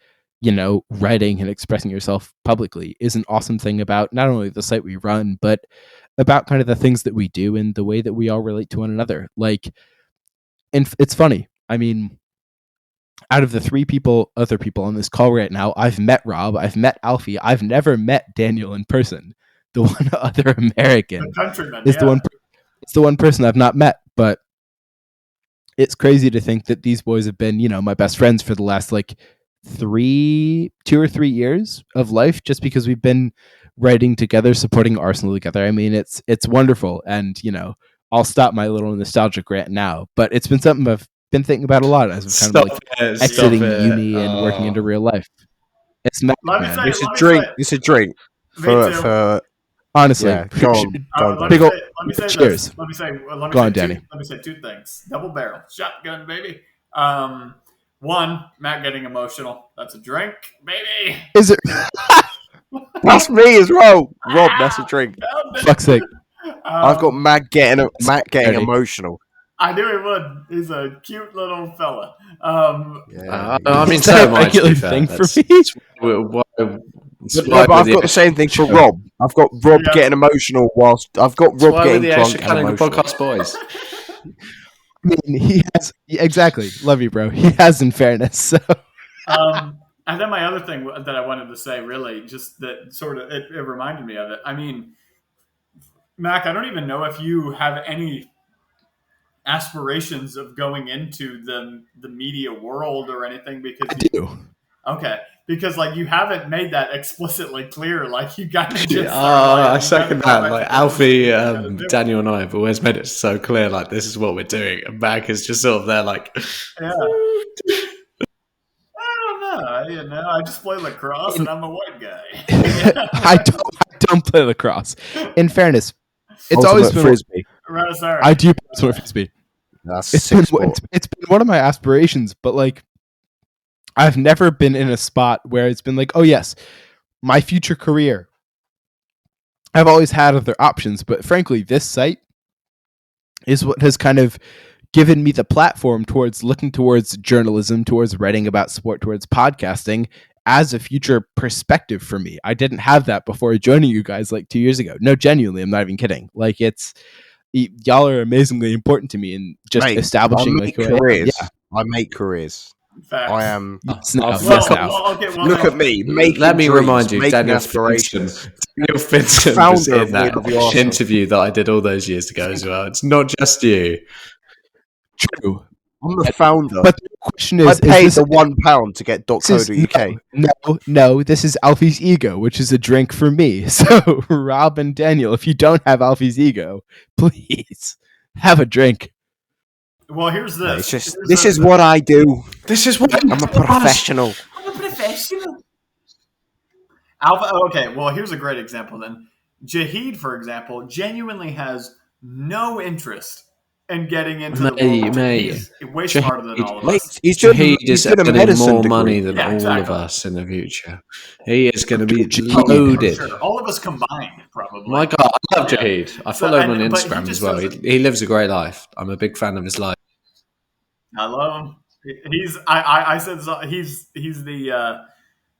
writing and expressing yourself publicly, is an awesome thing about not only the site we run, but about kind of the things that we do and the way that we all relate to one another. Like, and it's funny. I mean, out of the 3 other people on this call right now, I've met Rob, I've met Alfie, I've never met Daniel in person. The one other American is the one person I've not met. But it's crazy to think that these boys have been, my best friends for the last like 2 or 3 years of life, just because we've been writing together, supporting Arsenal together. I mean, it's wonderful, and I'll stop my little nostalgic rant now. But it's been something I've been thinking about a lot as I'm kind of like exiting uni and working into real life. It's mad, man. It's a drink. For honestly, yeah, go on. Big old cheers. Let me say Danny. Let me say 2 things. Double barrel shotgun, baby. One, Matt getting emotional. That's a drink, baby. Is it? That's me as well, Rob. That's a drink. Fuck's sake. I've got Matt getting emotional. I knew he would. He's a cute little fella. I mean, so much thing for me. I've got the same thing for Rob. I've got Rob getting emotional whilst I've got Rob getting drunk and emotional. Podcast boys. I mean, he has exactly. Love you, bro. He has, in fairness. So. And then my other thing that I wanted to say, really, just that sort of it reminded me of it. I mean, Mac, I don't even know if you have any aspirations of going into the media world or anything, because I do. Okay, because like you haven't made that explicitly clear. Like you got to just. I second that. Like Alfie, Daniel, and I have always made it so clear. Like, this is what we're doing, and Mac is just sort of there, like. Yeah. I don't know. I just play lacrosse, and I'm a white guy. I don't play lacrosse. In fairness, it's always been frisbee. I do play frisbee. It's been one of my aspirations, but like, I've never been in a spot where it's been like, oh yes, my future career. I've always had other options, but frankly, this site is what has kind of given me the platform towards looking towards journalism, towards writing about sport, towards podcasting as a future perspective for me. I didn't have that before joining you guys like 2 years ago. No, genuinely, I'm not even kidding. Like, y'all are amazingly important to me in just establishing like careers. I make careers. Facts. I am. Yes, no, I'll- yes, Well, no. okay, well, Look no. at me. Making Let me dreams, remind you, making Daniel aspirations. Finton. Daniel Finton was Founder in of that We Love You Arsenal. interview that I did all those years ago as well. It's not just you. True. I'm the founder. But the question I is paid this the £1 to get this is- .co.uk. no, this is Alfie's ego, which is a drink for me. So, Rob and Daniel, if you don't have Alfie's ego, please have a drink. Well, here's this. It's just Here's this this. is what I do. This is what I'm a professional. I'm a professional. Alpha. Okay, well, here's a great example then. Jahid, for example, genuinely has no interest in getting into the world. Mate. He's way smarter than all of Mate, us. he's doing, He he's is doing a earning medicine more degree. money than Yeah, all of exactly. us in the future. He is going to be Jahid. loaded. Sure. All of us combined, probably. My God, I love Yeah. Jahid. I So, follow him on but he Instagram just as well. doesn't- He lives a great life. I'm a big fan of his life. I love him. I said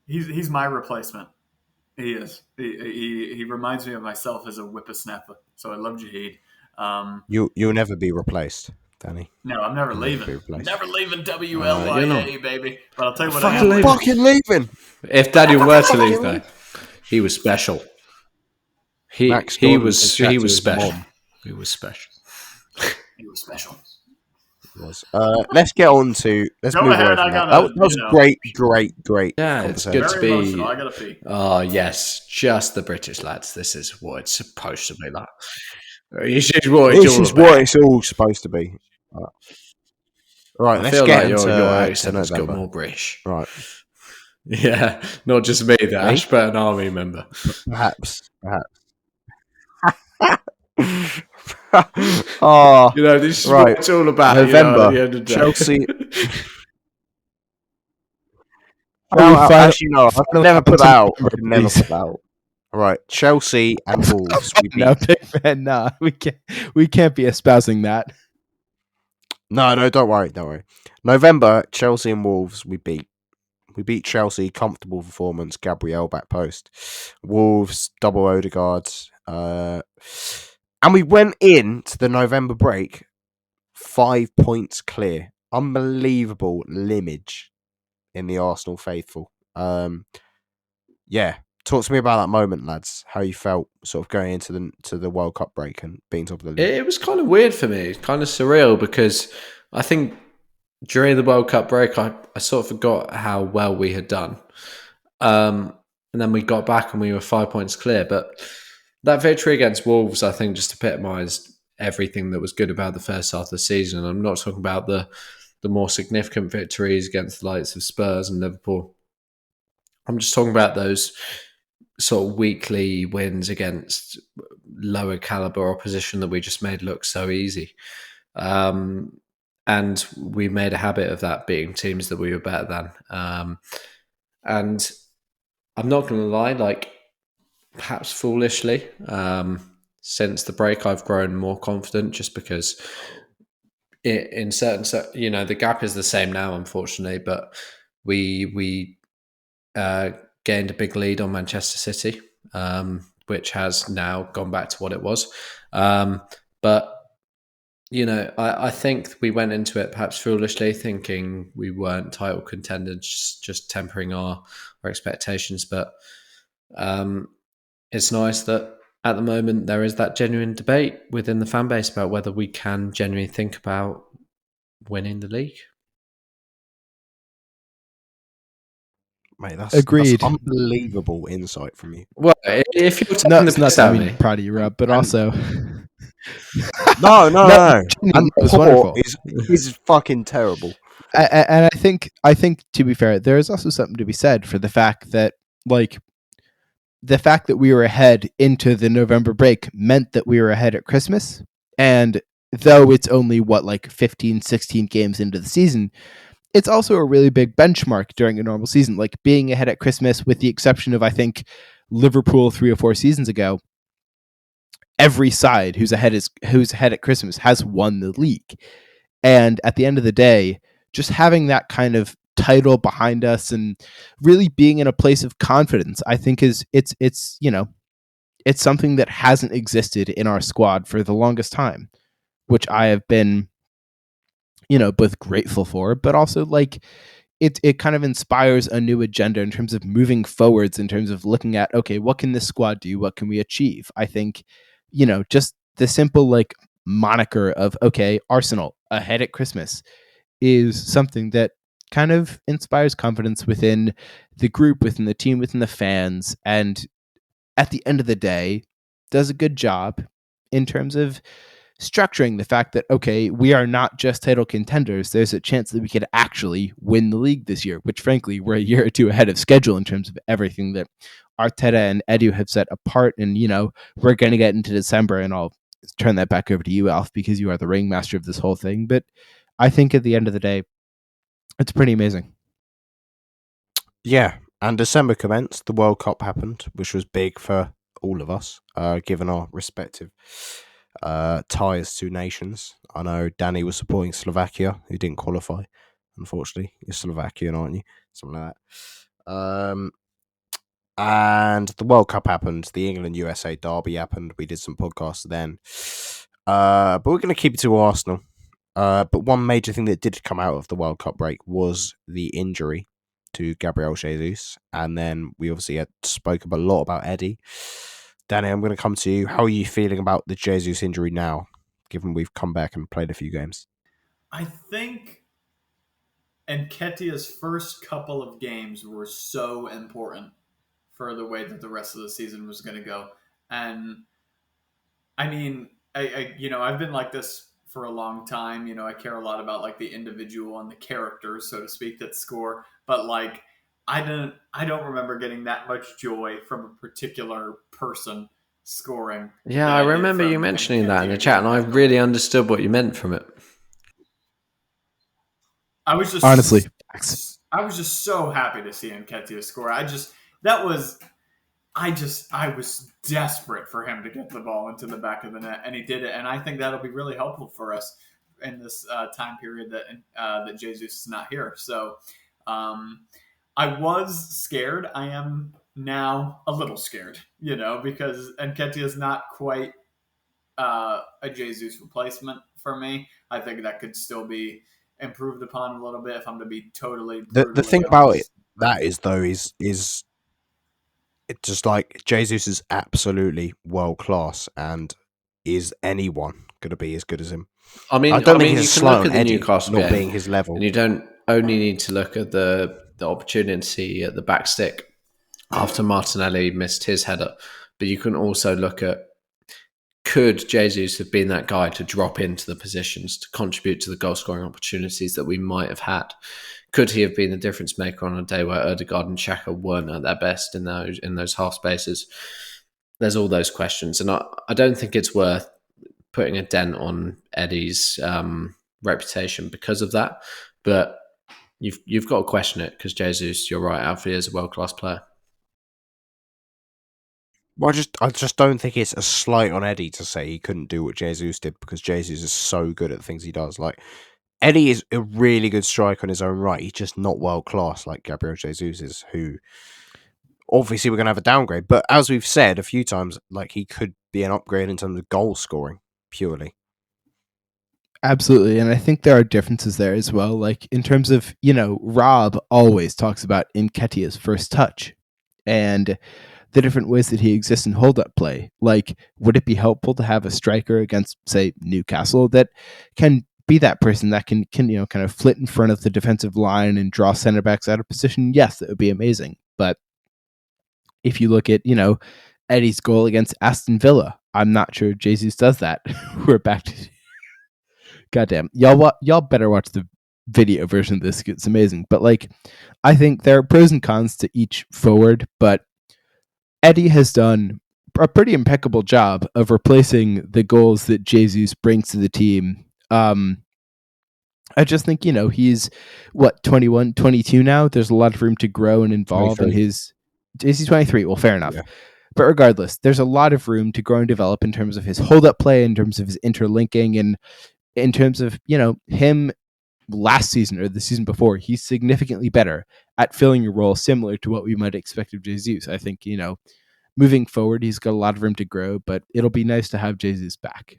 he's my replacement. He is. He reminds me of myself as a whippersnapper. So I love Jahid. You'll never be replaced, Danny. No, I'm never You'll never be leaving. replaced. Never leaving You're WLYA, not. baby. But I'll tell you what, Fucking I am leaving. leaving. Fucking leaving. If Daniel were to leave, though, he was special. He Max he Gordon was said chat he to was his special. mom. He was special. He was special. Was. Let's get on to let's Go move ahead, away from I that. gotta, That was you know. great. Yeah, it's conversation. good to Very be. emotional. I gotta pee. Oh yes, just the British lads. This is what it's supposed to be like. This is what it's This all is about. what it's all supposed to be. Right, I let's feel get like into your to accent has got November. more British. Right, Yeah, not just me, the Ashburton Army member. perhaps. Oh, You know, this is Right. what it's all about. November, at the end of the day. Chelsea. Are we Actually, no, I final can never put that out. I November, can never please? put that out. Right, Chelsea and Wolves. We beat. No, big man, nah, we can't be espousing that. No, don't worry. November, Chelsea and Wolves. We beat. We beat Chelsea. Comfortable performance. Gabriel back post. Wolves double Odegaard. And we went into the November break 5 points clear. Unbelievable limage in the Arsenal faithful. Yeah, talk to me about that moment, lads. How you felt sort of going into the World Cup break and being top of the league. It was kind of weird for me. It's kind of surreal because I think during the World Cup break, I sort of forgot how well we had done. And then we got back and we were 5 points clear. But that victory against Wolves, I think, just epitomised everything that was good about the first half of the season. I'm not talking about the more significant victories against the likes of Spurs and Liverpool. I'm just talking about those sort of weekly wins against lower caliber opposition that we just made look so easy. And we made a habit of that, beating teams that we were better than. And I'm not going to lie, like perhaps foolishly, since the break, I've grown more confident just because in certain, the gap is the same now, unfortunately, but we gained a big lead on Manchester City, which has now gone back to what it was. But I think we went into it perhaps foolishly, thinking we weren't title contenders, just tempering our expectations. But it's nice that at the moment there is that genuine debate within the fan base about whether we can genuinely think about winning the league. Mate, that's Agreed. unbelievable insight from you. Well, if you're taking No, the it's not. piss out of me, Proud of you, Rob, but also No. genuinely, it was wonderful. is fucking terrible. And I think to be fair, there is also something to be said for the fact that we were ahead into the November break meant that we were ahead at Christmas. And though it's only 15, 16 games into the season, it's also a really big benchmark during a normal season. Like being ahead at Christmas, with the exception of, I think, Liverpool 3 or 4 seasons ago, every side who's ahead at Christmas has won the league. And at the end of the day, just having that kind of title behind us and really being in a place of confidence, I think it's something that hasn't existed in our squad for the longest time, which I have been both grateful for, but also like it kind of inspires a new agenda in terms of moving forwards, in terms of looking at, okay, what can this squad do? What can we achieve? I think, just the simple like moniker of, okay, Arsenal ahead at Christmas is something that kind of inspires confidence within the group, within the team, within the fans, and at the end of the day, does a good job in terms of structuring the fact that, okay, we are not just title contenders. There's a chance that we could actually win the league this year, which frankly, we're a year or two ahead of schedule in terms of everything that Arteta and Edu have set apart. And, we're going to get into December, and I'll turn that back over to you, Alf, because you are the ringmaster of this whole thing. But I think at the end of the day, it's pretty amazing. Yeah, and December commenced. The World Cup happened, which was big for all of us, given our respective ties to nations. I know Danny was supporting Slovakia, who didn't qualify. Unfortunately, you're Slovakian, aren't you? Something like that. And the World Cup happened. The England USA derby happened. We did some podcasts then. But we're going to keep it to Arsenal. But one major thing that did come out of the World Cup break was the injury to Gabriel Jesus. And then we obviously spoke a lot about Eddie. Danny, I'm going to come to you. How are you feeling about the Jesus injury now, given we've come back and played a few games? I think Nketiah's first couple of games were so important for the way that the rest of the season was going to go. And I mean, I've been like this for a long time. I care a lot about like the individual and the characters, so to speak, that score. But like, I don't remember getting that much joy from a particular person scoring. Yeah, I remember you mentioning that in the chat, and I really understood what you meant from it. I was just honestly, I was just so happy to see Nketiah score. I was desperate for him to get the ball into the back of the net, and he did it. And I think that'll be really helpful for us in this time period that Jesus is not here. So I was scared. I am now a little scared, because Nketiah is not quite a Jesus replacement for me. I think that could still be improved upon a little bit if I'm to be totally The thing honest. about it that is though is it's just like Jesus is absolutely world class, and is anyone going to be as good as him? I mean, don't think you he's can slow look on at the Eddie Newcastle not game, being his level. and you don't only need to look at the opportunity at the back stick after Martinelli missed his header, but you can also look at, could Jesus have been that guy to drop into the positions to contribute to the goal scoring opportunities that we might have had? Could he have been the difference maker on a day where Ødegaard and Xhaka weren't at their best in those half spaces? There's all those questions, and I don't think it's worth putting a dent on Eddie's reputation because of that. But you've got to question it, because Jesus, you're right, Alfie is a world class player. Well, I just don't think it's a slight on Eddie to say he couldn't do what Jesus did, because Jesus is so good at the things he does. Like, Eddie is a really good striker in his own right. He's just not world class like Gabriel Jesus is, who obviously we're going to have a downgrade. But as we've said a few times, like, he could be an upgrade in terms of goal scoring purely. Absolutely. And I think there are differences there as well. Like in terms of, Rob always talks about Nketiah's first touch and the different ways that he exists in hold-up play. Like, would it be helpful to have a striker against, say, Newcastle that can be that person that can kind of flit in front of the defensive line and draw center backs out of position? Yes, that would be amazing. But if you look at, Eddie's goal against Aston Villa, I'm not sure Jesus does that. We're back to goddamn, y'all better watch the video version of this. It's amazing. But like, I think there are pros and cons to each forward, but Eddie has done a pretty impeccable job of replacing the goals that Jesus brings to the team. I just think, he's 21, 22 now. There's a lot of room to grow and evolve 23. in his. He's 23. Well, fair enough. Yeah. But regardless, there's a lot of room to grow and develop in terms of his hold-up play, in terms of his interlinking, and in terms of, him last season or the season before. He's significantly better at filling a role similar to what we might expect of Jesus. I think, moving forward, he's got a lot of room to grow, but it'll be nice to have Jesus back.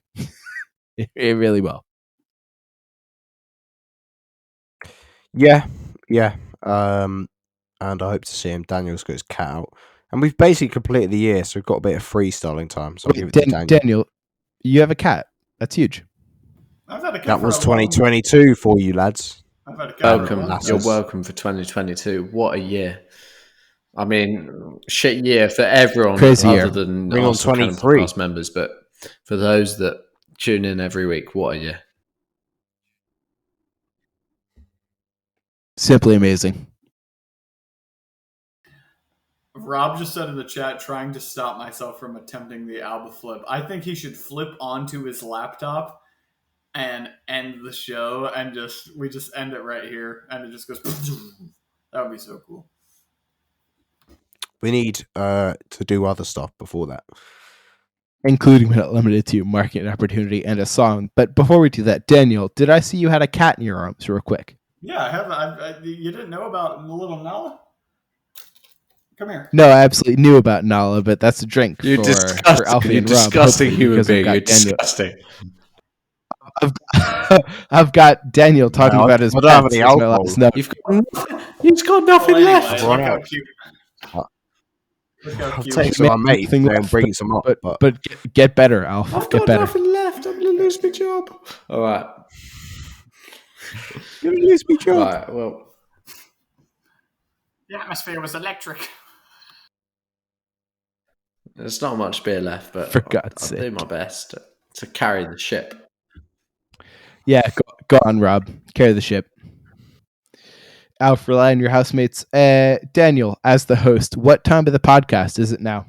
It really will. Yeah, yeah. And I hope to see him. Daniel's got his cat out. And we've basically completed the year, so we've got a bit of freestyling time. So I'll give it to Daniel. Daniel, you have a cat. That's huge. I've had a cat That for was a long. 2022 for you lads. I've had a cat for a Welcome. long time. You're welcome for 2022. What a year. I mean, shit year for everyone Crazy other year. than Bring on Arsenal Cannon 23. podcast members, but for those that tune in every week, what a year. Simply amazing. Rob just said in the chat, trying to stop myself from attempting the Alba flip. I think he should flip onto his laptop and end the show, and we just end it right here, and it just goes. That would be so cool. We need to do other stuff before that. Including but not limited to market opportunity and a song. But before we do that, Daniel, did I see you had a cat in your arms real quick? Yeah, I have. You didn't know about little Nala? Come here. No, I absolutely knew about Nala, but that's a drink You're for disgusting. Alfie You're and Rob. disgusting hopefully, human because we've being. got You're Daniel. disgusting. I've got Daniel talking about his I don't have pets any as my alcohol. last note. He's got nothing Well, anyway, left. look Run how out. cute. Look how I'll cute. take some of my mate Nothing and left, bring some up. But get better, Alf. I've Get got better. nothing left. I'm going to lose my job. All right. You're going to lose me job. Right, well. The atmosphere was electric. There's not much beer left, but For God's I'll sake. do my best to carry the ship. Yeah, go on, Rob. Carry the ship. Alf, rely on your housemates. Daniel, as the host, what time of the podcast is it now?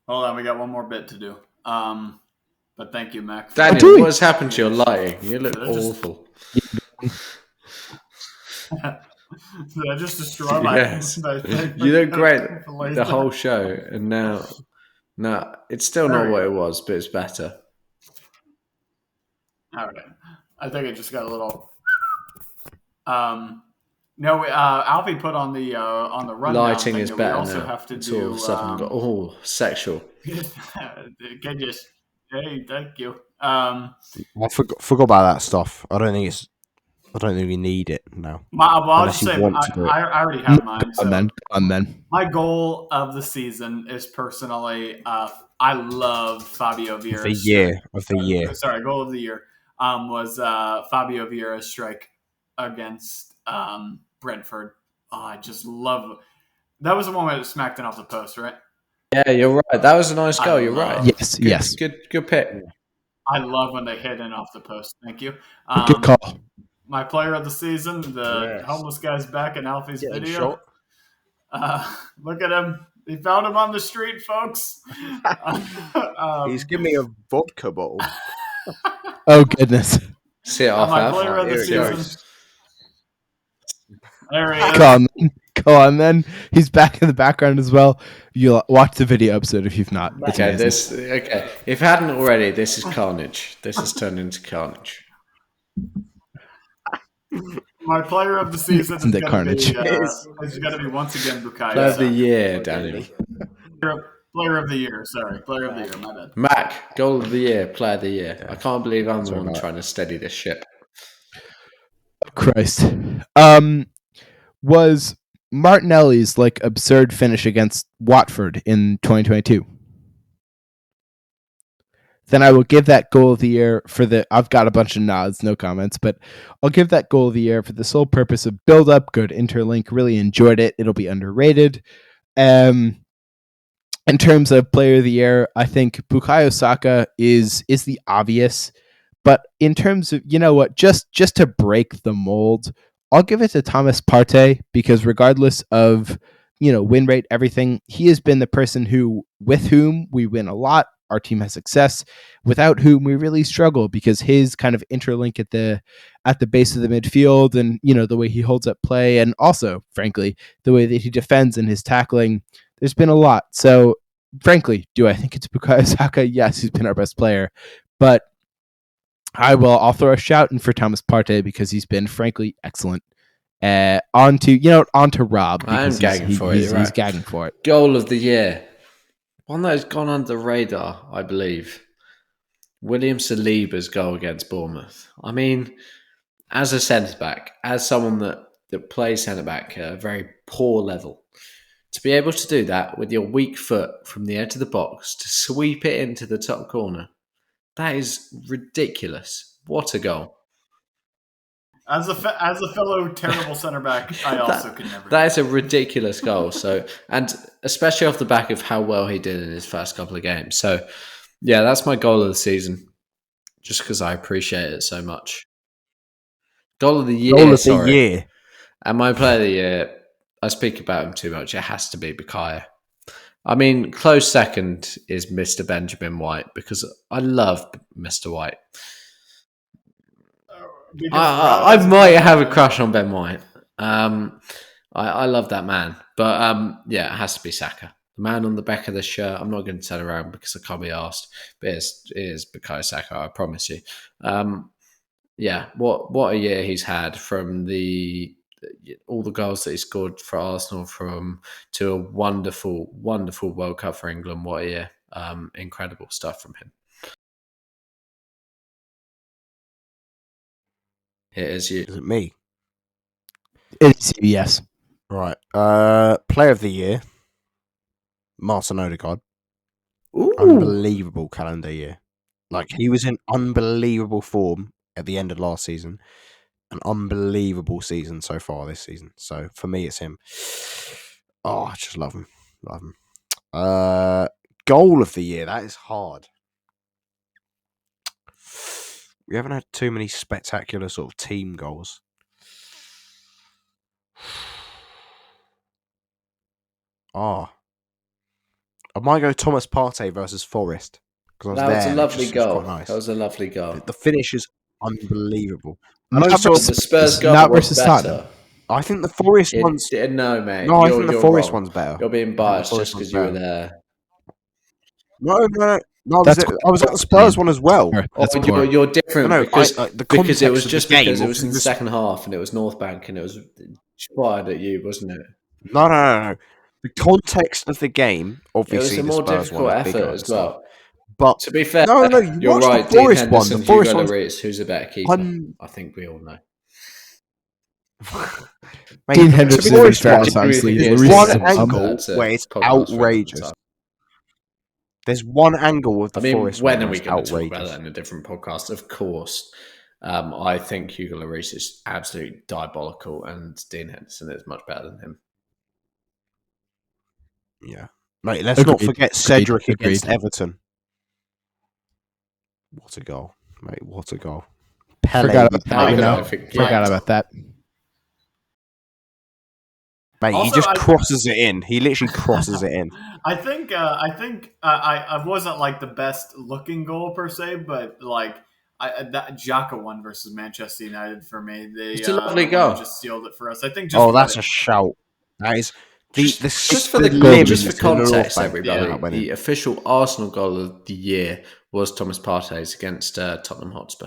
Hold on, we got one more bit to do. But thank you, Mac. Daniel, what's happened to your lighting? You look Did I just- awful. Did I just destroy my? Yes. my You look great the whole show, and now it's still not what it was, but it's better. All right, I think it just got a little. No, Alfie put on the rundown. Lighting thing is that better we also now. have to It's do. all of a sudden got sexual. Can just hey, thank you. I forgot about that stuff. I don't think we need it now. I'll Unless just you say want to do it. I already have mine. Go on, then. My goal of the season is personally, I love Fabio Vieira's The year. Sorry, goal of the year was Fabio Vieira's strike against Brentford. Oh, I just love. That was the one where it smacked it off the post, right? Yeah, you're right. That was a nice goal. You're right. Yes. Good pick. I love when they hit in off the post. Thank you. Good call. My player of the season, the homeless guy's back in Alfie's video. Look at him. He found him on the street, folks. He's giving me a vodka bottle. Oh, goodness. See it off, my Alf. player of the Here it season. goes. There he is. Go on, then. He's back in the background as well. You'll watch the video episode if you've not. It's amazing. Okay. If it hadn't already, this is carnage. This has turned into carnage. My player of the season Isn't is it going carnage? to be once again Bukayo. Player of the year, Daniel. Player of the year. Sorry, player of the year. My bad. Mac, goal of the year, player of the year. I can't believe I'm the one trying to steady this ship. Christ. Was Martinelli's absurd finish against Watford in 2022? Then I will give that goal of the year I've got a bunch of nods, no comments, but I'll give that goal of the year for the sole purpose of build up, good interlink, really enjoyed it. It'll be underrated. In terms of player of the year, I think Bukayo Saka is the obvious, but in terms of, you know what, just to break the mold, I'll give it to Thomas Partey, because regardless of, win rate, everything, he has been the person with whom we win a lot. Our team has success, without whom we really struggle, because his kind of interlink at the base of the midfield, and the way he holds up play, and also, frankly, the way that he defends and his tackling, there's been a lot. So, frankly, do I think it's Bukayo Saka? Yes, he's been our best player, but I'll throw a shout in for Thomas Partey, because he's been, frankly, excellent. On to Rob. I'm gagging for it. He's gagging for it. Goal of the year. One that has gone under the radar, I believe. William Saliba's goal against Bournemouth. I mean, as a centre back, as someone that plays centre back at a very poor level, to be able to do that with your weak foot from the edge of the box to sweep it into the top corner, that is ridiculous. What a goal! As a fellow terrible center back, I also could never. That is a ridiculous goal. So, and especially off the back of how well he did in his first couple of games. So, yeah, that's my goal of the season. Just because I appreciate it so much. Goal of the year. Goal of the year. And my player of the year, I speak about him too much. It has to be Mykhaylo. I mean, close second is Mr. Benjamin White because I love Mr. White. I might have a crush on Ben White. I love that man. But yeah, it has to be Saka. The man on the back of the shirt. I'm not going to turn around because I can't be asked. But it is Bukayo Saka, I promise you. Yeah, what a year he's had from all the goals that he scored for Arsenal to a wonderful, wonderful World Cup for England. What a year. Incredible stuff from him. It is you. Is it me? It's yes. Right. Player of the year, Martin Odegaard. Ooh. Unbelievable calendar year. Like, he was in unbelievable form at the end of last season. An unbelievable season so far this season. So for me, it's him. Oh, I just love him. Love him. Goal of the year. That is hard. We haven't had too many spectacular sort of team goals. I might go Thomas Partey versus Forest. That was a lovely goal. Nice. That was a lovely goal. The finish is unbelievable. The Spurs goal not was versus better. Tottenham. I think the Forest one's... No, mate. No, I think the Forest one's better. You're being biased just because you were there. No. I was at the Spurs one as well. You're different because it was just because it was in the second half and it was North Bank and it was fired at you, wasn't it? No. The context of the game, obviously, it was a more difficult effort as well. But to be fair, you're right. The Forest one. The Forest one. Who's a better keeper? I think we all know. Dean Henderson is honestly. There's one angle where it's outrageous. There's one angle of the Forest. When are we going to talk about that in a different podcast? Of course. I think Hugo Lloris is absolutely diabolical, and Dean Henderson is much better than him. Yeah, mate. Let's not forget Cedric against Everton. What a goal, mate! What a goal. Forgot about that. Mate, also, he just crosses it in. He literally crosses it in. I think I wasn't like the best looking goal per se, but like that Xhaka one versus Manchester United for me. It's a lovely goal. Just sealed it for us. I think. That's a shout. That is just for context, everybody. The official Arsenal goal of the year was Thomas Partey's against Tottenham Hotspur.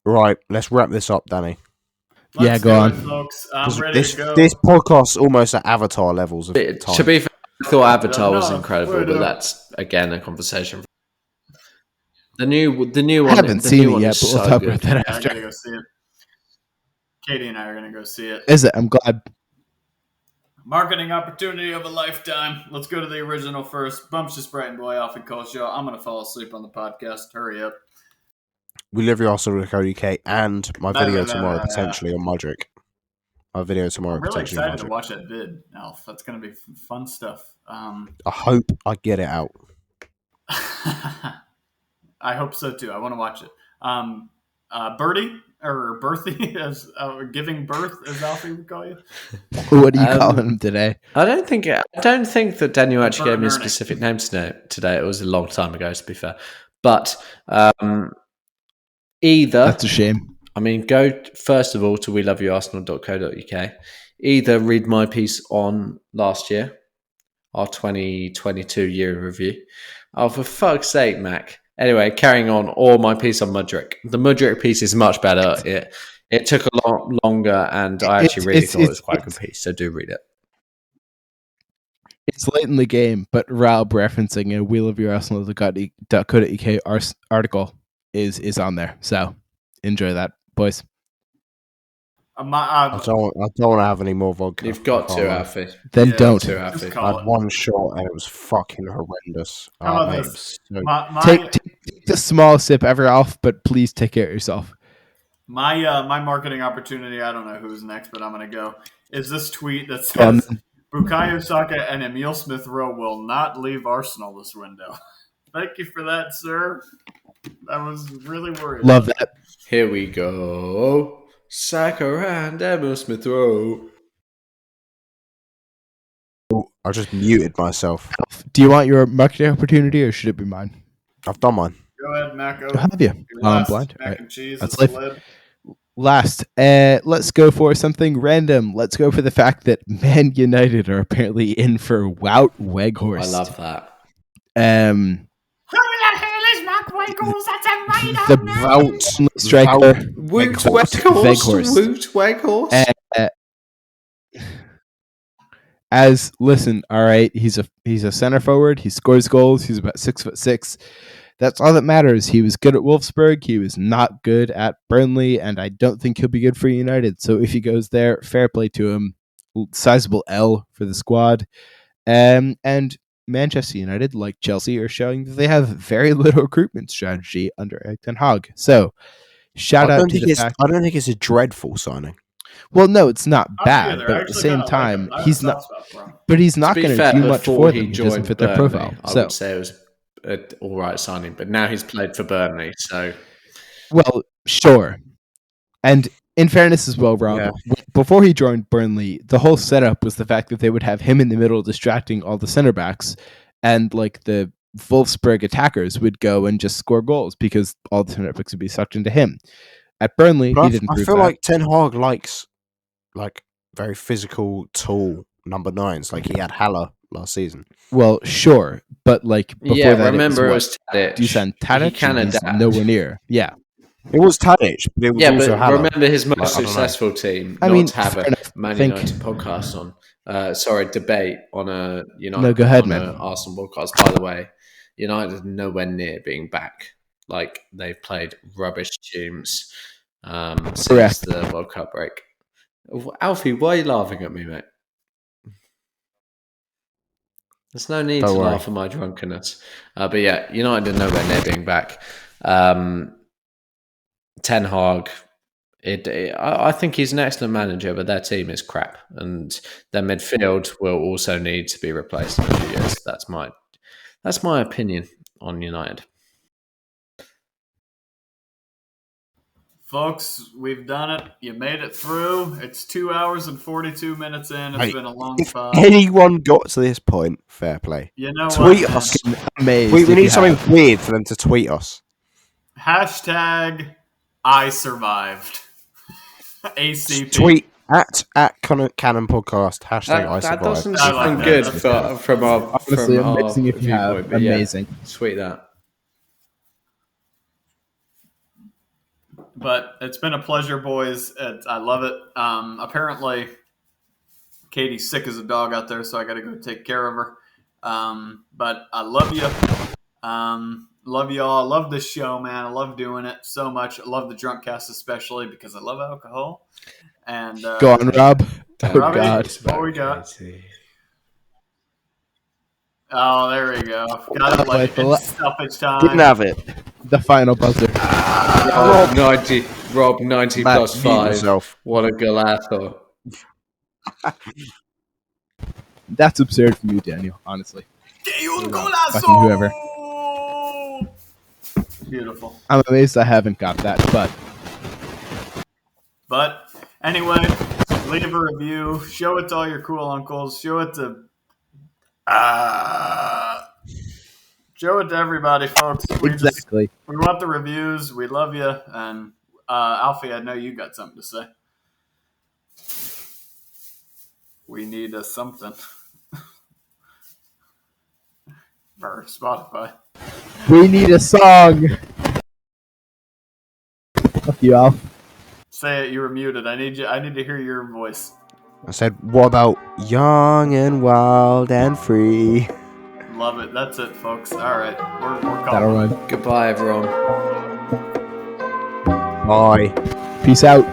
Right, let's wrap this up, Danny. Go on. Folks. I'm ready to go. This podcast's almost at Avatar levels of time. To be fair, I thought Avatar was incredible, but that's, again, a conversation. The new one. I haven't seen it yet, but we'll talk about that after. I gotta go see it. Katie and I are going to go see it. Is it? I'm glad. Marketing opportunity of a lifetime. Let's go to the original first. Bumps to Sprite and Boy, Alfie, Culshaw. I'm going to fall asleep on the podcast. Hurry up. We live your Arsenal UK and my video tomorrow potentially on Mudryk. My video tomorrow potentially on Mudryk. I'm really excited to watch that vid, Alf. That's going to be fun stuff. I hope I get it out. I hope so too. I want to watch it. Birdie or Berthie, as giving birth, as Alfie would call you. What are you calling him today? I don't think that Daniel actually gave me a specific name today. It was a long time ago, to be fair. But either that's a shame. I mean, go first of all to weloveyouarsenal.co.uk. Either read my piece on last year, our 2022 year in review. Oh, for fuck's sake, Mac. Anyway, carrying on, or my piece on Mudryk. The Mudryk piece is much better. It took a lot longer, and I actually really thought it was quite a good piece, so do read it. It's late in the game, but Rob referencing a Wheel of Your Arsenal.co.uk article is on there. So enjoy that, boys. I don't want to have any more vodka. You've got to, Alfie. Then Yeah, don't. To Alfie. I had one shot and it was fucking horrendous. How about mate, this? it was so- Take a small sip ever, Alf, but please take care of yourself. My marketing opportunity, I don't know who's next, but I'm going to go, is this tweet that says, Bukayo Saka and Emile Smith-Rowe will not leave Arsenal this window. Thank you for that, sir. I was really worried. Love that. Here we go. Saka and Emile Smith-Rowe. I just muted myself. Do you want your marketing opportunity, or should it be mine? I've done mine. Go ahead, Mako. Have you? I'm blind. Mac Right. and cheese. That's That's life. Last, let's go for something random. Let's go for the fact that Man United are apparently in for Wout Weghorst. I love that. Who the hell is Mark Weghorst? That's a made-up The name. Wout striker. Woot Weghorst. Woot Weghorst. Listen, all right, he's a center forward. He scores goals. He's about 6'6". That's all that matters. He was good at Wolfsburg. He was not good at Burnley, and I don't think he'll be good for United. So if he goes there, fair play to him. Sizable L for the squad. And Manchester United, like Chelsea, are showing that they have very little recruitment strategy under Erik ten Hag. So shout out to the fact. I don't think it's a dreadful signing. Well, no, it's not I bad, either. but I at the actually same kinda time, like him. he's I have not. soft spot for him. But he's not To be going to fair, do much before for he them. He doesn't joined fit their Burnley, profile. I So, would say it was an all right signing, but now he's played for Burnley, so well, sure. And in fairness as well, Rob, Yeah. before he joined Burnley, the whole setup was the fact that they would have him in the middle distracting all the center backs, and like the Wolfsburg attackers would go and just score goals because all the center backs would be sucked into him. At Burnley, But he I didn't prove feel that. like Ten Hag likes like very physical, tall number nines. Like he had Haller last season. Well, sure, but like before yeah. that, Remember, it it was Tadic. Dusan He Tadic, can and he's adapt. nowhere near. Yeah, It was Tadic, but it was Yeah, also but Haller. remember his most I don't know. successful team. I not mean, to have fair a enough. Man I think- United podcast on. Debate on a United. No, go ahead, on man. a Arsenal podcast. By the way, United are nowhere near being back. Like they've played rubbish teams since Correct. the World Cup break. Alfie, why are you laughing at me, mate? There's no need Don't to worry. laugh at my drunkenness. But yeah, United are nowhere near being back. Ten Hag, I think he's an excellent manager, but their team is crap, and their midfield will also need to be replaced in a few years. That's my opinion on United. Folks, we've done it. You made it through. It's 2 hours and 42 minutes in. It's Mate, been a long If pod. anyone got to this point, fair play. You know Tweet what? us. amazed. We if you need something have. weird for them to tweet us. Hashtag I survived. ACP. Tweet at Cannon Podcast. Hashtag I That survived. doesn't I like sound that. good That's from our Honestly, from our amazing if you have. viewpoint, but yeah, Amazing. sweet that. But it's been a pleasure, boys. I love it. Apparently, Katie's sick as a dog out there, so I got to go take care of her. But I love you. Love you all. I love this show, man. I love doing it so much. I love the drunkcast especially because I love alcohol. And Go on, Rob. Oh, Robbie, God. what we got? Oh, there we go. Got it like it's stoppage time. Didn't have it. The final buzzer. Rob 90 Matt, plus mute 5. yourself. What a golazo. That's absurd from you, Daniel, honestly. Que un Fucking golazo! whoever. Beautiful. I'm amazed I haven't got that, But anyway, leave a review. Show it to all your cool uncles. Show it to everybody, folks. exactly. We want the reviews. We love you. And Alfie, I know you got something to say. We need a something for Spotify. We need a song. Fuck you, Alf. Say it. You were muted. I need to hear your voice. I said, what about young and wild and free? Love it. That's it, folks. All right. We're That'll calling. run. Goodbye, everyone. Bye. Peace out.